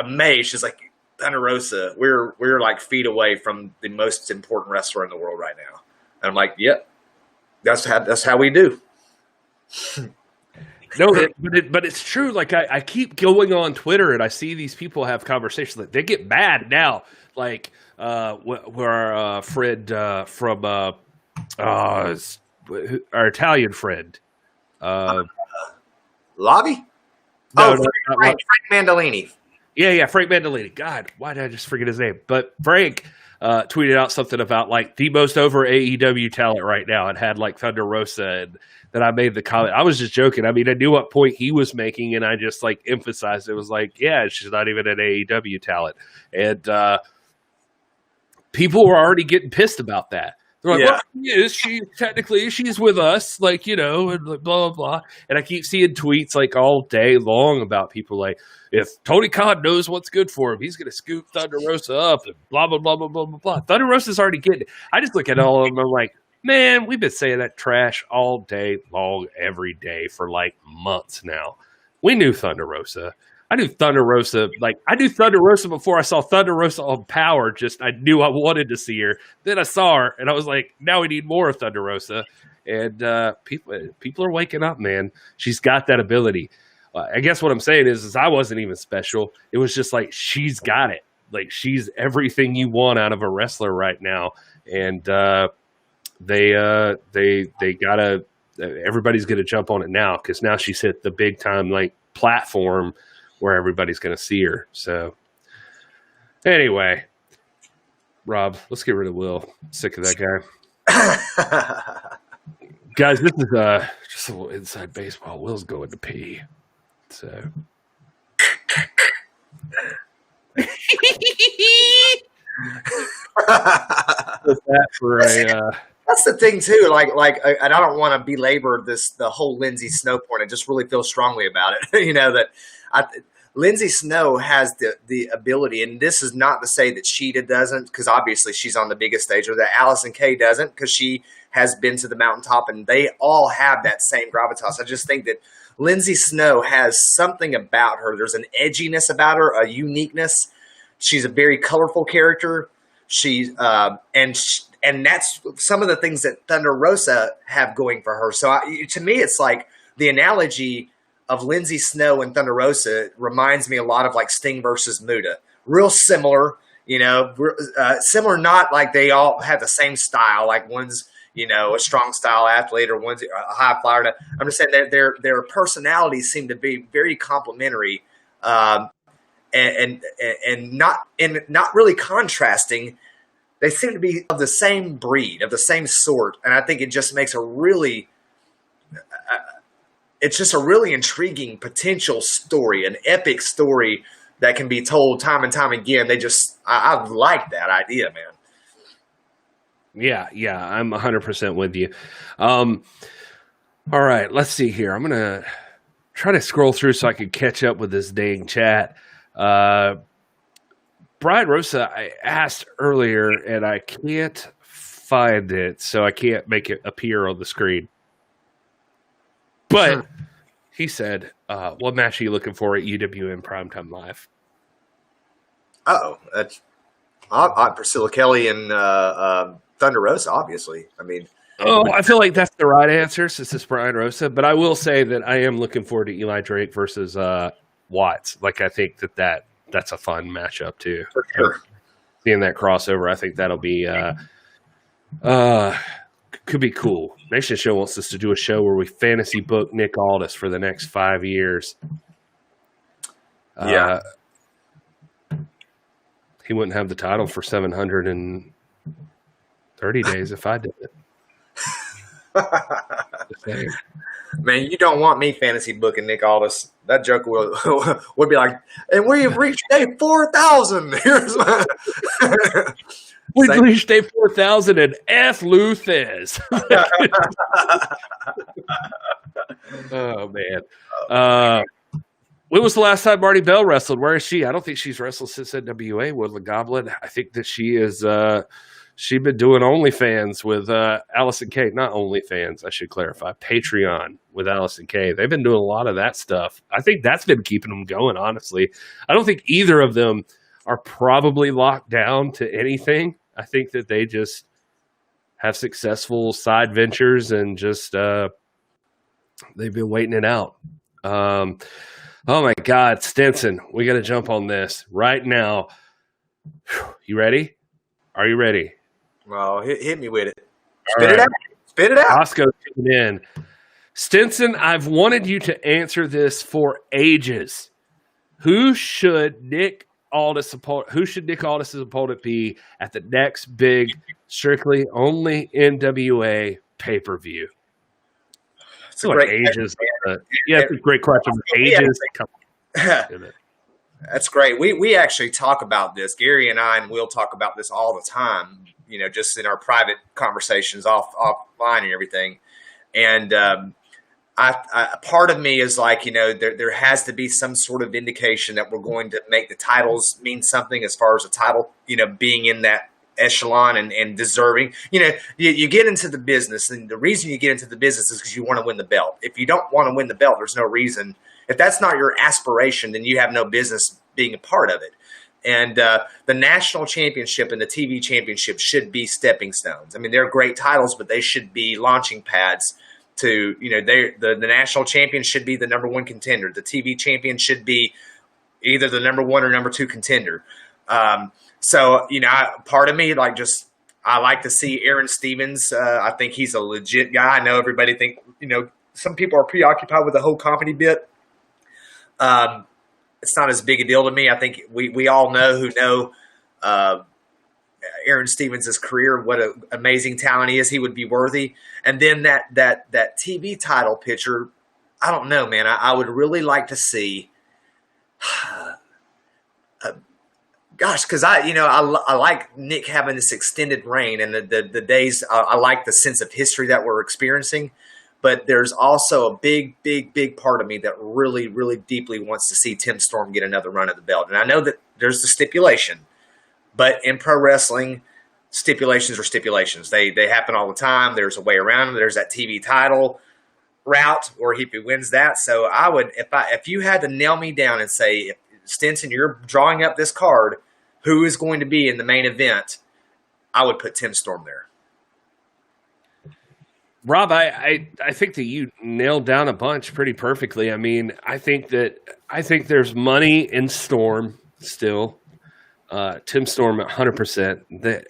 amazed. She's like, Thunder Rosa, we're like feet away from the most important wrestler in the world right now. And I'm like, yep, that's how we do. No, but it's true. Like I keep going on Twitter and I see these people have conversations that they get mad now. Like where our friend from our Italian friend, Lobby. Frank Mandolini. Yeah, Frank Mandolini. God, why did I just forget his name? But Frank tweeted out something about like the most over AEW talent right now, and had like Thunder Rosa, and then I made the comment. I was just joking. I mean, I knew what point he was making, and I just like emphasized it. Was like, yeah, she's not even an AEW talent, and people were already getting pissed about that. They're like, well, she's with us, like, you know, and blah, blah, blah. And I keep seeing tweets like all day long about people like, if Tony Khan knows what's good for him, he's going to scoop Thunder Rosa up and blah, blah, blah, blah, blah, blah, blah. Thunder Rosa's already getting it. I just look at all of them, I'm like, man, we've been saying that trash all day long, every day for like months now. We knew Thunder Rosa. I knew Thunder Rosa before I saw Thunder Rosa on Power. Just I knew I wanted to see her. Then I saw her, and I was like, now we need more of Thunder Rosa. And people are waking up, man. She's got that ability. I guess what I'm saying is I wasn't even special. It was just like she's got it. Like she's everything you want out of a wrestler right now. And they gotta. Everybody's gonna jump on it now because now she's hit the big time like platform where everybody's going to see her. So anyway, Rob, let's get rid of Will. Sick of that guy. Guys, this is just a little inside baseball. Will's going to pee. So that's the thing too. Like, and I don't want to belabor the whole Lindsay Snow point. I just really feel strongly about it. You know that Lindsay Snow has the ability, and this is not to say that Sheeta doesn't, because obviously she's on the biggest stage, or that Allison Kay doesn't, because she has been to the mountaintop, and they all have that same gravitas. I just think that Lindsay Snow has something about her. There's an edginess about her, a uniqueness. She's a very colorful character. She's and that's some of the things that Thunder Rosa have going for her. So to me, it's like the analogy of Lindsay Snow and Thunder Rosa reminds me a lot of like Sting versus Muta. Real similar, you know, similar, not like they all have the same style. Like one's, you know, a strong style athlete, or one's a high flyer. I'm just saying that their personalities seem to be very complementary, and not really contrasting. They seem to be of the same breed, of the same sort, and I think it just makes a really it's just a really intriguing potential story, an epic story that can be told time and time again. I like that idea, man. Yeah, I'm 100% with you. All right, let's see here. I'm going to try to scroll through so I can catch up with this dang chat. Brian Rosa, I asked earlier, and I can't find it, so I can't make it appear on the screen. But he said, what match are you looking for at UWM Primetime Live? That's Priscilla Kelly and Thunder Rosa, obviously. I mean, I feel like that's the right answer since it's Brian Rosa. But I will say that I am looking forward to Eli Drake versus Watts. Like, I think that's a fun matchup, too. For sure. Seeing that crossover, I think that'll be could be cool. Nation Show wants us to do a show where we fantasy book Nick Aldis for the next 5 years. Yeah. He wouldn't have the title for 730 days if I did it. Man, you don't want me fantasy booking Nick Aldis. That joke would be like, and we've reached day 4,000. We've reached day 4,000 and F. Luthez. Oh, man. When was the last time Marty Bell wrestled? Where is she? I don't think she's wrestled since NWA with the Goblin. I think that she is she's been doing OnlyFans with Allison Kay. Not OnlyFans, I should clarify. Patreon with Allison Kay. They've been doing a lot of that stuff. I think that's been keeping them going, honestly. I don't think either of them are probably locked down to anything. I think that they just have successful side ventures and just they've been waiting it out. Oh, my God, Stinson, we got to jump on this right now. You ready? Are you ready? Well, hit me with it. Spit it out. Spit it out. Roscoe tuned in. Stinson, I've wanted you to answer this for ages. Who should Nick Aldis' opponent be at the next big, strictly only NWA pay-per-view? It's a great ages. It's a great question. Ages. That's great. We actually talk about this. Gary and I, and we'll talk about this all the time, just in our private conversations offline and everything. And I part of me is like, there has to be some sort of indication that we're going to make the titles mean something as far as a title, being in that echelon and deserving. You get into the business, and the reason you get into the business is because you want to win the belt. If you don't want to win the belt, there's no reason. If that's not your aspiration, then you have no business being a part of it. And the national championship and the TV championship should be stepping stones. I mean, they're great titles, but they should be launching pads to, the national champion should be the number one contender. The TV champion should be either the number one or number two contender. So, part of me, I like to see Aaron Stevens. I think he's a legit guy. I know everybody think, some people are preoccupied with the whole comedy bit. It's not as big a deal to me. I think we all know Aaron Stevens' career, what an amazing talent he is. He would be worthy. And then that TV title picture, I don't know, man. I would really like to see gosh, because I like Nick having this extended reign and the days. I like the sense of history that we're experiencing, but there's also a big part of me that really, really deeply wants to see Tim Storm get another run at the belt. And I know that there's the stipulation, but in pro wrestling, stipulations are stipulations. They happen all the time. There's a way around them. There's that TV title route, or if he wins that. So I would, if you had to nail me down and say, Stinson, you're drawing up this card, who is going to be in the main event, I would put Tim Storm there. Rob, I think that you nailed down a bunch pretty perfectly. I mean, I think there's money in Storm still. Tim Storm 100%.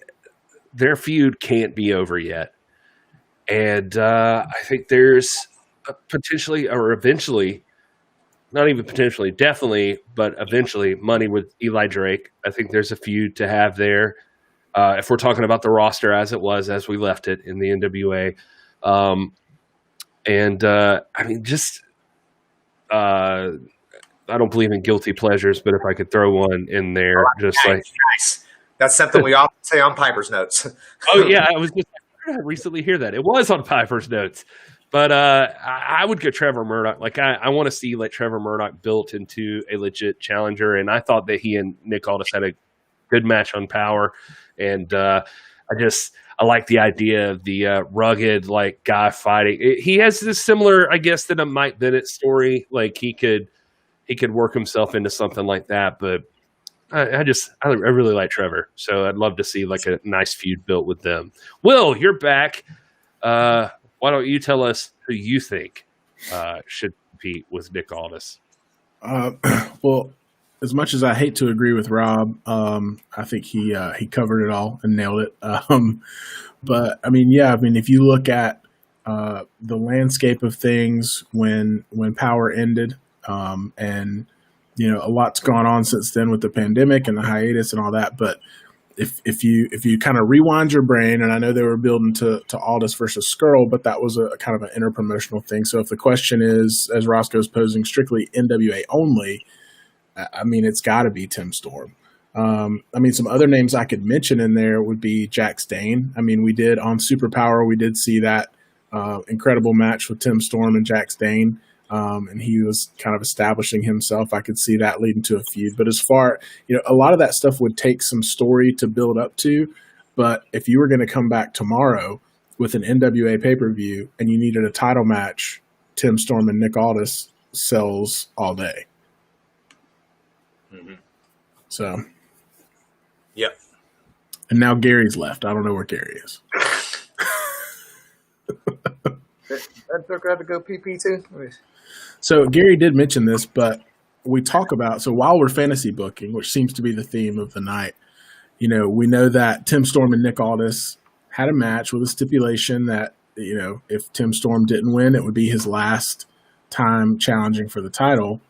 Their feud can't be over yet. And I think there's potentially, or eventually, not even potentially, definitely, but eventually, money with Eli Drake. I think there's a feud to have there. If we're talking about the roster as it was, as we left it in the NWA. I mean, just I don't believe in guilty pleasures, but if I could throw one in there, nice. That's something we often say on Piper's Notes. Oh yeah, I recently hear that it was on Piper's Notes. But I would get Trevor Murdoch. I want to see Trevor Murdoch built into a legit challenger, and I thought that he and Nick Aldis had a good match on Power, and I like the idea of the rugged guy fighting. He has this similar, I guess, than a Mike Bennett story. He could work himself into something like that, but I really like Trevor, so I'd love to see a nice feud built with them. Will, you're back. Why don't you tell us who you think should compete with Nick Aldis? Well, as much as I hate to agree with Rob, I think he covered it all and nailed it. But I mean, yeah, I mean, if you look at the landscape of things when Power ended, and a lot's gone on since then with the pandemic and the hiatus and all that. But if you kind of rewind your brain, and I know they were building to Aldis versus Skrull, but that was a kind of an interpromotional thing. So if the question is, as Roscoe's posing, strictly NWA only, I mean, it's got to be Tim Storm. I mean, some other names I could mention in there would be Jax Dane. I mean, we did on Superpower, we did see that incredible match with Tim Storm and Jax Dane. And he was kind of establishing himself. I could see that leading to a feud. But as far, a lot of that stuff would take some story to build up to. But if you were going to come back tomorrow with an NWA pay-per-view and you needed a title match, Tim Storm and Nick Aldis sells all day. Mm-hmm. So. Yep. And now Gary's left. I don't know where Gary is. I'd grab to go PP too. So Gary did mention this, but we talk about, so while we're fantasy booking, which seems to be the theme of the night, we know that Tim Storm and Nick Aldis had a match with a stipulation that, if Tim Storm didn't win, it would be his last time challenging for the title.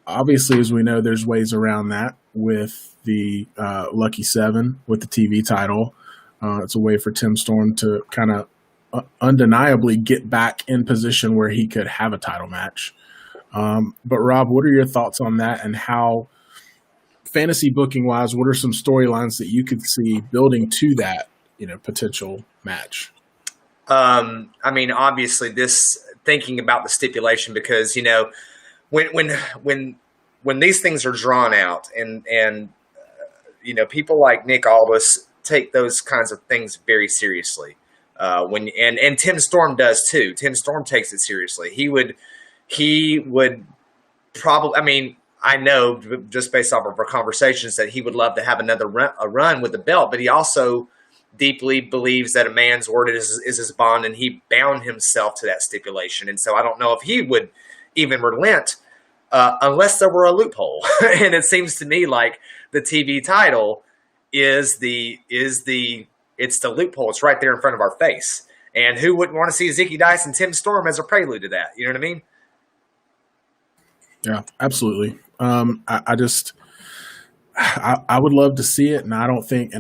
Obviously, as we know, there's ways around that with the Lucky Seven with the TV title. It's a way for Tim Storm to kind of undeniably get back in position where he could have a title match. But Rob, what are your thoughts on that, and how, fantasy booking wise, what are some storylines that you could see building to that, potential match? I mean, obviously thinking about the stipulation, because, when these things are drawn out and people like Nick Aldis take those kinds of things very seriously. And Tim Storm does too. Tim Storm takes it seriously. He would probably, I mean, I know just based off of our conversations that he would love to have another run with the belt, but he also deeply believes that a man's word is his bond, and he bound himself to that stipulation. And so I don't know if he would even relent unless there were a loophole. And it seems to me like the TV title is the loophole. It's right there in front of our face. And who wouldn't want to see Zicky Dice and Tim Storm as a prelude to that? You know what I mean? Yeah, absolutely. I would love to see it. And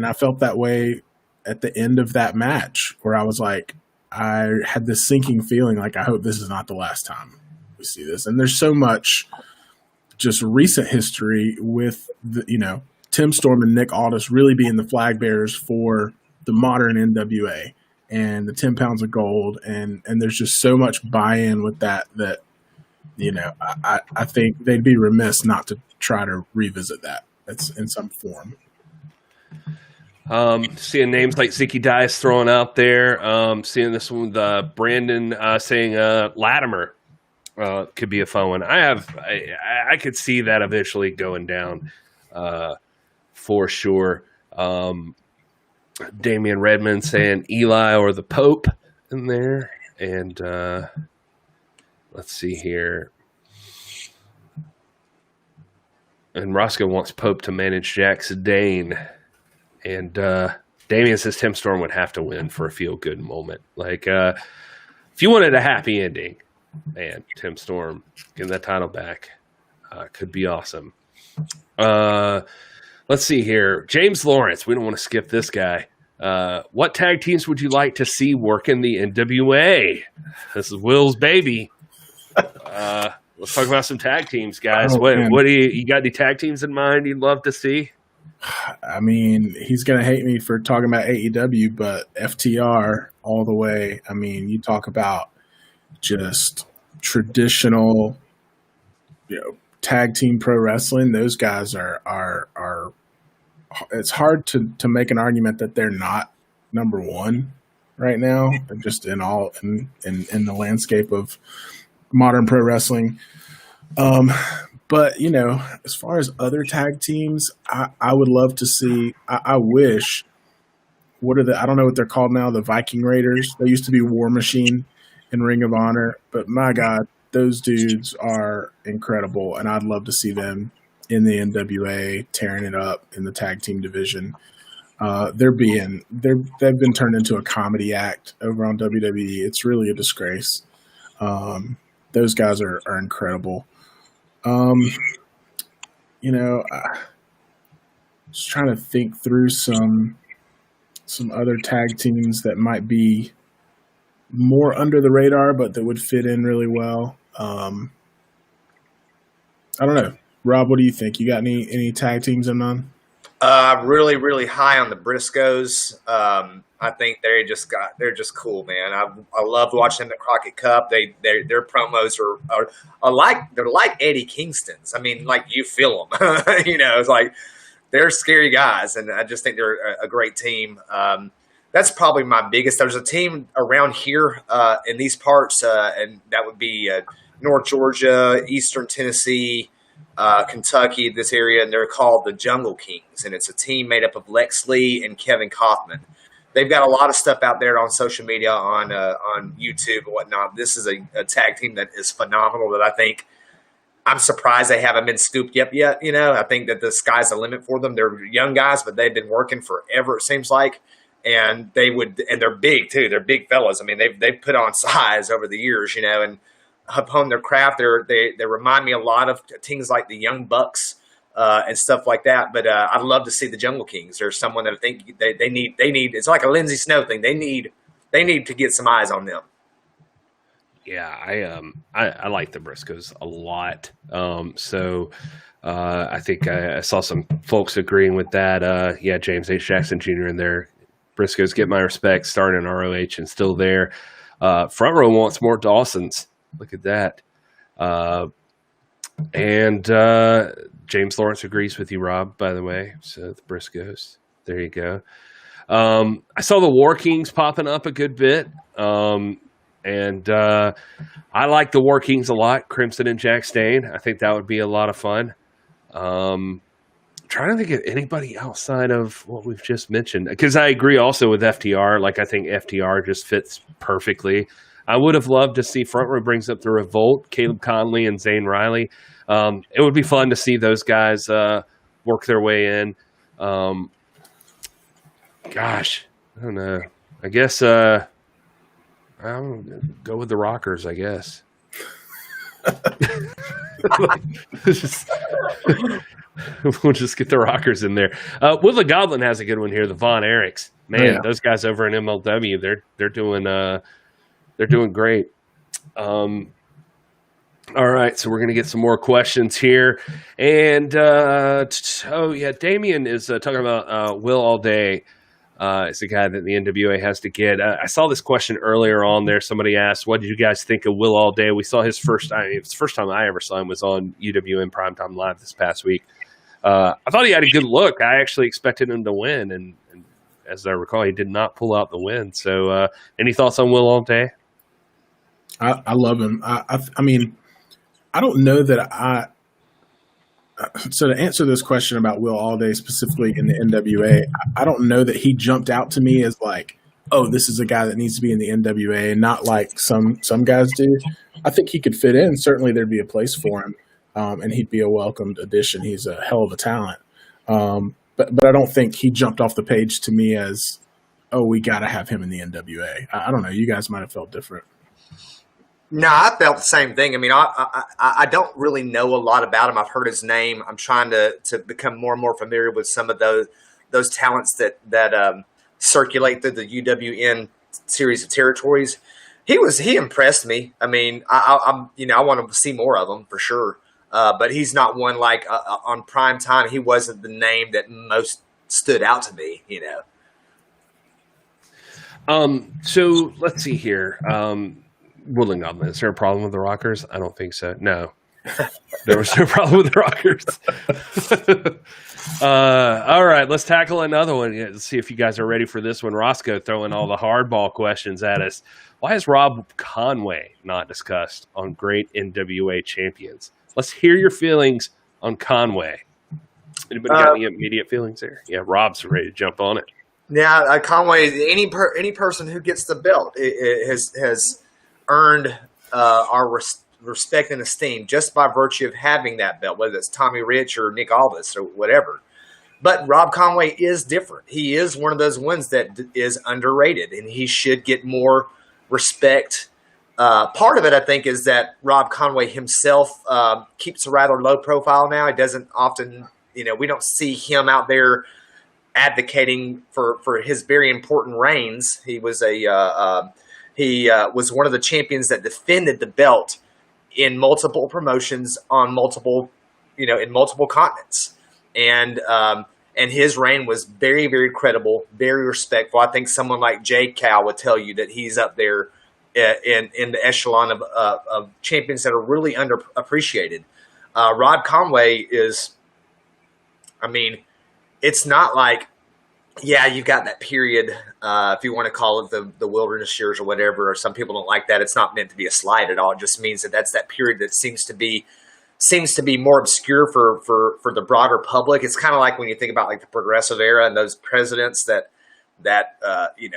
I felt that way at the end of that match, where I was like, I had this sinking feeling like, I hope this is not the last time we see this. And there's so much just recent history with Tim Storm and Nick Aldis really being the flag bearers for the modern NWA and the 10 pounds of gold. And there's just so much buy-in with that, I think they'd be remiss not to try to revisit that. That's in some form. Seeing names like Zicky Dice thrown out there, seeing this one with Brandon saying Latimer could be a fun one. I could see that eventually going down for sure. Damian Redmond saying Eli or the Pope in there. And let's see here. And Roscoe wants Pope to manage Jax Dane. And Damian says Tim Storm would have to win for a feel-good moment. Like, if you wanted a happy ending, man, Tim Storm getting that title back could be awesome. Let's see here. James Lawrence. We don't want to skip this guy. What tag teams would you like to see work in the NWA? This is Will's baby. Let's talk about some tag teams, guys. Oh, what do you got any tag teams in mind you'd love to see? I mean, he's going to hate me for talking about AEW, but FTR all the way. I mean, you talk about just traditional, tag team pro wrestling. Those guys are it's hard to make an argument that they're not number one right now, just in the landscape of modern pro wrestling. But, as far as other tag teams, I would love to see, I wish, I don't know what they're called now, the Viking Raiders. They used to be War Machine in Ring of Honor, but my God, those dudes are incredible, and I'd love to see them in the NWA, tearing it up in the tag team division. They've been turned into a comedy act over on WWE. It's really a disgrace. Those guys are incredible. Just trying to think through some other tag teams that might be more under the radar, but that would fit in really well. I don't know. Rob, what do you think? You got any tag teams in mind? Really, really high on the Briscoes. I think they're just cool, man. I love watching them at Crockett Cup. Their promos are like Eddie Kingston's. I mean, like you feel them. It's like they're scary guys, and I just think they're a great team. That's probably my biggest. There's a team around here in these parts, and that would be North Georgia, Eastern Tennessee, Kentucky, this area, and they're called the Jungle Kings, and it's a team made up of Lex Lee and Kevin Kaufman. They've got a lot of stuff out there on social media, on YouTube and whatnot. This is a tag team that is phenomenal that I think I'm surprised they haven't been scooped up yet. I think that the sky's the limit for them. They're young guys, but they've been working forever, it seems like. And they're big too. They're big fellas. I mean, they've put on size over the years, and upon their craft, they remind me a lot of things like the Young Bucks and stuff like that. But I'd love to see the Jungle Kings. There's someone that I think they need. It's like a Lindsey Snow thing. They need to get some eyes on them. Yeah, I like the Briscoes a lot. I think I saw some folks agreeing with that. James H. Jackson Jr. in there. Briscoes get my respect, starting in ROH and still there. Front Row wants more Dawsons. Look at that. And James Lawrence agrees with you, Rob, by the way. So the Briscoes. There you go. I saw the War Kings popping up a good bit. And I like the War Kings a lot, Crimson and Jack Stane. I think that would be a lot of fun. Trying to think of anybody outside of what we've just mentioned, because I agree also with FTR. Like, I think FTR just fits perfectly. I would have loved to see Front Row brings up the Revolt, Caleb Conley and Zane Riley. It would be fun to see those guys work their way in. Gosh, I don't know. I guess I'll go with the Rockers, I guess. We'll just get the Rockers in there. Will the Goblin has a good one here. The Von Erichs, man, Those guys over in MLW, they're doing great. All right, so we're gonna get some more questions here, and Damian is talking about Will All Day. It's a guy that the NWA has to get. I saw this question earlier on there. Somebody asked, what did you guys think of Will All Day? We saw his first time. It was the first time I ever saw him was on UWN Primetime Live this past week. I thought he had a good look. I actually expected him to win, and as I recall, he did not pull out the win. So any thoughts on Will All Day? I love him. I mean, I don't know that so to answer this question about Will All Day specifically in the NWA, I don't know that he jumped out to me as like, oh, this is a guy that needs to be in the NWA, and not like some guys do. I think he could fit in. Certainly there'd be a place for him, and he'd be a welcomed addition. He's a hell of a talent. But I don't think he jumped off the page to me as, oh, we got to have him in the NWA. I don't know. You guys might have felt different. No, I felt the same thing. I mean, I don't really know a lot about him. I've heard his name. I'm trying to become more and more familiar with some of those talents that circulate through the UWN series of territories. He impressed me. I mean, I want to see more of him for sure. But he's not one like on prime time. He wasn't the name that most stood out to me. So let's see here. Woodland Goblin, is there a problem with the Rockers? I don't think so. No. There was no problem with the Rockers. All right, let's tackle another one. Let's see if you guys are ready for this one. Roscoe throwing all the hardball questions at us. Why is Rob Conway not discussed on Great NWA Champions? Let's hear your feelings on Conway. Anybody got any immediate feelings there? Yeah, Rob's ready to jump on it. Yeah, Conway, any person who gets the belt has earned our respect and esteem just by virtue of having that belt, whether it's Tommy Rich or Nick Aldis or whatever. But Rob Conway is different. He is one of those ones that is underrated, and he should get more respect. Part of it, I think, is that Rob Conway himself keeps a rather low profile now. He doesn't often, we don't see him out there advocating for his very important reigns. He was was one of the champions that defended the belt in multiple promotions on multiple, in multiple continents. And his reign was very, very credible, very respectful. I think someone like Jay Cal would tell you that he's up there in the echelon of champions that are really underappreciated. Rob Conway is, it's not like, you've got that period, if you want to call it the wilderness years or whatever, or some people don't like that. It's not meant to be a slight at all. It just means that's that period that seems to be more obscure for the broader public. It's kind of like when you think about like the progressive era and those presidents that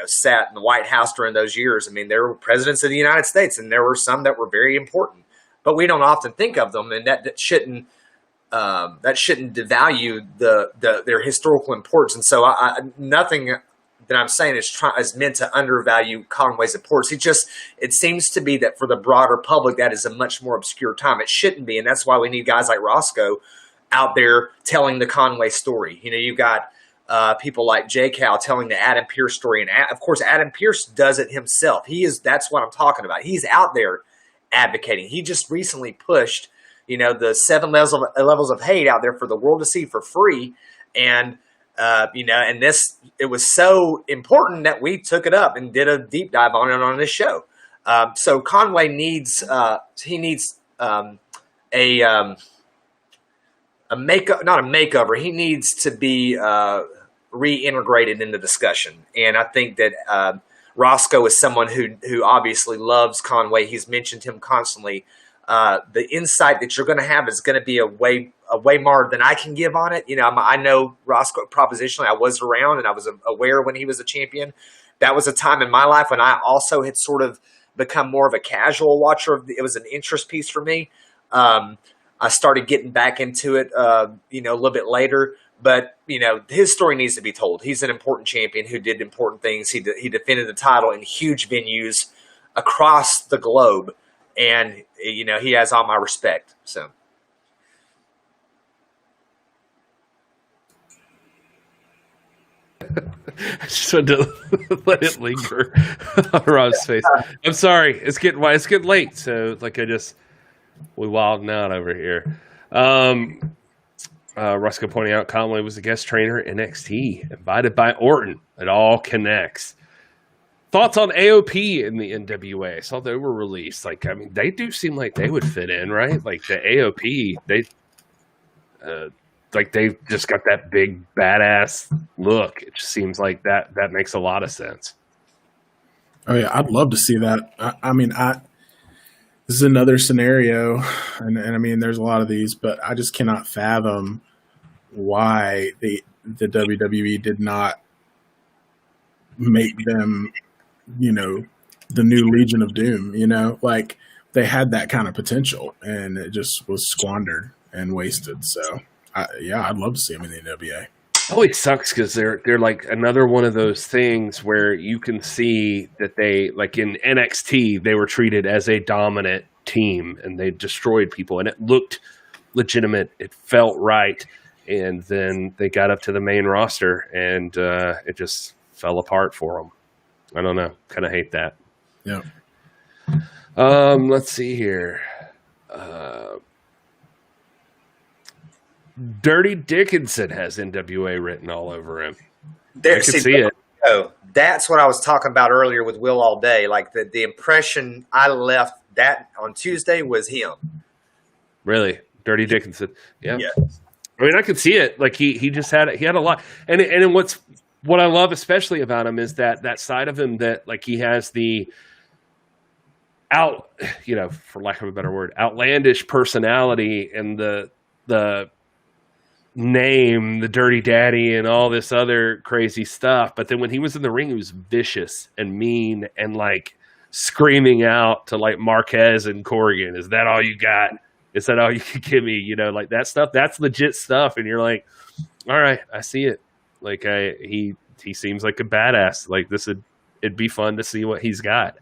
sat in the White House during those years. There were presidents of the United States, and there were some that were very important, but we don't often think of them, and that shouldn't devalue their historical importance. And so nothing that I'm saying is meant to undervalue Conway's importance. It seems to be that for the broader public, that is a much more obscure time. It shouldn't be. And that's why we need guys like Roscoe out there telling the Conway story. You've got people like Jay Cal telling the Adam Pearce story. And of course, Adam Pearce does it himself. That's what I'm talking about. He's out there advocating. He just recently pushed, the 7 levels of hate out there for the world to see for free. And, it was so important that we took it up and did a deep dive on it on this show. So Conway needs, a makeup, not a makeover. He needs to be reintegrated in the discussion. And I think that Roscoe is someone who obviously loves Conway. He's mentioned him constantly. The insight that you're going to have is going to be a way more than I can give on it. I know Roscoe propositionally. I was around and I was aware when he was a champion. That was a time in my life when I also had sort of become more of a casual watcher. It was an interest piece for me. I started getting back into it, a little bit later. But, his story needs to be told. He's an important champion who did important things. He defended the title in huge venues across the globe. And, he has all my respect. So. I just wanted to let it linger on Rob's face. I'm sorry. It's getting late. So, we wilding out over here. Roscoe pointing out Conway was a guest trainer at NXT, invited by Orton. It all connects. Thoughts on AOP in the NWA? I saw they were released. They do seem like they would fit in, right? Like the AOP, they've just got that big badass look. It just seems like that makes a lot of sense. Oh yeah, I'd love to see that. This is another scenario, and there's a lot of these, but I just cannot fathom why the WWE did not make them, the new Legion of Doom. They had that kind of potential, and it just was squandered and wasted. So, I'd love to see them in the NWA. It always sucks because they're like another one of those things where you can see that they, like in NXT, they were treated as a dominant team and they destroyed people and it looked legitimate. It felt right. And then they got up to the main roster and it just fell apart for them. I don't know. Kind of hate that. Yeah. Let's see here. Dirty Dickinson has NWA written all over him. I can see it. Oh, that's what I was talking about earlier with Will All Day. Like the impression I left that on Tuesday was him. Really? Dirty Dickinson. Yeah. I could see it. Like he just had a lot. And what I love especially about him is that side of him that like he has the for lack of a better word, outlandish personality and the name, the Dirty Daddy and all this other crazy stuff. But then when he was in the ring, he was vicious and mean and like screaming out to like Marquez and Corrigan, "Is that all you got? Is that all you can give me?" Like that stuff. That's legit stuff, and you're like, "All right, I see it." Like he seems like a badass. Like it'd be fun to see what he's got.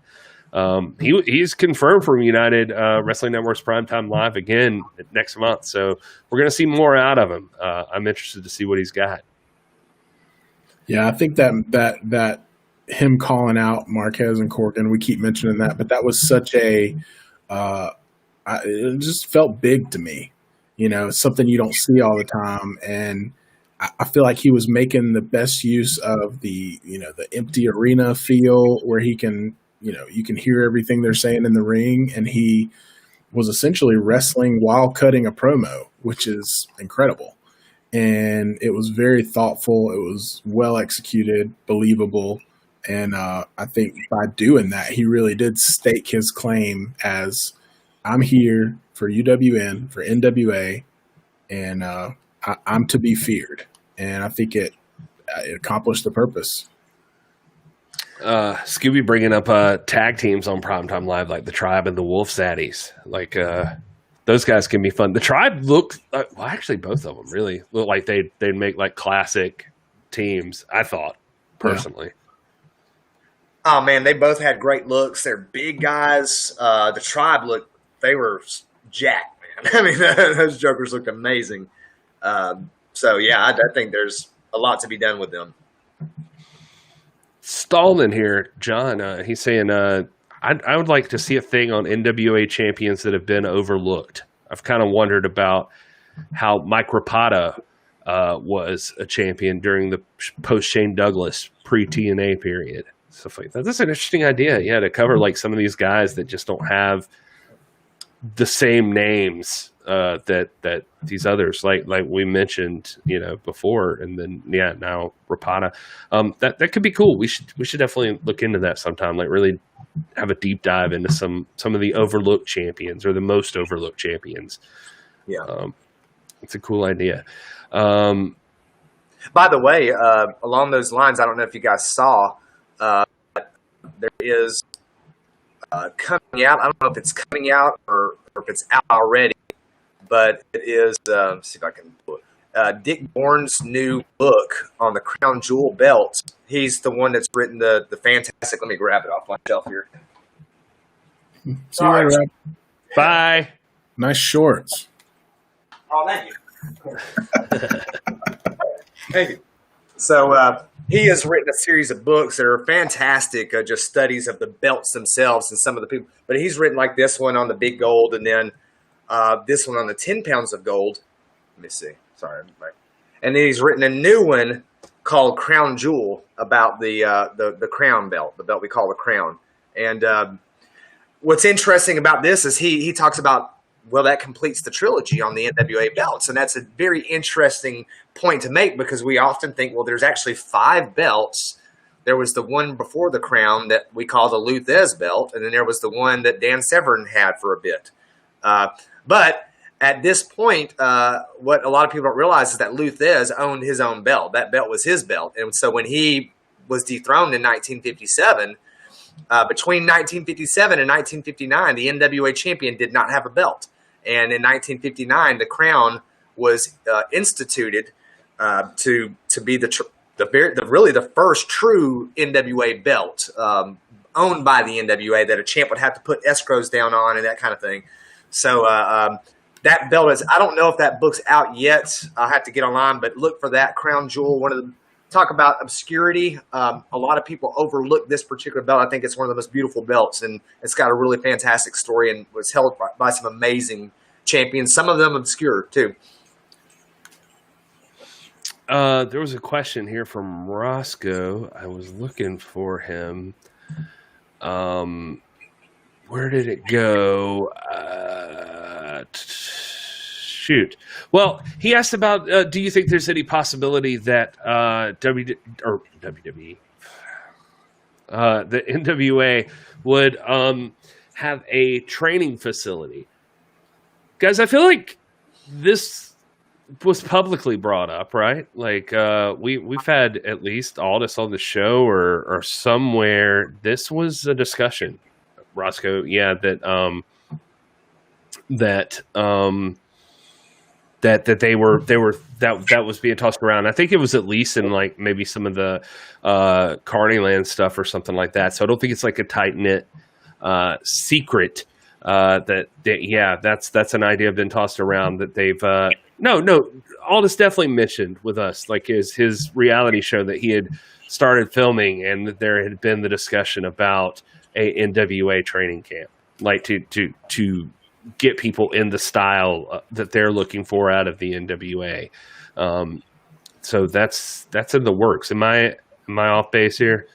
He's confirmed from United Wrestling Network's Primetime Live again next month, so we're going to see more out of him. I'm interested to see what he's got. Yeah, I think that him calling out Marquez and Corgan, we keep mentioning that, but that was such it just felt big to me. It's something you don't see all the time, and I feel like he was making the best use of the empty arena feel where he can. You can hear everything they're saying in the ring, and he was essentially wrestling while cutting a promo, which is incredible. And it was very thoughtful. It was well executed, believable. And I think by doing that, he really did stake his claim as I'm here for UWN, for NWA, and I'm to be feared. And I think it accomplished the purpose. Scooby bringing up tag teams on Primetime Live, like the Tribe and the Wolf Zaddies. Like those guys can be fun. The Tribe looked actually both of them really look like they'd make like classic teams. I thought personally. Oh man, they both had great looks. They're big guys. The Tribe they were jacked, man. I mean, those jokers looked amazing. So yeah, I think there's a lot to be done with them. Stallman here, John. He's saying, I would like to see a thing on NWA champions that have been overlooked. I've kind of wondered about how Mike Rapata was a champion during the post Shane Douglas pre-TNA period. Stuff like that. That's an interesting idea. Yeah, to cover like some of these guys that just don't have the same names that these others like we mentioned before, and then now Rapata. That could be cool. We should definitely look into that sometime, like really have a deep dive into some of the overlooked champions or the most overlooked champions. It's a cool idea. By the way, along those lines, I don't know if you guys saw, there is coming out. I don't know if it's coming out or if it's out already, but it is. Let's see if I can pull it. Dick Bourne's new book on the Crown Jewel belt. He's the one that's written the fantastic. Let me grab it off my shelf here. See you later, Rob. Bye. Nice shorts. Oh, thank you. Thank you. So he has written a series of books that are fantastic, just studies of the belts themselves and some of the people. But he's written like this one on the big gold, and then this one on the 10 pounds of gold. Let me see. Sorry. And then he's written a new one called Crown Jewel about the crown belt, the belt we call the crown. And what's interesting about this is he talks about, well, that completes the trilogy on the NWA belts. And that's a very interesting point to make, because we often think, well, there's actually 5 belts. There was the one before the crown that we call the Lou Thez belt, and then there was the one that Dan Severn had for a bit. But at this point, what a lot of people don't realize is that Lou Thez owned his own belt. That belt was his belt. And so when he was dethroned in 1957, between 1957 and 1959, the NWA champion did not have a belt. And in 1959, the crown was instituted to be the first true NWA belt owned by the NWA that a champ would have to put escrows down on and that kind of thing. So that belt is, I don't know if that book's out yet. I'll have to get online, but look for that Crown Jewel. Talk about obscurity. A lot of people overlook this particular belt. I think it's one of the most beautiful belts, and it's got a really fantastic story and was held by some amazing champions, some of them obscure too. There was a question here from Roscoe. I was looking for him. Where did it go? Shoot. Well, he asked about, do you think there's any possibility that WWE, the NWA would have a training facility? Guys, I feel like this was publicly brought up, right? Like we've had at least Aldis on the show or somewhere. This was a discussion. Roscoe. Yeah, that they were that was being tossed around. I think it was at least in like maybe some of the Carneyland stuff or something like that. So I don't think it's like a tight knit secret. That's an idea been tossed around that they've Aldis definitely mentioned with us, like his reality show that he had started filming, and that there had been the discussion about a NWA training camp, like to get people in the style that they're looking for out of the NWA. So that's in the works. Am I off base here?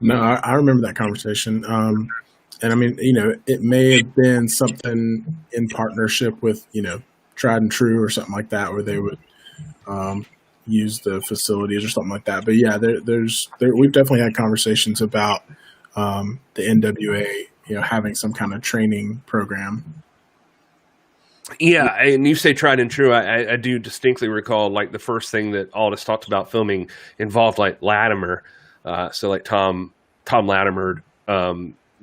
No, I remember that conversation. And I mean, it may have been something in partnership with, Tried and True or something like that, where they would use the facilities or something like that. But yeah, we've definitely had conversations about the NWA, having some kind of training program. Yeah, and you say Tried and True. I do distinctly recall, like, the first thing that Aldis talked about filming involved, like, Latimer. So, like, Tom Latimer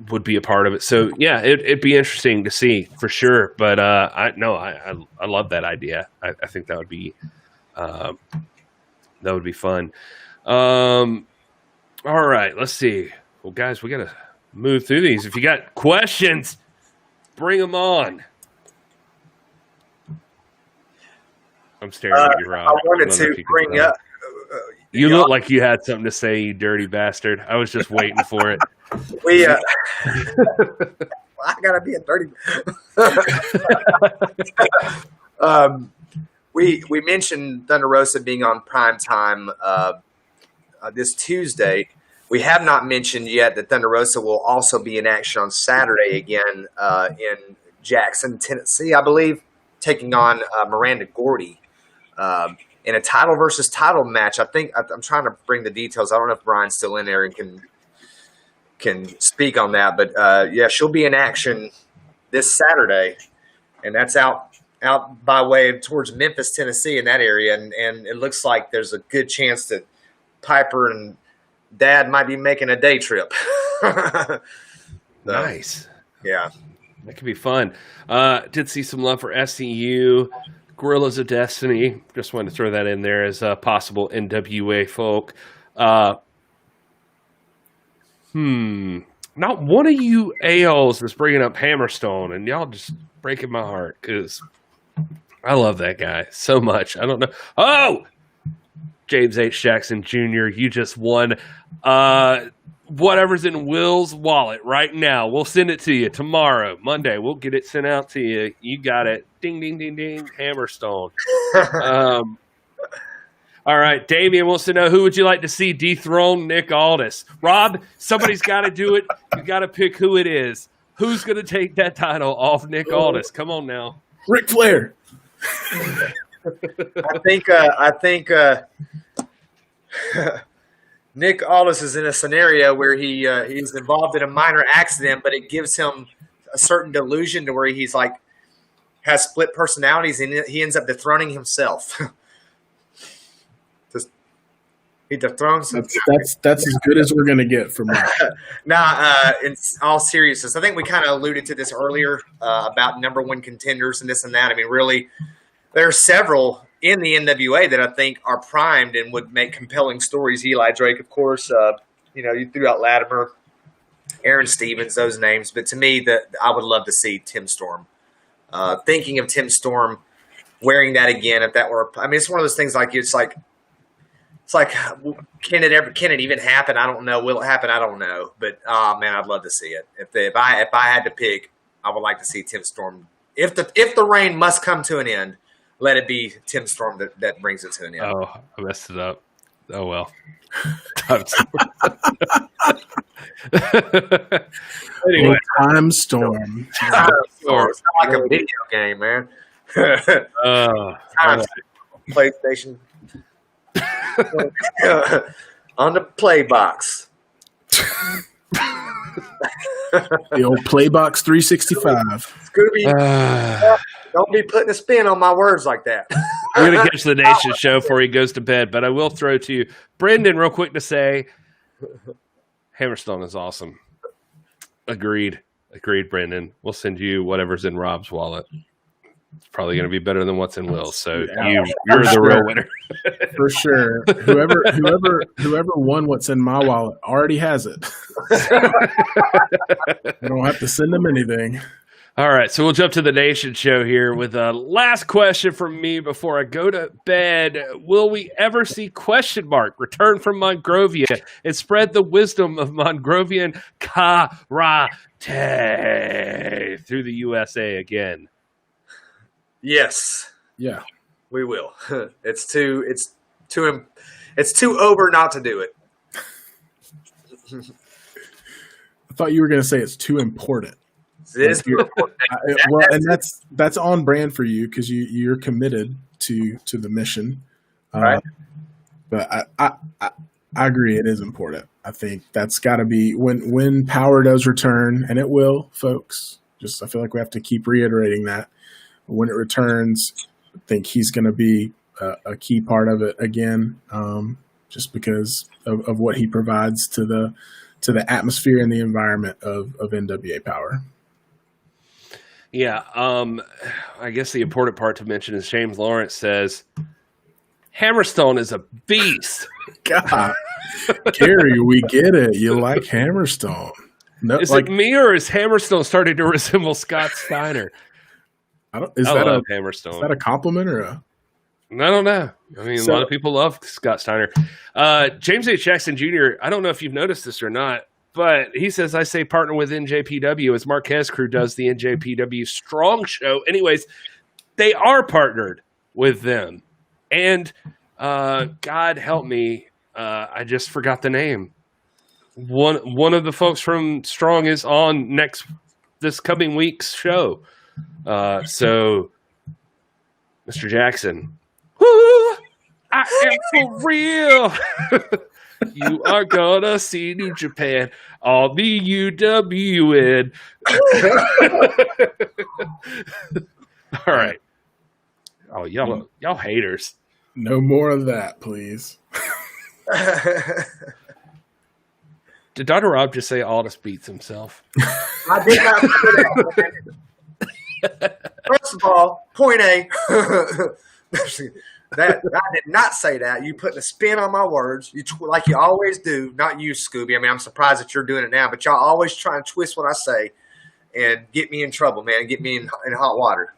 would be a part of it. So, yeah, it'd be interesting to see for sure. But I love that idea. I think that would be fun. All right, let's see. Well, guys, we got to move through these. If you got questions, bring them on. I'm staring at you, Rob. I wanted to bring up. You look like you had something to say, you dirty bastard. I was just waiting for it. I gotta be a dirty. We mentioned Thunder Rosa being on prime time this Tuesday. We have not mentioned yet that Thunder Rosa will also be in action on Saturday again in Jackson, Tennessee, I believe, taking on Miranda Gordy. In a title versus title match. I think I'm trying to bring the details. I don't know if Brian's still in there and can speak on that, but she'll be in action this Saturday, and that's out by way towards Memphis, Tennessee, in that area, and it looks like there's a good chance that Piper and Dad might be making a day trip. Nice. Yeah, that could be fun. Did see some love for SCU. Gorillas of Destiny, just wanted to throw that in there as a possible NWA folk. Not one of you a-holes is bringing up Hammerstone, and y'all just breaking my heart because I love that guy so much. I don't know. Oh, James H. Jackson Jr., you just won whatever's in Will's wallet right now. We'll send it to you tomorrow, Monday. We'll get it sent out to you. You got it. Ding, ding, ding, ding. Hammerstone. All right. Damian wants to know, who would you like to see dethrone Nick Aldis? Rob, somebody's got to do it. You got to pick who it is. Who's going to take that title off Nick Aldis? Come on now. Ric Flair. I think Nick Aldis is in a scenario where he's involved in a minor accident, but it gives him a certain delusion to where he's like has split personalities, and he ends up dethroning himself. He dethrones himself. That's as good as we're gonna get from that. Now, in all seriousness, I think we kind of alluded to this earlier about number one contenders and this and that. I mean, really, there are several in the NWA that I think are primed and would make compelling stories. Eli Drake, of course, you threw out Latimer, Aaron Stevens, those names. But to me, I would love to see Tim Storm. Thinking of Tim Storm wearing that again, if that were, I mean, it's one of those things like it's like, can it even happen? I don't know. Will it happen? I don't know. But man, I'd love to see it. If I had to pick, I would like to see Tim Storm. If the reign must come to an end, let it be Tim Storm that brings it to an end. Oh, I messed it up. Oh well. Anyway, Time Storm. It's not like a video game, man. PlayStation. On the play box. The old Playbox 365. Scooby, don't be putting a spin on my words like that. We're going to catch the Nation show before he goes to bed, but I will throw to you, Brendan, real quick to say, Hammerstone is awesome. Agreed. Agreed, Brandon. We'll send you whatever's in Rob's wallet. It's probably going to be better than what's in Will's. So Yeah. you're the real winner. For sure. Whoever won what's in my wallet already has it. I don't have to send them anything. All right, so we'll jump to the Nation show here with a last question from me before I go to bed. Will we ever see ? Return from Monrovia and spread the wisdom of Mongrovian karate through the USA again? Yes, Yeah. we will. It's too over not to do it. I thought you were going to say it's too important. It is too important. Well, and that's on brand for you because you're committed to the mission. Right. But I agree, it is important. I think that's got to be when power does return, and it will, folks. I feel like we have to keep reiterating that. When it returns, I think he's going to be a key part of it again, just because of what he provides to the atmosphere and the environment of NWA Power. Yeah, I guess the important part to mention is James Lawrence says Hammerstone is a beast. God, Gary, we get it. You like Hammerstone? No, Is it me or is Hammerstone starting to resemble Scott Steiner? I love Is Hammerstone. Is that a compliment or a? I don't know. I mean, a lot of people love Scott Steiner. James H. Jackson Jr., I don't know if you've noticed this or not, but he says, I say partner with NJPW as Marquez Crew does the NJPW Strong Show. Anyways, they are partnered with them. And God help me, I just forgot the name. One of the folks from Strong is on this coming week's show. So, Mr. Jackson, woo, I am for real. You are gonna see New Japan on the UWN. All right. Oh, y'all haters. No more of that, please. Did Dr. Rob just say Aldis beats himself? I did not say that. First of all, point A. That I did not say that. You putting a spin on my words, like you always do. Not you, Scooby. I mean, I'm surprised that you're doing it now, but y'all always try and twist what I say and get me in trouble, man. Get me in hot water.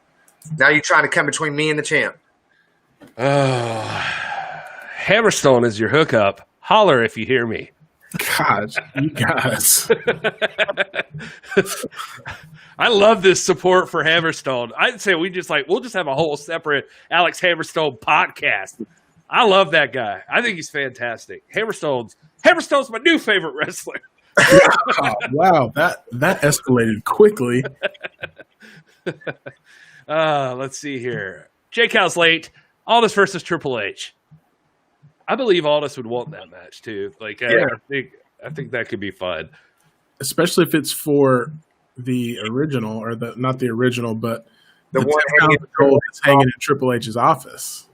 Now you're trying to come between me and the champ. Hammerstone is your hookup. Holler if you hear me. Gosh, you guys. I love this support for Hammerstone. I'd say we'll just have a whole separate Alex Hammerstone podcast. I love that guy. I think he's fantastic. Hammerstone's my new favorite wrestler. Oh, wow, that escalated quickly. Let's see here. Jake House late. Aldis versus Triple H. I believe Aldis would want that match too. Like, I think that could be fun, especially if it's for the original or not the original, but the one that's hanging in Triple H's office.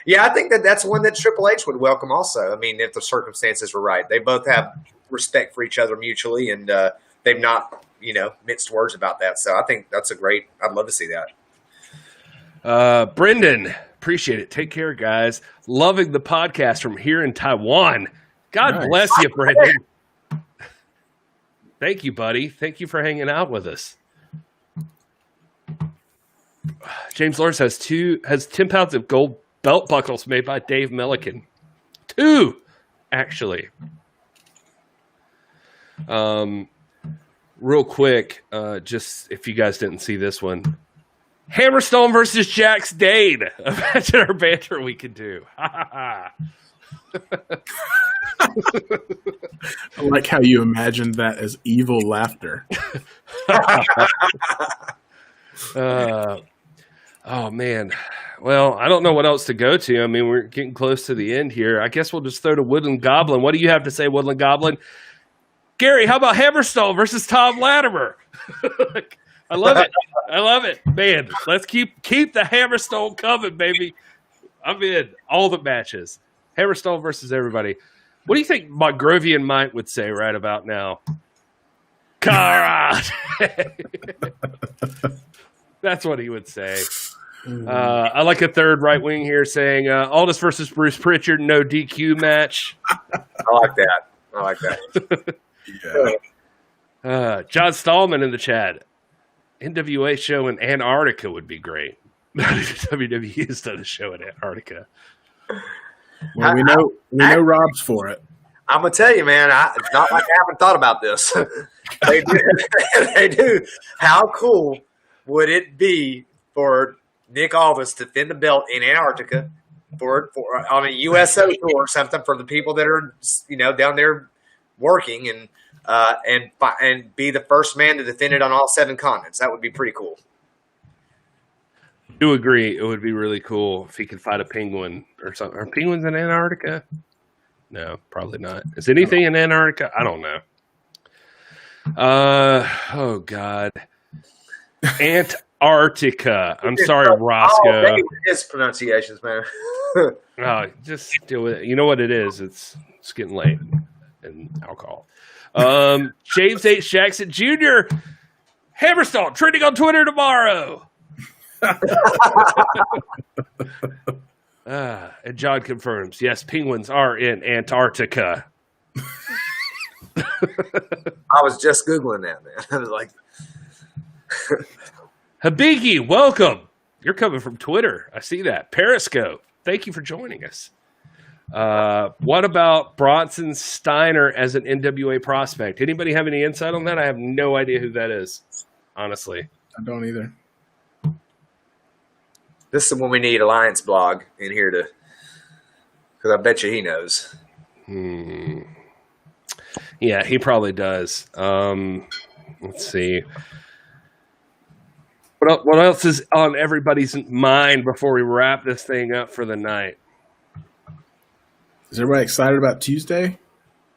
Yeah, I think that's one that Triple H would welcome. Also, I mean, if the circumstances were right, they both have respect for each other mutually, and they've not, minced words about that. So I think that's I'd love to see that. Brendan, appreciate it. Take care, guys. Loving the podcast from here in Taiwan. God bless you, Brendan. Thank you, buddy. Thank you for hanging out with us. James Lawrence has 10 pounds of gold belt buckles made by Dave Milliken. 2, actually. Real quick, just if you guys didn't see this one. Hammerstone versus Jax Dane. Imagine our banter we could do. I like how you imagined that as evil laughter. Oh, man. Well, I don't know what else to go to. I mean, we're getting close to the end here. I guess we'll just throw to Woodland Goblin. What do you have to say, Woodland Goblin? Gary, how about Hammerstone versus Tom Latimer? I love it. I love it. Man, let's keep the Hammerstone coming, baby. I'm in all the matches. Hammerstone versus everybody. What do you think Mongrovian Mike would say right about now? Karate. That's what he would say. I like a third right wing here saying Aldis versus Bruce Pritchard, no DQ match. I like that. Yeah. John Stallman in the chat. NWA show in Antarctica would be great. WWE has done a show in Antarctica. Well, we know Rob's for it. I'm gonna tell you, man. It's not like I haven't thought about this. They do. They do. How cool would it be for Nick Aldis to defend the belt in Antarctica for on a USO tour or something for the people that are down there working and be the first man to defend it on all 7 continents? That would be pretty cool. I do agree. It would be really cool if he could fight a penguin or something. Are penguins in Antarctica? No, probably not. Is anything in Antarctica? I don't know. Oh God, Antarctica. I'm sorry, Roscoe. His pronunciations, man. Oh, just deal with it. You know what it is? It's getting late and alcohol. James H. Jackson Jr. Hammerstall trending on Twitter tomorrow. And John confirms, yes, penguins are in Antarctica. I was just Googling that, man. I was like, Habigi, welcome. You're coming from Twitter. I see that. Periscope. Thank you for joining us. What about Bronson Steiner as an NWA prospect? Anybody have any insight on that? I have no idea who that is, honestly. I don't either. this is when we need Alliance Blog in here because I bet you he knows. Yeah, he probably does. Let's see. What else is on everybody's mind before we wrap this thing up for the night? Is everybody excited about Tuesday?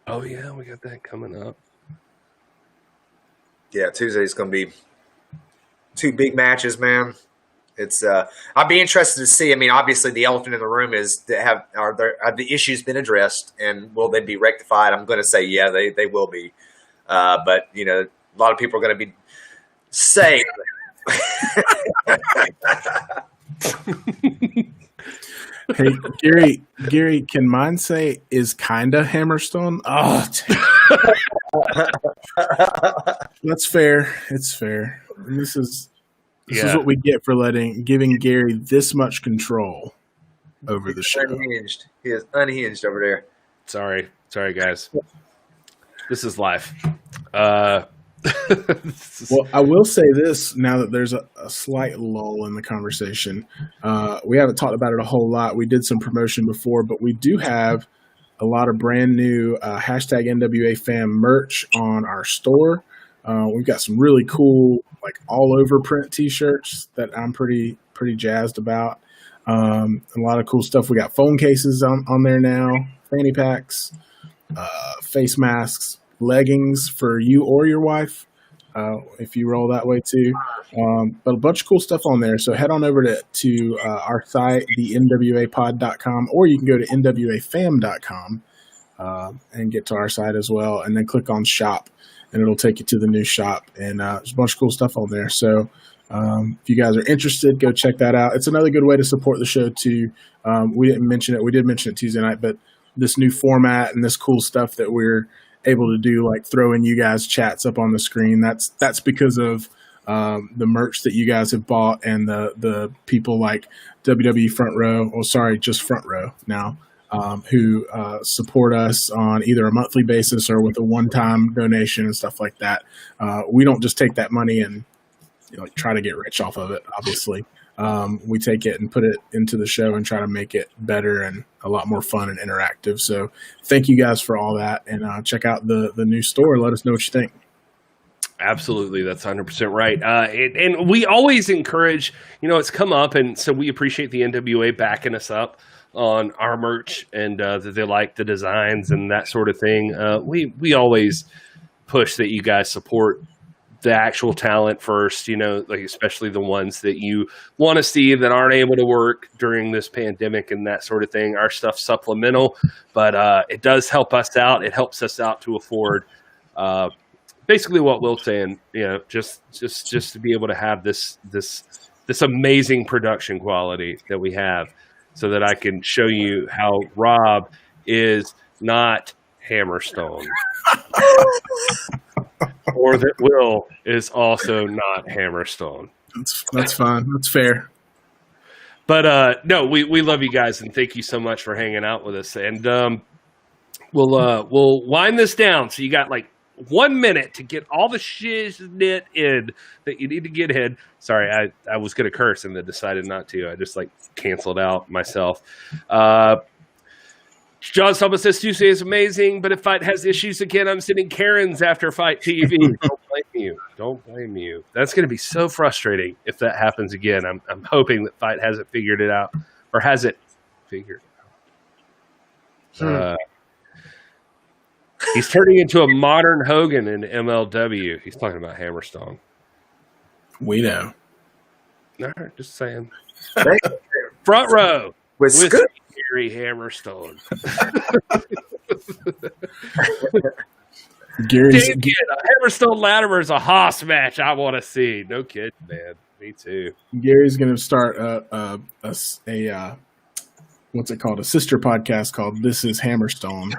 Oh, yeah, we got that coming up. Yeah, Tuesday's going to be 2 big matches, man. It's I'd be interested to see. I mean, obviously, the elephant in the room is have the issues been addressed, and will they be rectified? I'm going to say, yeah, they will be. But you know, a lot of people are going to be saying. Hey, Gary, can mine say is kinda Hammerstone? Oh, that's fair. It's fair. And this is what we get for giving Gary this much control over the show. Unhinged. He is unhinged over there. Sorry, guys. This is life. Well, I will say this now that there's a slight lull in the conversation. We haven't talked about it a whole lot. We did some promotion before, but we do have a lot of brand new hashtag NWA Fam merch on our store. We've got some really cool, like all over print T-shirts that I'm pretty jazzed about. A lot of cool stuff. We got phone cases on there now, fanny packs, face masks, leggings for you or your wife, if you roll that way too. But a bunch of cool stuff on there. So head on over to our site, the nwapod.com, or you can go to nwafam.com and get to our site as well, and then click on shop, and it'll take you to the new shop. And there's a bunch of cool stuff on there. So if you guys are interested, go check that out. It's another good way to support the show too. We didn't mention it. We did mention it Tuesday night, but this new format and this cool stuff that we're able to do, like throwing you guys chats up on the screen, that's because of the merch that you guys have bought, and the people like WWE Front Row, just Front Row now, who support us on either a monthly basis or with a one-time donation and stuff like that. We don't just take that money and try to get rich off of it, obviously. We take it and put it into the show and try to make it better and a lot more fun and interactive. So thank you guys for all that, and check out the new store. Let us know what you think. Absolutely. That's 100% right. And we always encourage, it's come up, and so we appreciate the NWA backing us up on our merch, and that they like the designs and that sort of thing. We always push that you guys support the actual talent first, like especially the ones that you want to see that aren't able to work during this pandemic and that sort of thing. Our stuff's supplemental, but it does help us out. It helps us out to afford basically what Will's saying, just to be able to have this amazing production quality that we have, so that I can show you how Rob is not Hammerstone, or that Will is also not Hammerstone. That's fine. That's fair. But no, we love you guys, and thank you so much for hanging out with us. And we'll wind this down. So you got like 1 minute to get all the shiznit in that you need to get in. Sorry, I was going to curse and then decided not to. I just canceled out myself. John Stumba says Tuesday is amazing, but if Fight has issues again, I'm sending Karens after Fight TV. Don't blame you. That's going to be so frustrating if that happens again. I'm hoping that Fight hasn't figured it out, or has it figured it out. He's turning into a modern Hogan in MLW. He's talking about Hammerstone. We know. All right, just saying. Front row with Gary Hammerstone. Gary's Hammerstone Latimer is a Haas match I want to see. No kidding, man. Me too. Gary's going to start a what's it called? A sister podcast called This Is Hammerstone.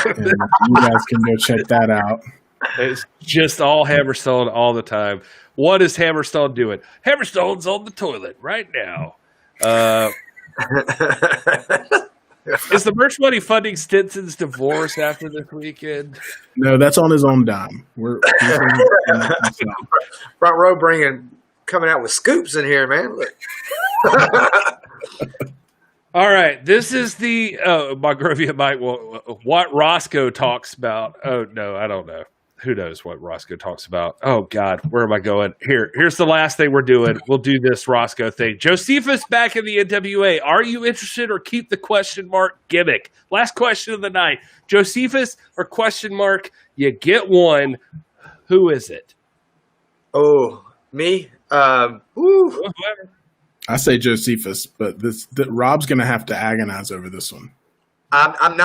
And you guys can go check that out. It's just all Hammerstone all the time. What is Hammerstone doing? Hammerstone's on the toilet right now. Is the merch money funding Stinson's divorce after this weekend? No, that's on his own dime. Front row coming out with scoops in here, man. Look. All right, this is the Monrovia Mike. What Roscoe talks about. Oh no, I don't know. Who knows what Roscoe talks about? Oh God, where am I going? Here's the last thing we're doing. We'll do this Roscoe thing. Josephus back in the NWA. Are you interested, or keep the question mark gimmick? Last question of the night. Josephus or question mark? You get one. Who is it? Oh, me. Whoever. I say Josephus, but Rob's going to have to agonize over this one. I'm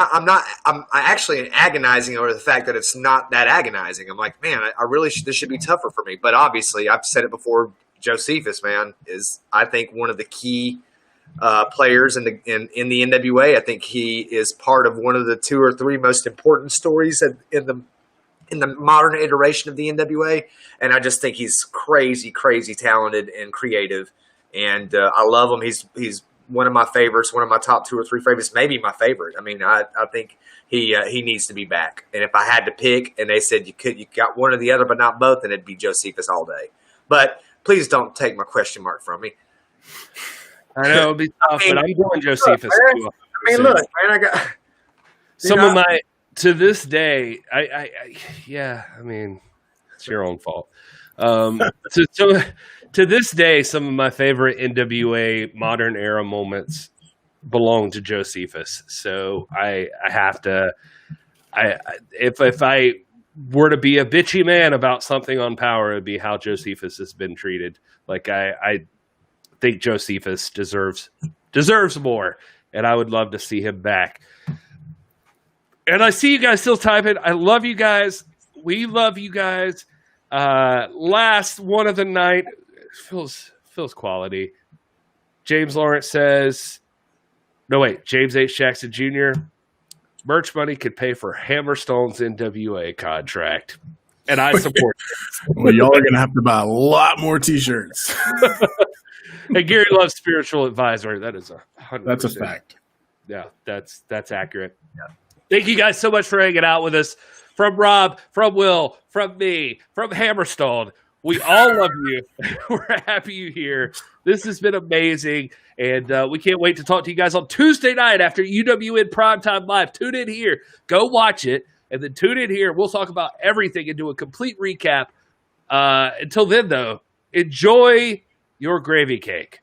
actually agonizing over the fact that it's not that agonizing. I'm like, man, I really this should be tougher for me. But obviously, I've said it before. Josephus, man, is I think one of the key players in the NWA. I think he is part of one of the 2 or 3 most important stories in the modern iteration of the NWA. And I just think he's crazy, crazy talented and creative. And I love him. He's one of my favorites, one of my top 2 or 3 favorites, maybe my favorite. I mean, I think he needs to be back. And if I had to pick, and they said you got one or the other, but not both, then it'd be Josephus all day. But please don't take my question mark from me. I know it'll be tough, but I'm going Josephus. Look, look, man, I got some of my to this day. I mean, it's your own fault. To this day, some of my favorite NWA modern era moments belong to Josephus. So I have to. If I were to be a bitchy man about something on Power, it'd be how Josephus has been treated. Like I think Josephus deserves more, and I would love to see him back. And I see you guys still typing. I love you guys. We love you guys. Last one of the night feels quality. James Lawrence says, no wait, James H. Jackson Jr. Merch money could pay for Hammerstone's NWA contract, and I support it. Well, y'all are gonna have to buy a lot more T-shirts. And Gary loves spiritual advisor. That is 100%. That's a fact. Yeah, that's accurate. Yeah. Thank you guys so much for hanging out with us. From Rob, from Will, from me, from Hammerstone. We all love you. We're happy you're here. This has been amazing. And we can't wait to talk to you guys on Tuesday night after UWN Primetime Live. Tune in here. Go watch it. And then tune in here. We'll talk about everything and do a complete recap. Until then, though, enjoy your gravy cake.